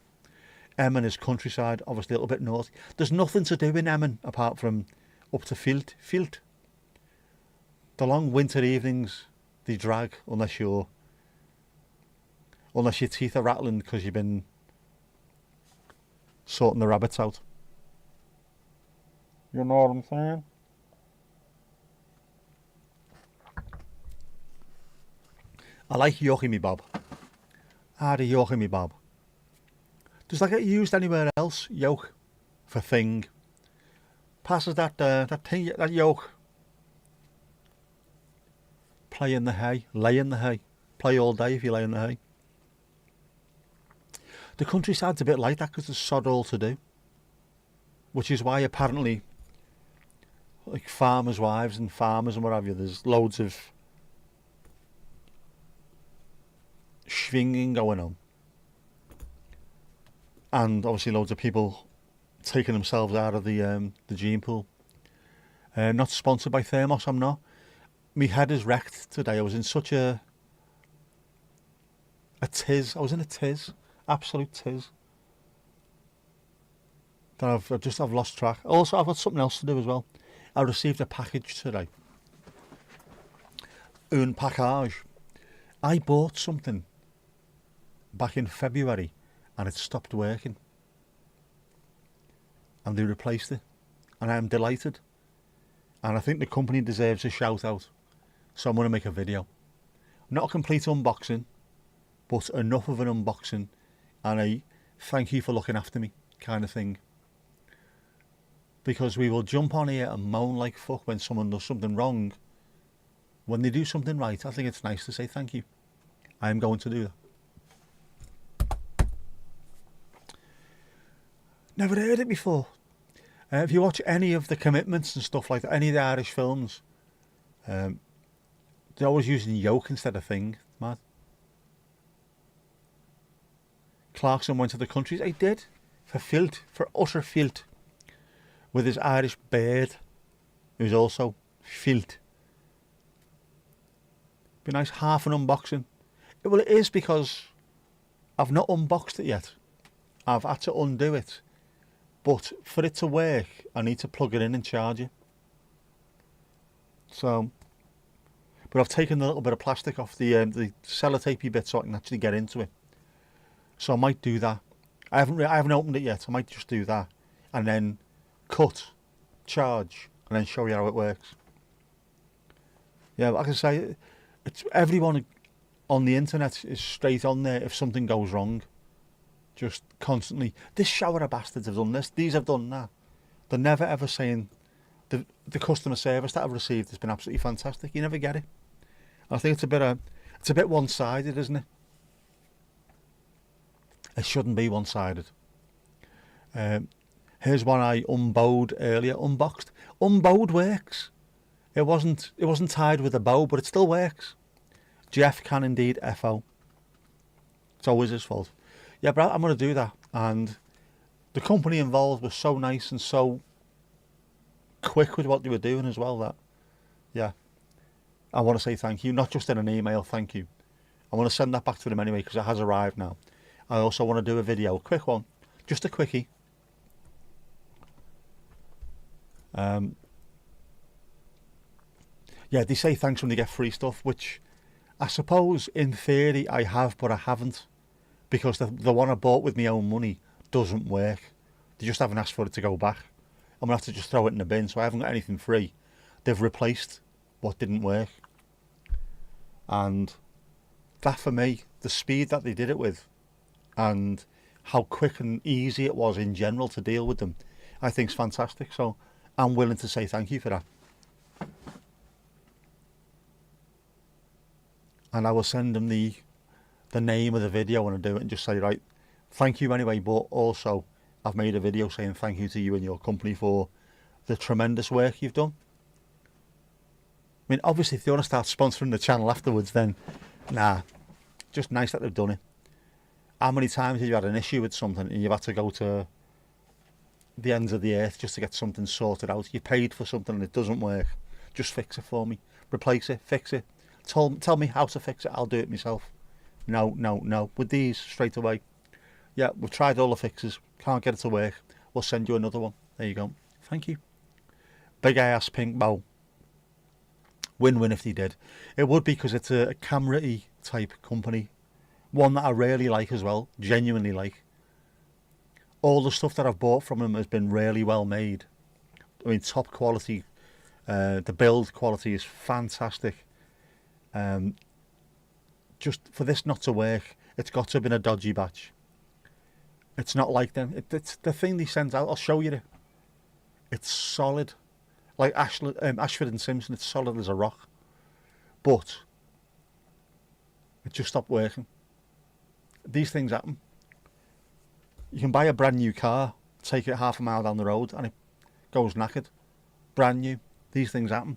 Emmen is countryside, obviously a little bit north. There's nothing to do in Emmen apart from up to Filt. The long winter evenings, they drag unless your teeth are rattling because you've been sorting the rabbits out. You know what I'm saying? I like Yochimi Bob. The Yochimi Bob. Does that get used anywhere else? Yoke for thing. Passes that thing, that yoke. Play in the hay, lay in the hay. Play all day if you lay in the hay. The countryside's a bit like that because there's sod all to do. Which is why apparently, like farmers' wives and farmers and what have you, there's loads of swinging going on. And obviously loads of people taking themselves out of the gene pool. Not sponsored by Thermos, I'm not. My head is wrecked today. I was in such a tiz. I was in a tiz. Absolute tiz. That I've lost track. Also, I've got something else to do as well. I received a package today. Un package. I bought something back in February and it stopped working. And they replaced it. And I am delighted. And I think the company deserves a shout out. So I'm going to make a video. Not a complete unboxing, but enough of an unboxing and a thank you for looking after me kind of thing. Because we will jump on here and moan like fuck when someone does something wrong. When they do something right, I think it's nice to say thank you. I am going to do that. Never heard it before. If you watch any of the Commitments and stuff like that, any of the Irish films, they're always using yoke instead of thing, man. Clarkson went to the countries. He did. For utter filth. With his Irish bird, who's also filth. Be nice, half an unboxing. Well, it is because I've not unboxed it yet. I've had to undo it. But for it to work, I need to plug it in and charge it. So, but I've taken a little bit of plastic off the sellotapey bit so I can actually get into it. So I might do that. I haven't opened it yet. I might just do that and then cut, charge, and then show you how it works. Yeah, like I say, it's everyone on the internet is straight on there if something goes wrong. Just constantly, this shower of bastards have done this, these have done that. They're never ever saying the customer service that I've received has been absolutely fantastic. You never get it. I think it's a bit one-sided, isn't it? It shouldn't be one-sided. Here's one I unbowed earlier, unboxed. Unbowed works. It wasn't tied with a bow, but it still works. Jeff can indeed FO. It's always his fault. Yeah, but I'm going to do that. And the company involved was so nice and so quick with what they were doing as well that, yeah, I want to say thank you. Not just in an email, thank you. I want to send that back to them anyway because it has arrived now. I also want to do a video, a quick one, just a quickie. Yeah, they say thanks when they get free stuff, which I suppose in theory I have, but I haven't. Because the one I bought with my own money doesn't work. They just haven't asked for it to go back. I'm going to have to just throw it in the bin, so I haven't got anything free. They've replaced what didn't work. And that for me, the speed that they did it with, and how quick and easy it was in general to deal with them, I think is fantastic. So I'm willing to say thank you for that. And I will send them the name of the video when I do it and just say, right, thank you anyway, but also I've made a video saying thank you to you and your company for the tremendous work you've done. I mean, obviously, if they want to start sponsoring the channel afterwards, then nah, just nice that they've done it. How many times have you had an issue with something and you've had to go to the ends of the earth just to get something sorted out? You paid for something and it doesn't work. Just fix it for me. Replace it, fix it. Tell me how to fix it, I'll do it myself. No. With these, straight away. Yeah, we've tried all the fixes. Can't get it to work. We'll send you another one. There you go. Thank you. Big ass pink bow. Win-win if they did. It would be because it's a camera-y type company. One that I really like as well. Genuinely like. All the stuff that I've bought from them has been really well made. I mean, top quality. The build quality is fantastic. Just for this not to work, it's got to have been a dodgy batch. It's not like them. It's the thing they sent out. I'll show you it. It's solid. Like Ashford and Simpson, it's solid as a rock. But it just stopped working. These things happen. You can buy a brand new car, take it half a mile down the road, and it goes knackered. Brand new. These things happen.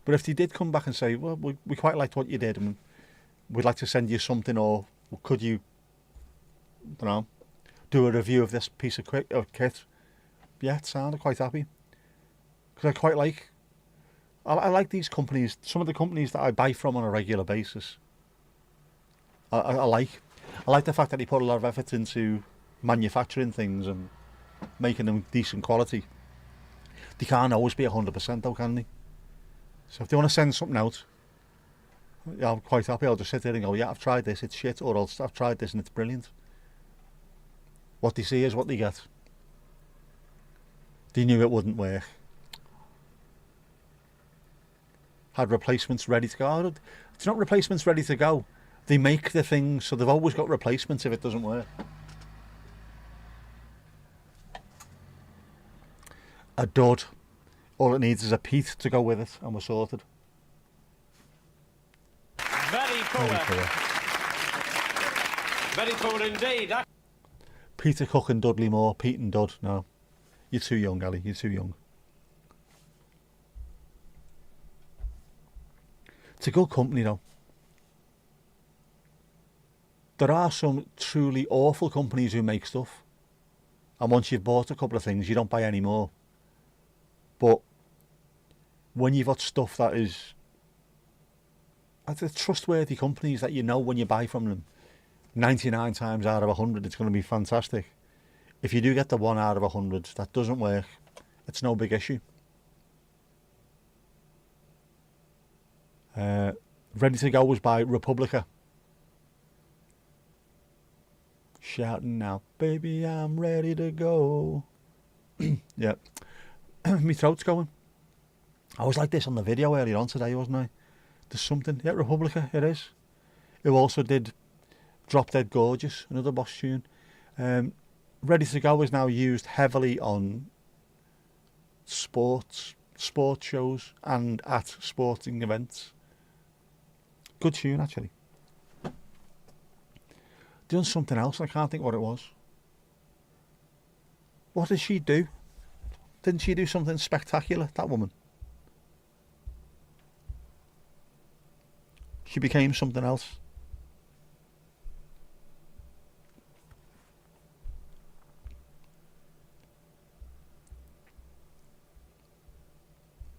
But if they did come back and say, well, we quite liked what you did, and we'd like to send you something, or could you, I don't know, do a review of this piece of kit? Yeah, it sounded quite happy. Because I quite like, I like these companies, some of the companies that I buy from on a regular basis. I like the fact that they put a lot of effort into manufacturing things and making them decent quality. They can't always be 100% though, can they? So if they want to send something out, yeah, I'm quite happy. I'll just sit there and go, yeah, I've tried this, it's shit, or I've tried this and it's brilliant. What they see is what they get. They knew it wouldn't work. Had replacements ready to go. It's not replacements ready to go. They make the things, so they've always got replacements if it doesn't work. A dud. All it needs is a Pete to go with it, and we're sorted. Very poor. Very poor. Very poor indeed. Peter Cook and Dudley Moore. Pete and Dud. No. You're too young, Ali. You're too young. It's a good company, though. There are some truly awful companies who make stuff. And once you've bought a couple of things, you don't buy any more. But when you've got stuff that is... the trustworthy companies that you know when you buy from them, 99 times out of 100 it's going to be fantastic. If you do get the 1 out of 100 that doesn't work, it's no big issue. Ready to Go was by Republica. Shouting out, baby, I'm ready to go. Yeah. My throat's going. I was like this on the video earlier on today, wasn't I? There's something. Yeah, Republica, it is. Who also did Drop Dead Gorgeous, another Boss tune. Ready to Go is now used heavily on sports shows and at sporting events. Good tune, actually. Doing something else, I can't think what it was. What did she do? Didn't she do something spectacular, that woman? She became something else.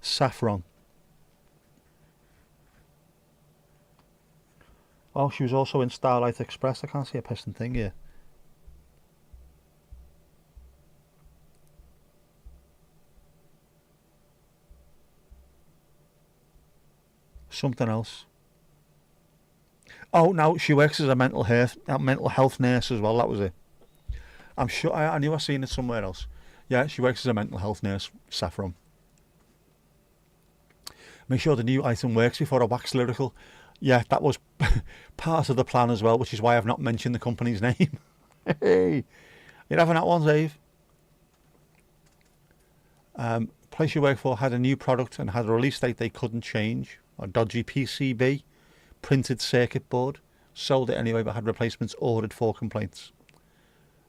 Saffron. Oh, she was also in Starlight Express. I can't see a piston thing here. Something else. Oh, no, she works as a mental health nurse as well. That was it. I'm sure I knew I'd seen it somewhere else. Yeah, she works as a mental health nurse. Saffron. Make sure the new item works before I wax lyrical. Yeah, that was part of the plan as well, which is why I've not mentioned the company's name. Hey, you're having that one, Dave? Place you work for had a new product and had a release date they couldn't change. A dodgy PCB, printed circuit board, sold it anyway but had replacements ordered for complaints.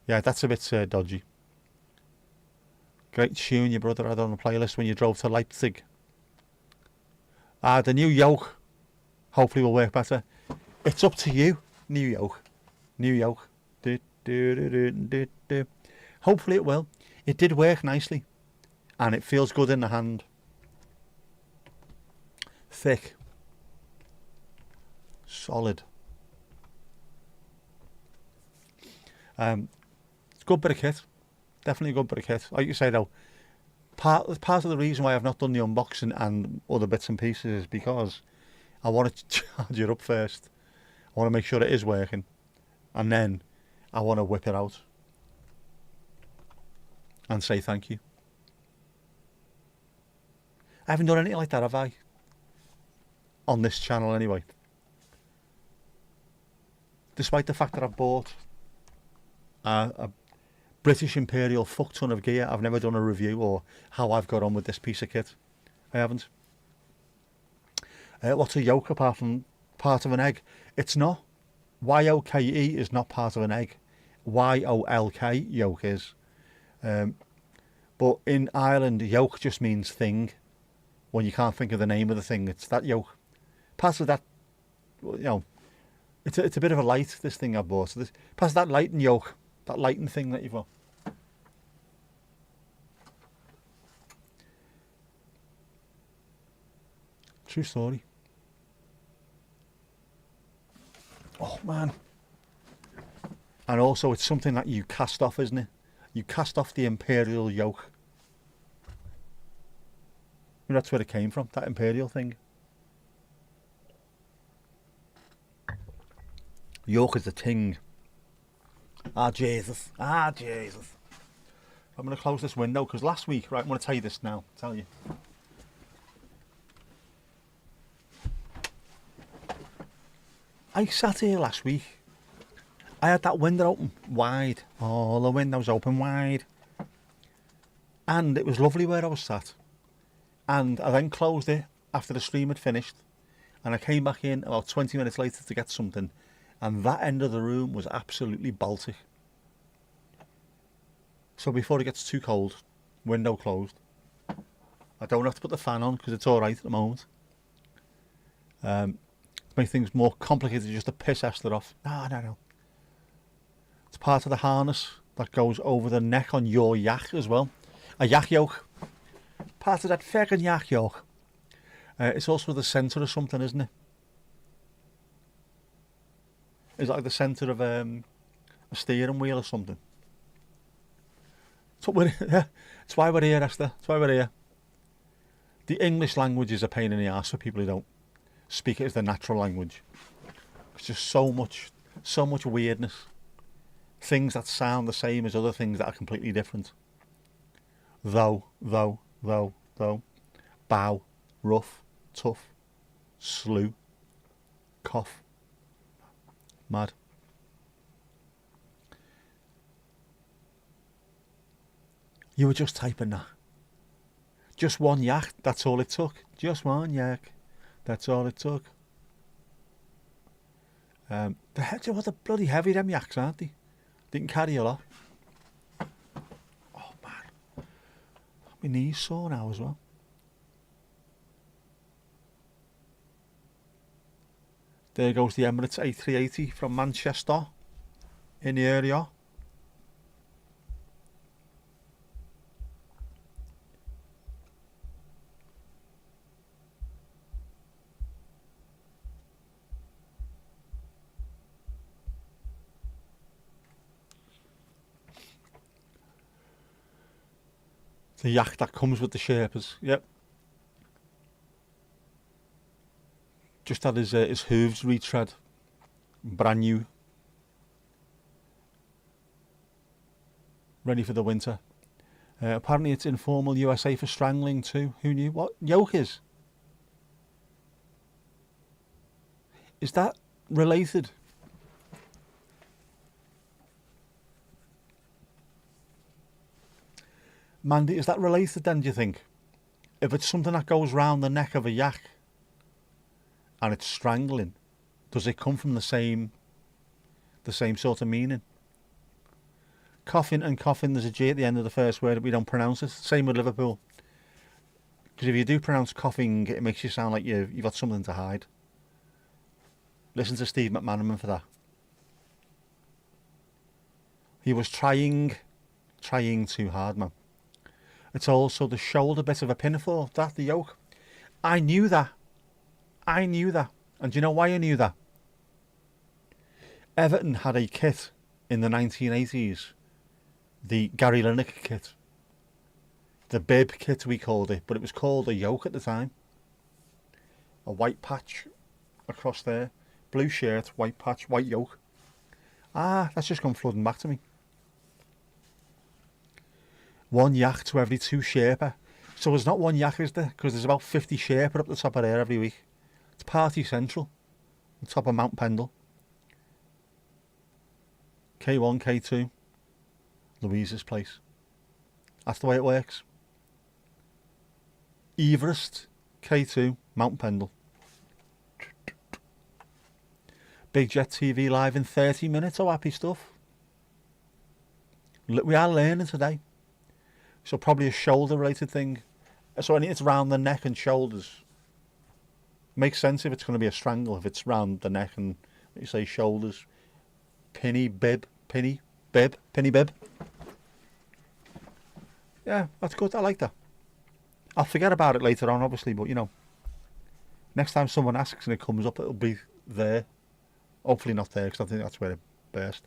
Yeah, that's a bit dodgy. Great tune your brother had on the playlist when you drove to Leipzig. The new yoke hopefully will work better. It's up to you, new yoke. New yoke. Do, do, do, do, do, do. Hopefully it will. It did work nicely. And it feels good in the hand. Thick. Solid. It's a good bit of kit. Definitely a good bit of kit. Like you say though, part of the reason why I've not done the unboxing and other bits and pieces is because I want to charge it up first. I want to make sure it is working. And then I want to whip it out. And say thank you. I haven't done anything like that, have I? On this channel anyway. Despite the fact that I've bought a British Imperial fuck ton of gear. I've never done a review or how I've got on with this piece of kit. I haven't. What's a yolk apart from part of an egg? It's not. Y-O-K-E is not part of an egg. Y-O-L-K, yolk is. But in Ireland, yolk just means thing. When you can't think of the name of the thing, it's that yolk. Part of that, you know, it's a bit of a light, this thing I bought. So this, pass that lighting yolk, that lighting thing that you've got. True story. Oh man. And also it's something that you cast off, isn't it? You cast off the imperial yoke. You know, that's where it came from, that imperial thing. Yoke is the ting. Ah, Jesus. Ah, Jesus. I'm going to close this window because last week, right, I'm going to tell you this now. Tell you. I sat here last week. I had that window open wide. All the windows open wide. And it was lovely where I was sat. And I then closed it after the stream had finished. And I came back in about 20 minutes later to get something. And that end of the room was absolutely Baltic. So before it gets too cold, window closed. I don't have to put the fan on because it's alright at the moment. To make things more complicated, just to piss Esther off. No. It's part of the harness that goes over the neck on your yak as well. A yak yoke. Part of that fucking yak yoke. It's also the centre of something, isn't it? Is it like the centre of a steering wheel or something? That's what we're, yeah, it's why we're here, Esther. It's why we're here. The English language is a pain in the arse for people who don't speak it as their natural language. It's just so much weirdness. Things that sound the same as other things that are completely different. Though. Bow, rough, tough, slew, cough. Mad. You were just typing that. Just one yak, that's all it took. Just one yak, that's all it took. The bloody heavy them yaks, aren't they? They can carry a lot. Oh man. My knees sore now as well. There goes the Emirates A380 from Manchester in the area. The yak that comes with the Sherpas, yep. Just had his hooves retread, brand new, ready for the winter. Apparently it's informal USA for strangling too. Who knew? What yoke is? Is that related? Mandy, is that related then, do you think? If it's something that goes round the neck of a yak and it's strangling, does it come from the same sort of meaning? Coffin and coffin, there's a G at the end of the first word, we don't pronounce it. Same with Liverpool. Because if you do pronounce coughing, it makes you sound like you've got something to hide. Listen to Steve McManaman for that. He was trying too hard, man. It's also the shoulder bit of a pinafore, that, the yoke. I knew that. And do you know why I knew that? Everton had a kit in the 1980s. The Gary Lineker kit. The bib kit, we called it. But it was called a yoke at the time. A white patch across there. Blue shirt, white patch, white yoke. That's just gone flooding back to me. One yak to every 2 Sherpa. So there's not one yak, is there? Because there's about 50 Sherpa up the top of there every week. It's party central. On top of Mount Pendle. K1, K2. Louise's place. That's the way it works. Everest, K2, Mount Pendle. Big Jet TV live in 30 minutes. Oh, happy stuff. We are learning today. So probably a shoulder related thing. So it's round the neck and shoulders. Makes sense if it's going to be a strangle, if it's round the neck and you say shoulders. Pinny bib. Yeah, that's good. I like that. I'll forget about it later on, obviously, but you know, next time someone asks and it comes up, it'll be there. Hopefully not there, because I think that's where it burst.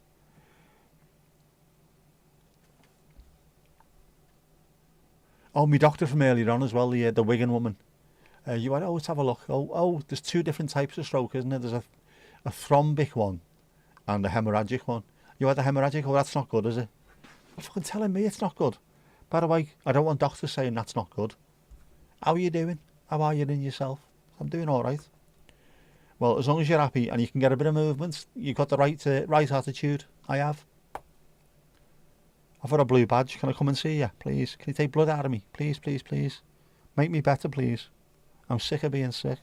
Oh, my doctor from earlier on as well, the Wigan woman. You went, let's have a look. Oh, there's two different types of stroke, isn't there? There's a thrombic one and a hemorrhagic one. You had the hemorrhagic, that's not good, is it? You're fucking telling me it's not good. By the way, I don't want doctors saying that's not good. How are you doing? How are you in yourself? I'm doing all right. Well, as long as you're happy and you can get a bit of movement, you've got the right attitude. I have. I've got a blue badge. Can I come and see you, please? Can you take blood out of me? Please, please, please. Make me better, please. I'm sick of being sick.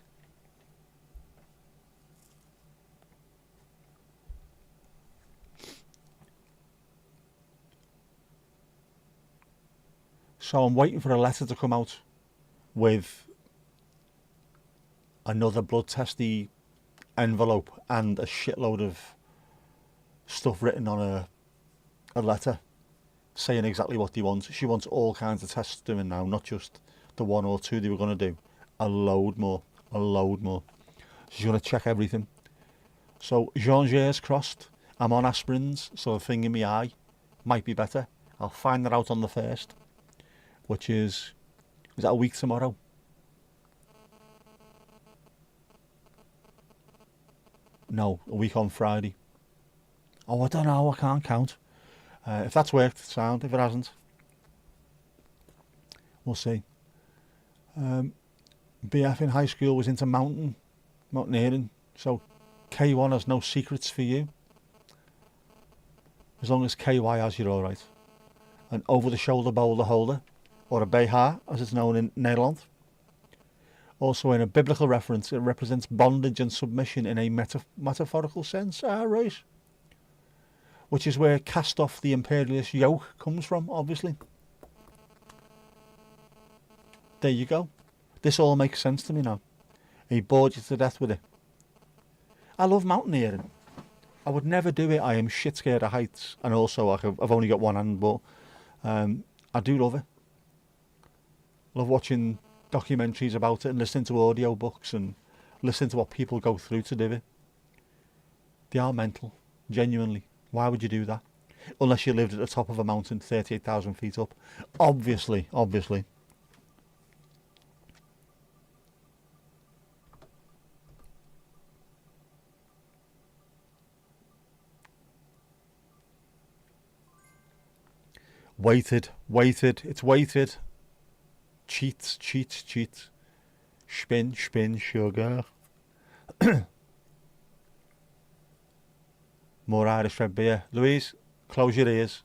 So I'm waiting for a letter to come out with another blood testy envelope and a shitload of stuff written on a letter saying exactly what they want. She wants all kinds of tests doing now, not just the one or two they were going to do. A load more. She's going to check everything. So Jean-Jier's crossed. I'm on aspirins, so the thing in my eye might be better. I'll find that out on the 1st, which is that a week tomorrow? No, a week on Friday. Oh, I don't know, I can't count. If that's worked, sound. If it hasn't, we'll see. BF in high school was into mountaineering, so K1 has no secrets for you. As long as KY has, you're alright. An over-the-shoulder boulder holder, or a behar, as it's known in Nederland. Also, in a biblical reference, it represents bondage and submission in a metaphorical sense. Right. Which is where cast off the imperialist yoke comes from, obviously. There you go. This all makes sense to me now. He bored you to death with it. I love mountaineering. I would never do it. I am shit scared of heights. And also, I've only got one hand, but I do love it. Love watching documentaries about it and listening to audio books and listening to what people go through to do it. They are mental, genuinely. Why would you do that? Unless you lived at the top of a mountain 38,000 feet up. Obviously. Weighted. It's weighted. Cheats. Spin, sugar. More Irish red beer. Louise, close your ears.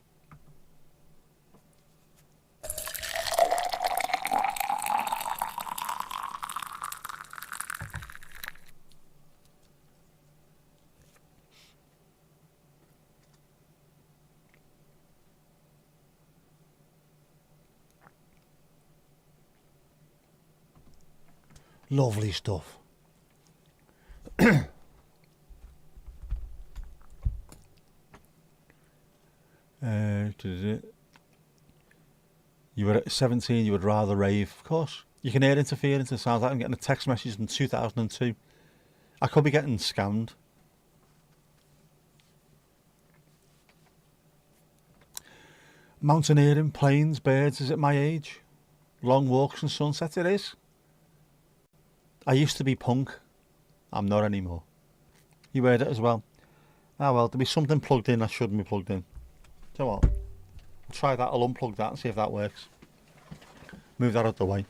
Lovely stuff. You were at 17, you would rather rave. Of course. You can hear interference. It sounds like I'm getting a text message from 2002. I could be getting scammed. Mountaineering, planes, birds, is it my age? Long walks and sunsets, it is. I used to be punk. I'm not anymore. You heard it as well. Ah well, there'll be something plugged in that shouldn't be plugged in. So what? I'll try that, I'll unplug that and see if that works. Move that out the way.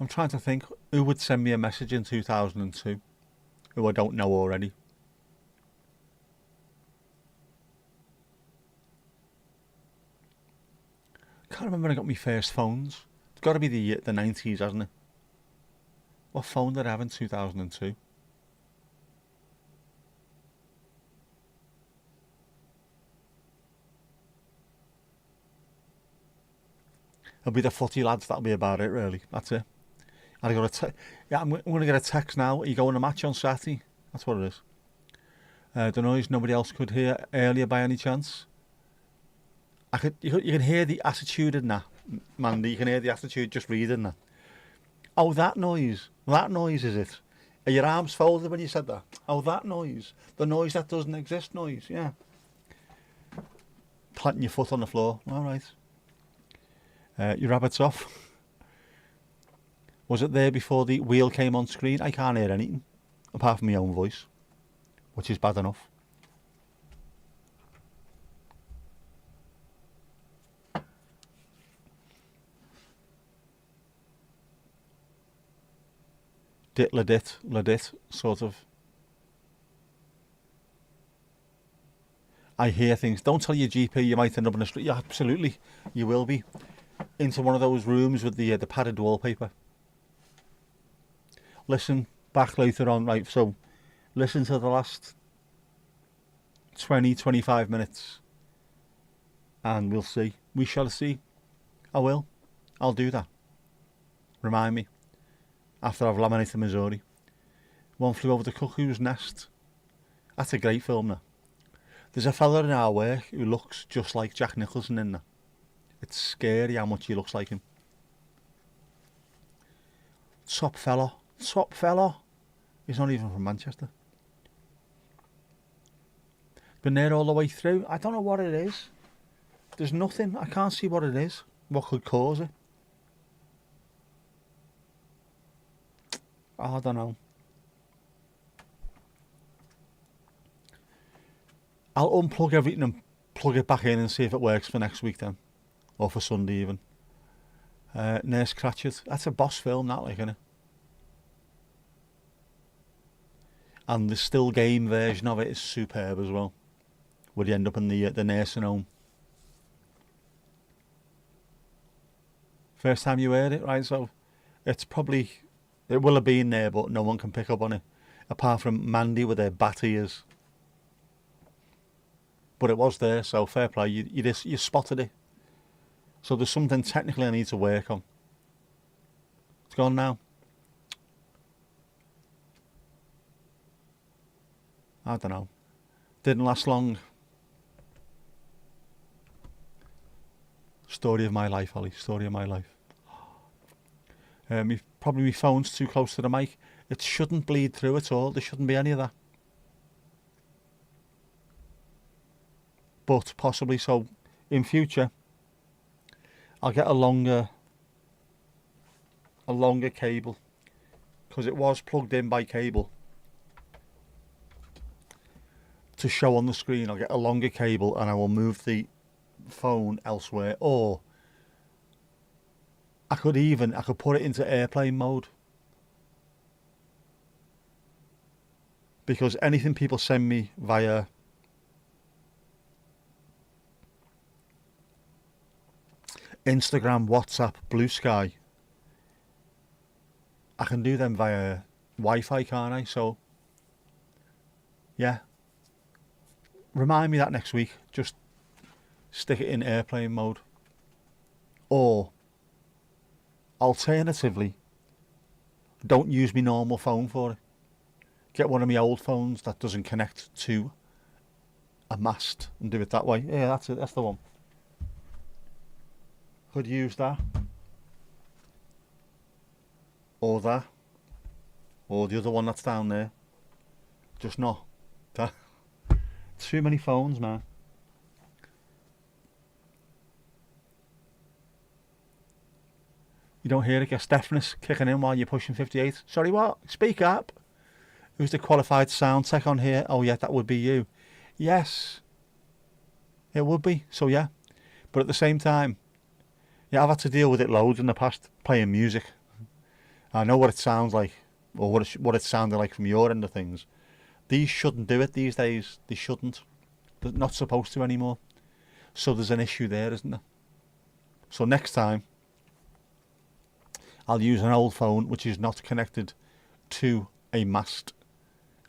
I'm trying to think who would send me a message in 2002 who I don't know already. Can't remember when I got my first phones. It's got to be the 90s, hasn't it? What phone did I have in 2002? It'll be the footy lads, that'll be about it really. That's it. And I got I'm going to get a text now. Are you going to match on Saturday? That's what it is. The noise nobody else could hear earlier by any chance. You can hear the attitude in that, Mandy. You can hear the attitude just reading that. Oh, that noise. That noise is it. Are your arms folded when you said that? Oh, that noise. The noise that doesn't exist noise, yeah. Planting your foot on the floor. All right. Your rabbit's off. Was it there before the wheel came on screen? I can't hear anything apart from my own voice, which is bad enough. Ladit, sort of. I hear things. Don't tell your GP you might end up in the street. Yeah, absolutely, you will be. Into one of those rooms with the padded wallpaper. Listen back later on, right, so listen to the last 20-25 minutes and we'll see. We shall see. I will. I'll do that. Remind me. After I've laminated Missouri. One Flew Over the Cuckoo's Nest. That's a great film, that. There's a fella in our work who looks just like Jack Nicholson in that. It's scary how much he looks like him. Top fella. He's not even from Manchester. Been there all the way through. I don't know what it is. There's nothing. I can't see what it is. What could cause it? I don't know. I'll unplug everything and plug it back in and see if it works for next week then. Or for Sunday even. Nurse Cratchit. That's a boss film, that, like, isn't it? And the still game version of it is superb as well. Where you end up in the nursing home. First time you heard it, right? So it's probably, it will have been there, but no one can pick up on it. Apart from Mandy with her bat ears. But it was there, so fair play. You spotted it. So there's something technically I need to work on. It's gone now. I don't know. Didn't last long. Story of my life, Ollie. Story of my life. Probably my phone's too close to the mic. It shouldn't bleed through at all. There shouldn't be any of that. But possibly so in future I'll get a longer cable, because it was plugged in by cable to show on the screen. I'll get a longer cable and I will move the phone elsewhere, or I could put it into airplane mode, because anything people send me via Instagram, WhatsApp, Blue Sky, I can do them via Wi-Fi, can't I? So yeah, remind me that next week. Just stick it in airplane mode. Or alternatively, don't use my normal phone for it. Get one of my old phones that doesn't connect to a mast and do it that way. Yeah, that's it. That's the one. Could use that. Or that. Or the other one that's down there. Just not that. Too many phones, man. You don't hear it, gets deafness kicking in while you're pushing 58. Sorry, what? Speak up. Who's the qualified sound tech on here? Oh yeah, that would be you. Yes. It would be, so yeah. But at the same time, yeah, I've had to deal with it loads in the past, playing music. I know what it sounds like, or what it sounded like from your end of things. These shouldn't do it these days. They shouldn't. They're not supposed to anymore. So there's an issue there, isn't there? So next time, I'll use an old phone which is not connected to a mast,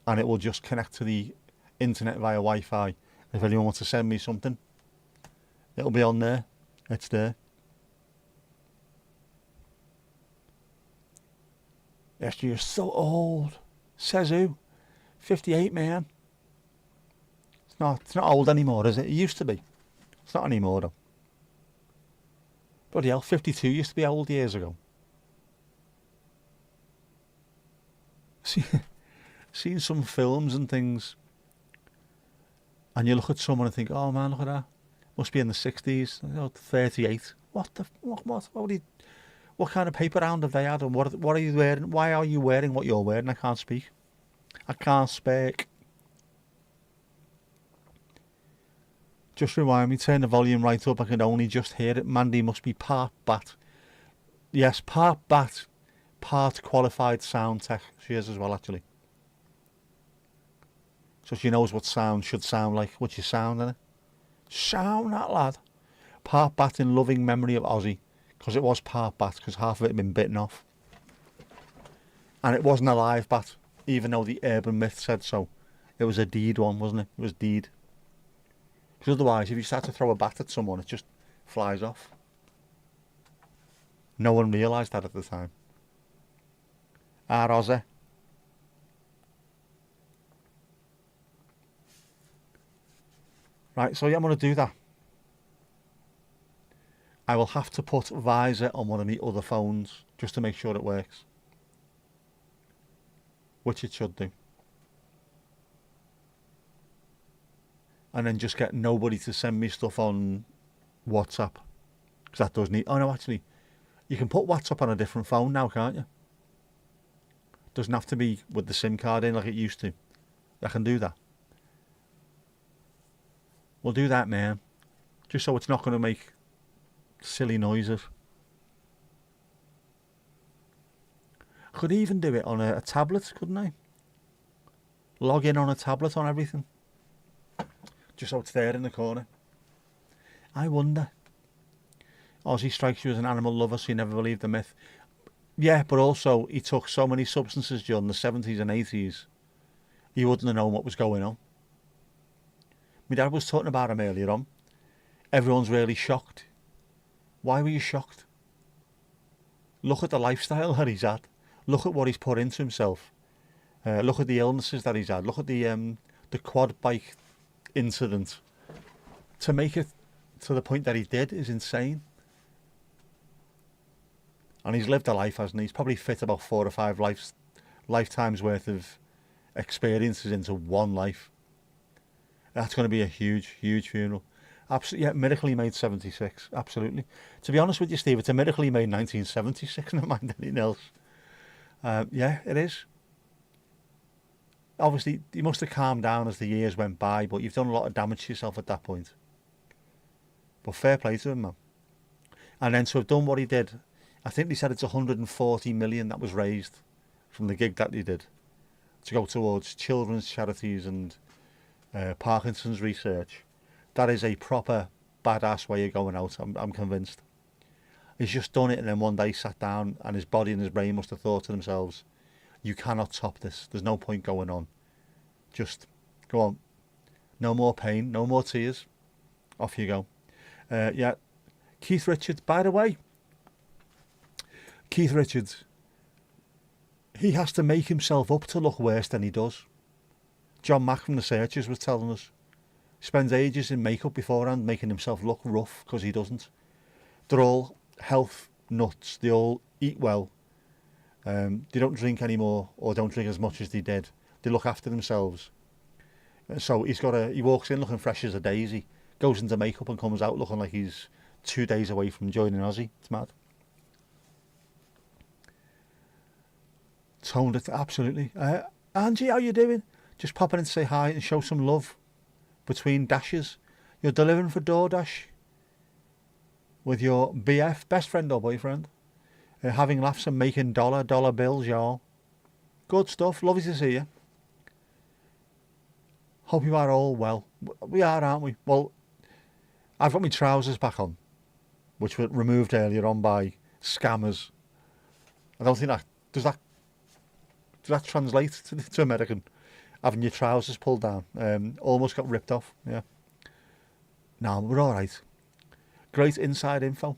and it will just connect to the internet via Wi-Fi. If anyone wants to send me something, it'll be on there. It's there. Yes, you're so old. Says who? 58, man. It's not old anymore, is it? It used to be. It's not anymore, though. Bloody hell, 52 used to be old years ago. Seen some films and things, and you look at someone and think, oh man, look at that. Must be in the 60s, 38. What kind of paper round have they had, and what are you wearing? Why are you wearing what you're wearing? I can't speak. I can't speak. Just remind me, turn the volume right up. I can only just hear it. Mandy must be part bat. Yes, part bat, part qualified sound tech. She is as well, actually. So she knows what sound should sound like. What's your sound in it? Sound that, lad. Part bat in loving memory of Ozzy. Because it was part bat, because half of it had been bitten off. And it wasn't a live bat, even though the urban myth said so. It was a deed one, wasn't it? It was deed. Because otherwise, if you start to throw a bat at someone, it just flies off. No one realised that at the time. Ozzy. Right, so yeah, I'm going to do that. I will have to put Visor on one of the other phones just to make sure it works. Which it should do. And then just get nobody to send me stuff on WhatsApp. Because that does need... Oh no, actually, you can put WhatsApp on a different phone now, can't you? Doesn't have to be with the SIM card in like it used to. I can do that. We'll do that, man. Just so it's not going to make silly noises. I could even do it on a tablet, couldn't I? Log in on a tablet on everything. Just so it's there in the corner. I wonder. Ozzy strikes you as an animal lover, so you never believed the myth. Yeah, but also he took so many substances during the 70s and 80s, he wouldn't have known what was going on. My dad was talking about him earlier on. Everyone's really shocked. Why were you shocked? Look at the lifestyle that he's had. Look at what he's put into himself. Look at the illnesses that he's had. Look at the quad bike incident. To make it to the point that he did is insane. And he's lived a life, hasn't he? He's probably fit about 4 or 5 lifetimes worth of experiences into one life. That's going to be a huge, huge funeral. Absolutely, yeah, miracle he made 76. Absolutely. To be honest with you, Steve, it's a miracle he made 1976, never mind anything else. Yeah, it is. Obviously, you must have calmed down as the years went by, but you've done a lot of damage to yourself at that point. But fair play to him, man. And then to have done what he did, I think they said it's 140 million that was raised from the gig that he did to go towards children's charities and Parkinson's research. That is a proper badass way of going out, I'm convinced. He's just done it, and then one day sat down and his body and his brain must have thought to themselves, you cannot top this, there's no point going on. Just go on. No more pain, no more tears. Off you go. Yeah, Keith Richards, by the way, Keith Richards, he has to make himself up to look worse than he does. John Mack from The Searchers was telling us. He spends ages in makeup beforehand making himself look rough because he doesn't. They're all health nuts. They all eat well. They don't drink anymore, or don't drink as much as they did. They look after themselves. So he walks in looking fresh as a daisy, goes into makeup and comes out looking like he's 2 days away from joining Ozzy. It's mad. Toned it, absolutely. Angie, how you doing? Just popping in to say hi and show some love between dashes. You're delivering for DoorDash with your BF, best friend or boyfriend. Having laughs and making dollar bills, y'all. Good stuff. Lovely to see you. Hope you are all well. We are, aren't we? Well, I've got my trousers back on, which were removed earlier on by scammers. I don't think that does that translate to American. Having your trousers pulled down. Almost got ripped off. Yeah. No, we're all right. Great inside info.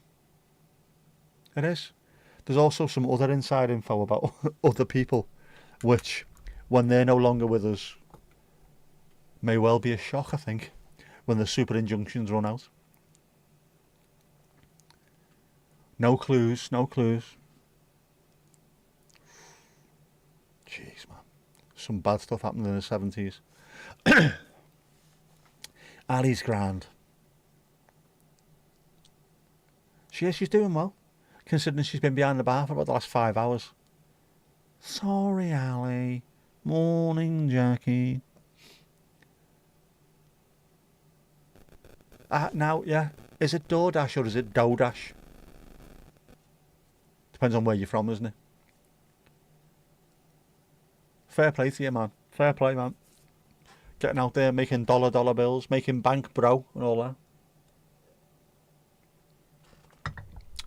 It is. There's also some other inside info about other people, which, when they're no longer with us, may well be a shock, I think, when the super injunctions run out. No clues, no clues. Jeez, man. Some bad stuff happened in the 70s. Ali's grand. She's doing well, considering she's been behind the bar for about the last 5 hours. Sorry, Ali. Morning, Jackie. Now, yeah. Is it DoorDash or is it DoDash? Depends on where you're from, isn't it? Fair play to you, man. Fair play, man. Getting out there, making dollar bills, making bank, bro, and all that.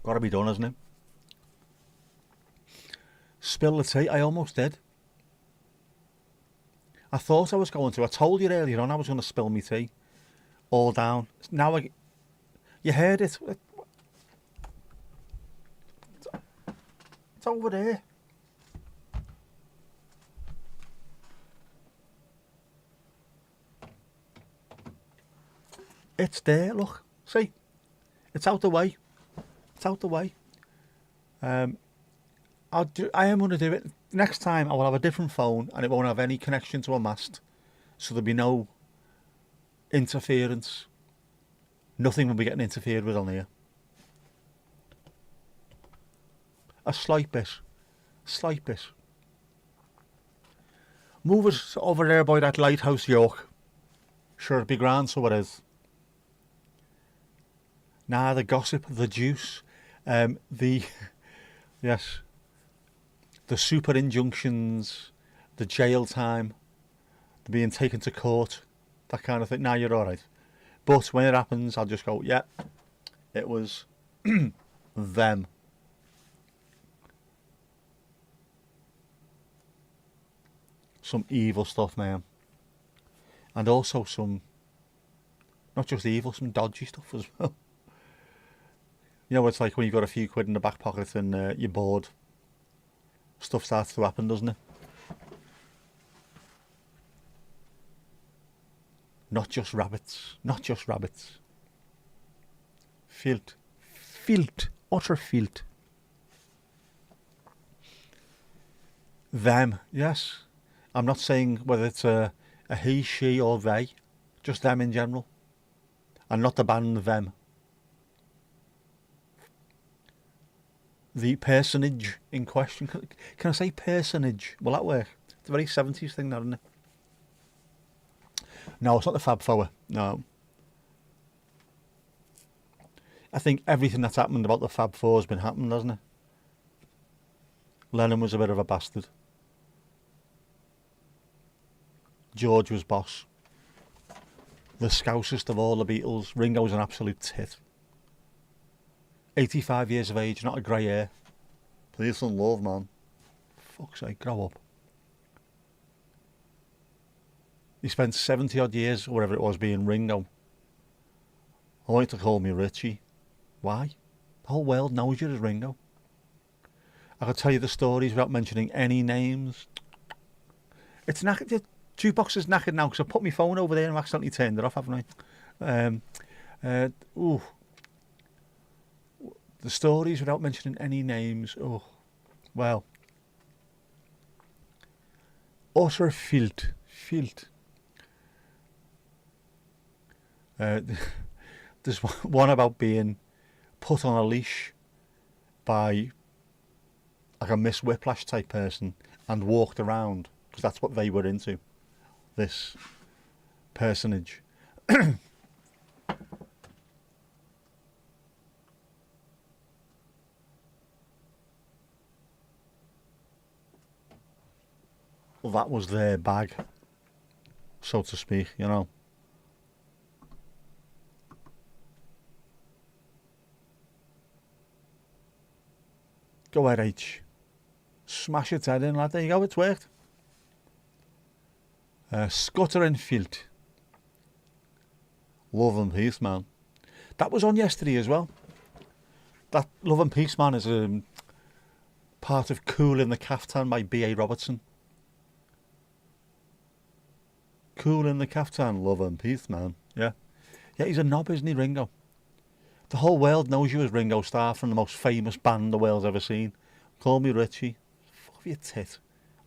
Gotta be done, hasn't it? Spill the tea. I almost did. I thought I was going to. I told you earlier on I was going to spill me tea. All down. Now you heard it. It's over there. It's there, look. See? It's out the way. It's out the way. I am going to do it. Next time I will have a different phone and it won't have any connection to a mast. So there'll be no interference. Nothing will be getting interfered with on here. A slight bit. Slight bit. Move us over there by that lighthouse, York. Sure, it'd be grand, so it is. Nah, the gossip, the juice, yes, the super injunctions, the jail time, the being taken to court, that kind of thing. Nah, you're all right. But when it happens, I'll just go, yeah, it was them. Some evil stuff, man. And also some, not just evil, some dodgy stuff as well. You know, it's like when you've got a few quid in the back pocket and you're bored. Stuff starts to happen, doesn't it? Not just rabbits. Not just rabbits. Filth. Filth. Utter filth. Them. Yes. I'm not saying whether it's a he, she or they. Just them in general. And not the band them. The personage in question. Can I say personage? Will that work? It's a very 70s thing, that, isn't it? No, it's not the Fab Four. No. I think everything that's happened about the Fab Four has been happening, hasn't it? Lennon was a bit of a bastard. George was boss. The scousest of all the Beatles. Ringo's an absolute tit. 85 years of age, not a grey hair. Please some love, man. Fuck's sake, grow up. He spent 70 odd years, or whatever it was, being Ringo. I want you to call me Richie. Why? The whole world knows you as Ringo. I could tell you the stories without mentioning any names. It's knackered. The jukebox is knackered now because I put my phone over there and I've accidentally turned it off, haven't I? The stories without mentioning any names. Oh, well. Utter filth. Filth. There's one about being put on a leash by like a Miss Whiplash type person and walked around because that's what they were into. This personage. that was their bag, so to speak, you know. Go ahead, H. Smash its head in, lad. There you go, it's worked. Scutter and Field. Love and Peace, man. That was on yesterday as well. That Love and Peace, man, is part of Cool in the Caftan by B.A. Robertson. Cool in the Caftan, Love and Peace, man. Yeah. Yeah, he's a knob, isn't he, Ringo? The whole world knows you as Ringo Starr from the most famous band the world's ever seen. Call me Richie. Fuck off your tit.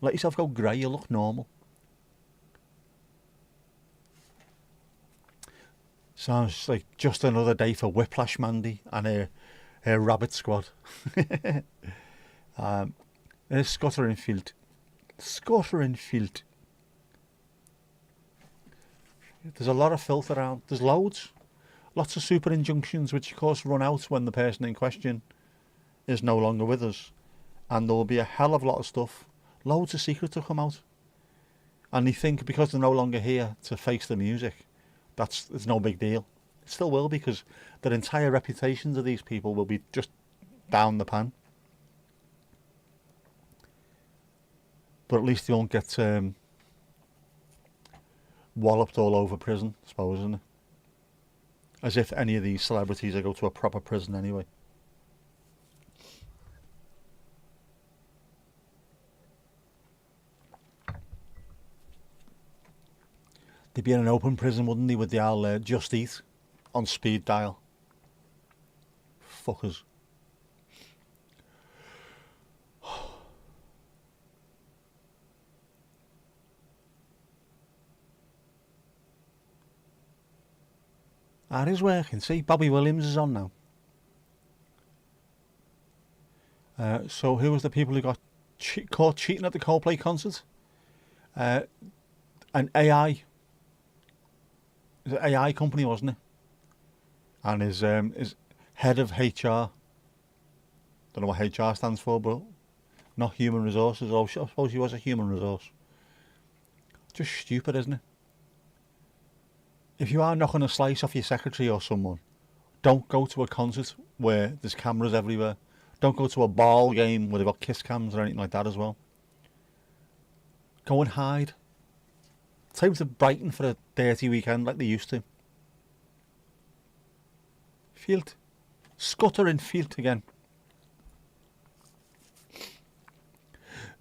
Let yourself go grey, you look normal. Sounds like just another day for Whiplash Mandy and her Rabbit Squad. There's Scutter and Field. Scutter and Field. There's a lot of filth around. There's loads. Lots of super injunctions which of course run out when the person in question is no longer with us. And there will be a hell of a lot of stuff. Loads of secrets will come out. And they think because they're no longer here to face the music, it's no big deal. It still will, because their entire reputations of these people will be just down the pan. But at least they won't get walloped all over prison, I suppose, isn't it? As if any of these celebrities go to a proper prison anyway. They'd be in an open prison, wouldn't they, with the old Just Eat on speed dial. Fuckers. That is working. See, Bobby Williams is on now. So who was the people who got caught cheating at the Coldplay concert? An AI company, wasn't it? And his head of HR. Don't know what HR stands for, but not human resources. Oh, I suppose he was a human resource. Just stupid, isn't it? If you are knocking a slice off your secretary or someone, don't go to a concert where there's cameras everywhere. Don't go to a ball game where they've got kiss cams or anything like that as well. Go and hide. Take them to Brighton for a dirty weekend like they used to. Field. Scutter and Field again.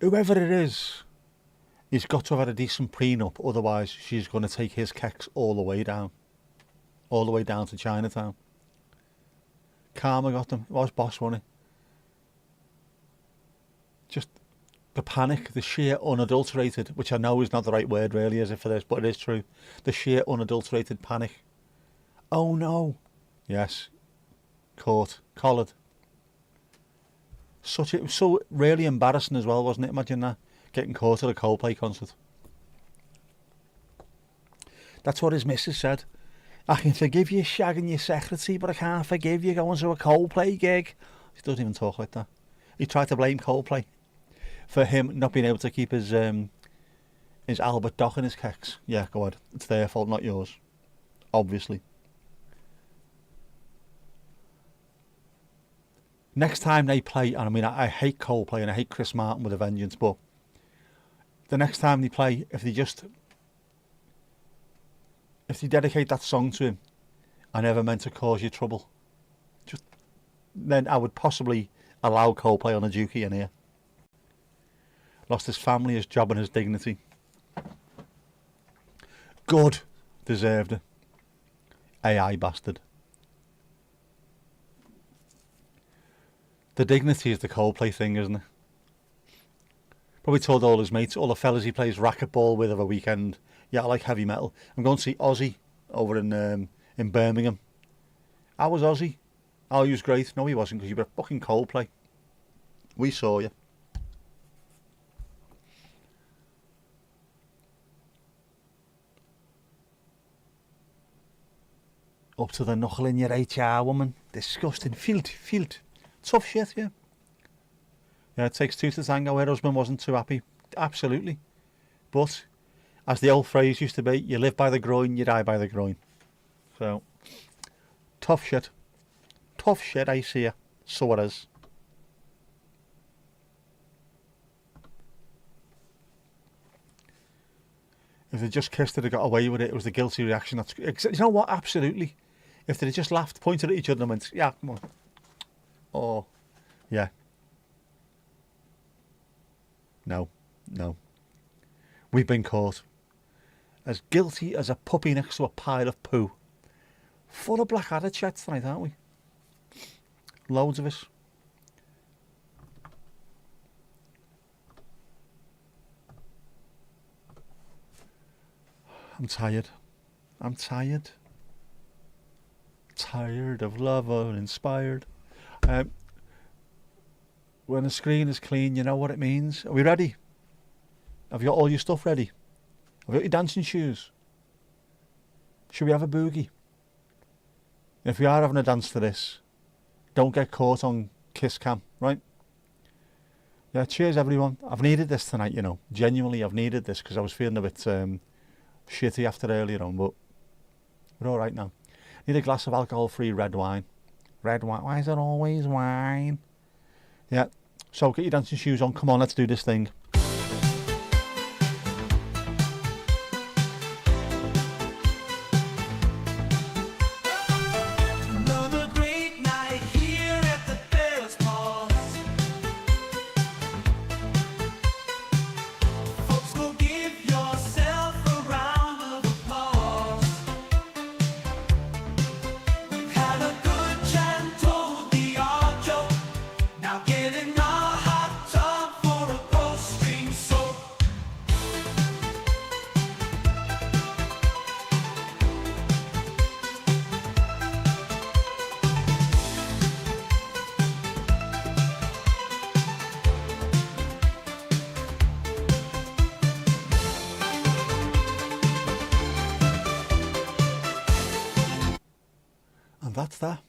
Whoever it is, he's got to have had a decent prenup, otherwise she's going to take his kecks all the way down. All the way down to Chinatown. Karma got them. It was Boss, wasn't it? Just the panic, the sheer unadulterated, which I know is not the right word really, is it, for this, but it is true. The sheer unadulterated panic. Oh no. Yes. Caught. Collared. It was so really embarrassing as well, wasn't it? Imagine that. Getting caught at a Coldplay concert. That's what his missus said. I can forgive you shagging your secretary, but I can't forgive you going to a Coldplay gig. He doesn't even talk like that. He tried to blame Coldplay for him not being able to keep his Albert Dock in his kecks. Yeah, go ahead. It's their fault, not yours. Obviously. Next time they play, and I mean, I hate Coldplay and I hate Chris Martin with a vengeance, but the next time they play, if they dedicate that song to him, I never meant to cause you trouble, then I would possibly allow Coldplay on a dookie in here. Lost his family, his job and his dignity. Good. Deserved it. AI bastard. The dignity is the Coldplay thing, isn't it? Probably told all his mates, all the fellas he plays racquetball with over a weekend, yeah, I like heavy metal. I'm going to see Ozzy over in Birmingham. How was Ozzy? Oh, he was great. No, he wasn't, because you were a fucking Coldplay. We saw you. Up to the knuckle in your HR, woman. Disgusting. Field. Tough shit, yeah. Yeah, it takes two to tango. Her husband wasn't too happy. Absolutely. but as the old phrase used to be, you live by the groin, you die by the groin. So, tough shit. Tough shit, I see ya. So it is. If they just kissed it and got away with it, it was the guilty reaction. That's, you know what? Absolutely. If they just laughed, pointed at each other and went, yeah, come on. Oh, yeah. No, no. We've been caught. As guilty as a puppy next to a pile of poo. Full of black-adder chats tonight, aren't we? Loads of us. I'm tired. I'm tired. Tired of love uninspired. When the screen is clean, you know what it means. Are we ready? Have you got all your stuff ready? Have you got your dancing shoes? Should we have a boogie? If we are having a dance to this, don't get caught on kiss cam, right? Yeah, cheers everyone. I've needed this tonight, you know. Genuinely, I've needed this because I was feeling a bit shitty after earlier on, but we're all right now. Need a glass of alcohol-free red wine. Red wine. Why is it always wine? Yeah. So get your dancing shoes on. Come on, let's do this thing. Another great night here at the Paris Pause. Folks, go give yourself a round of applause. We've had a good chat and told the odd joke. Now get in a hot tub for a post-stream soak. And that's that.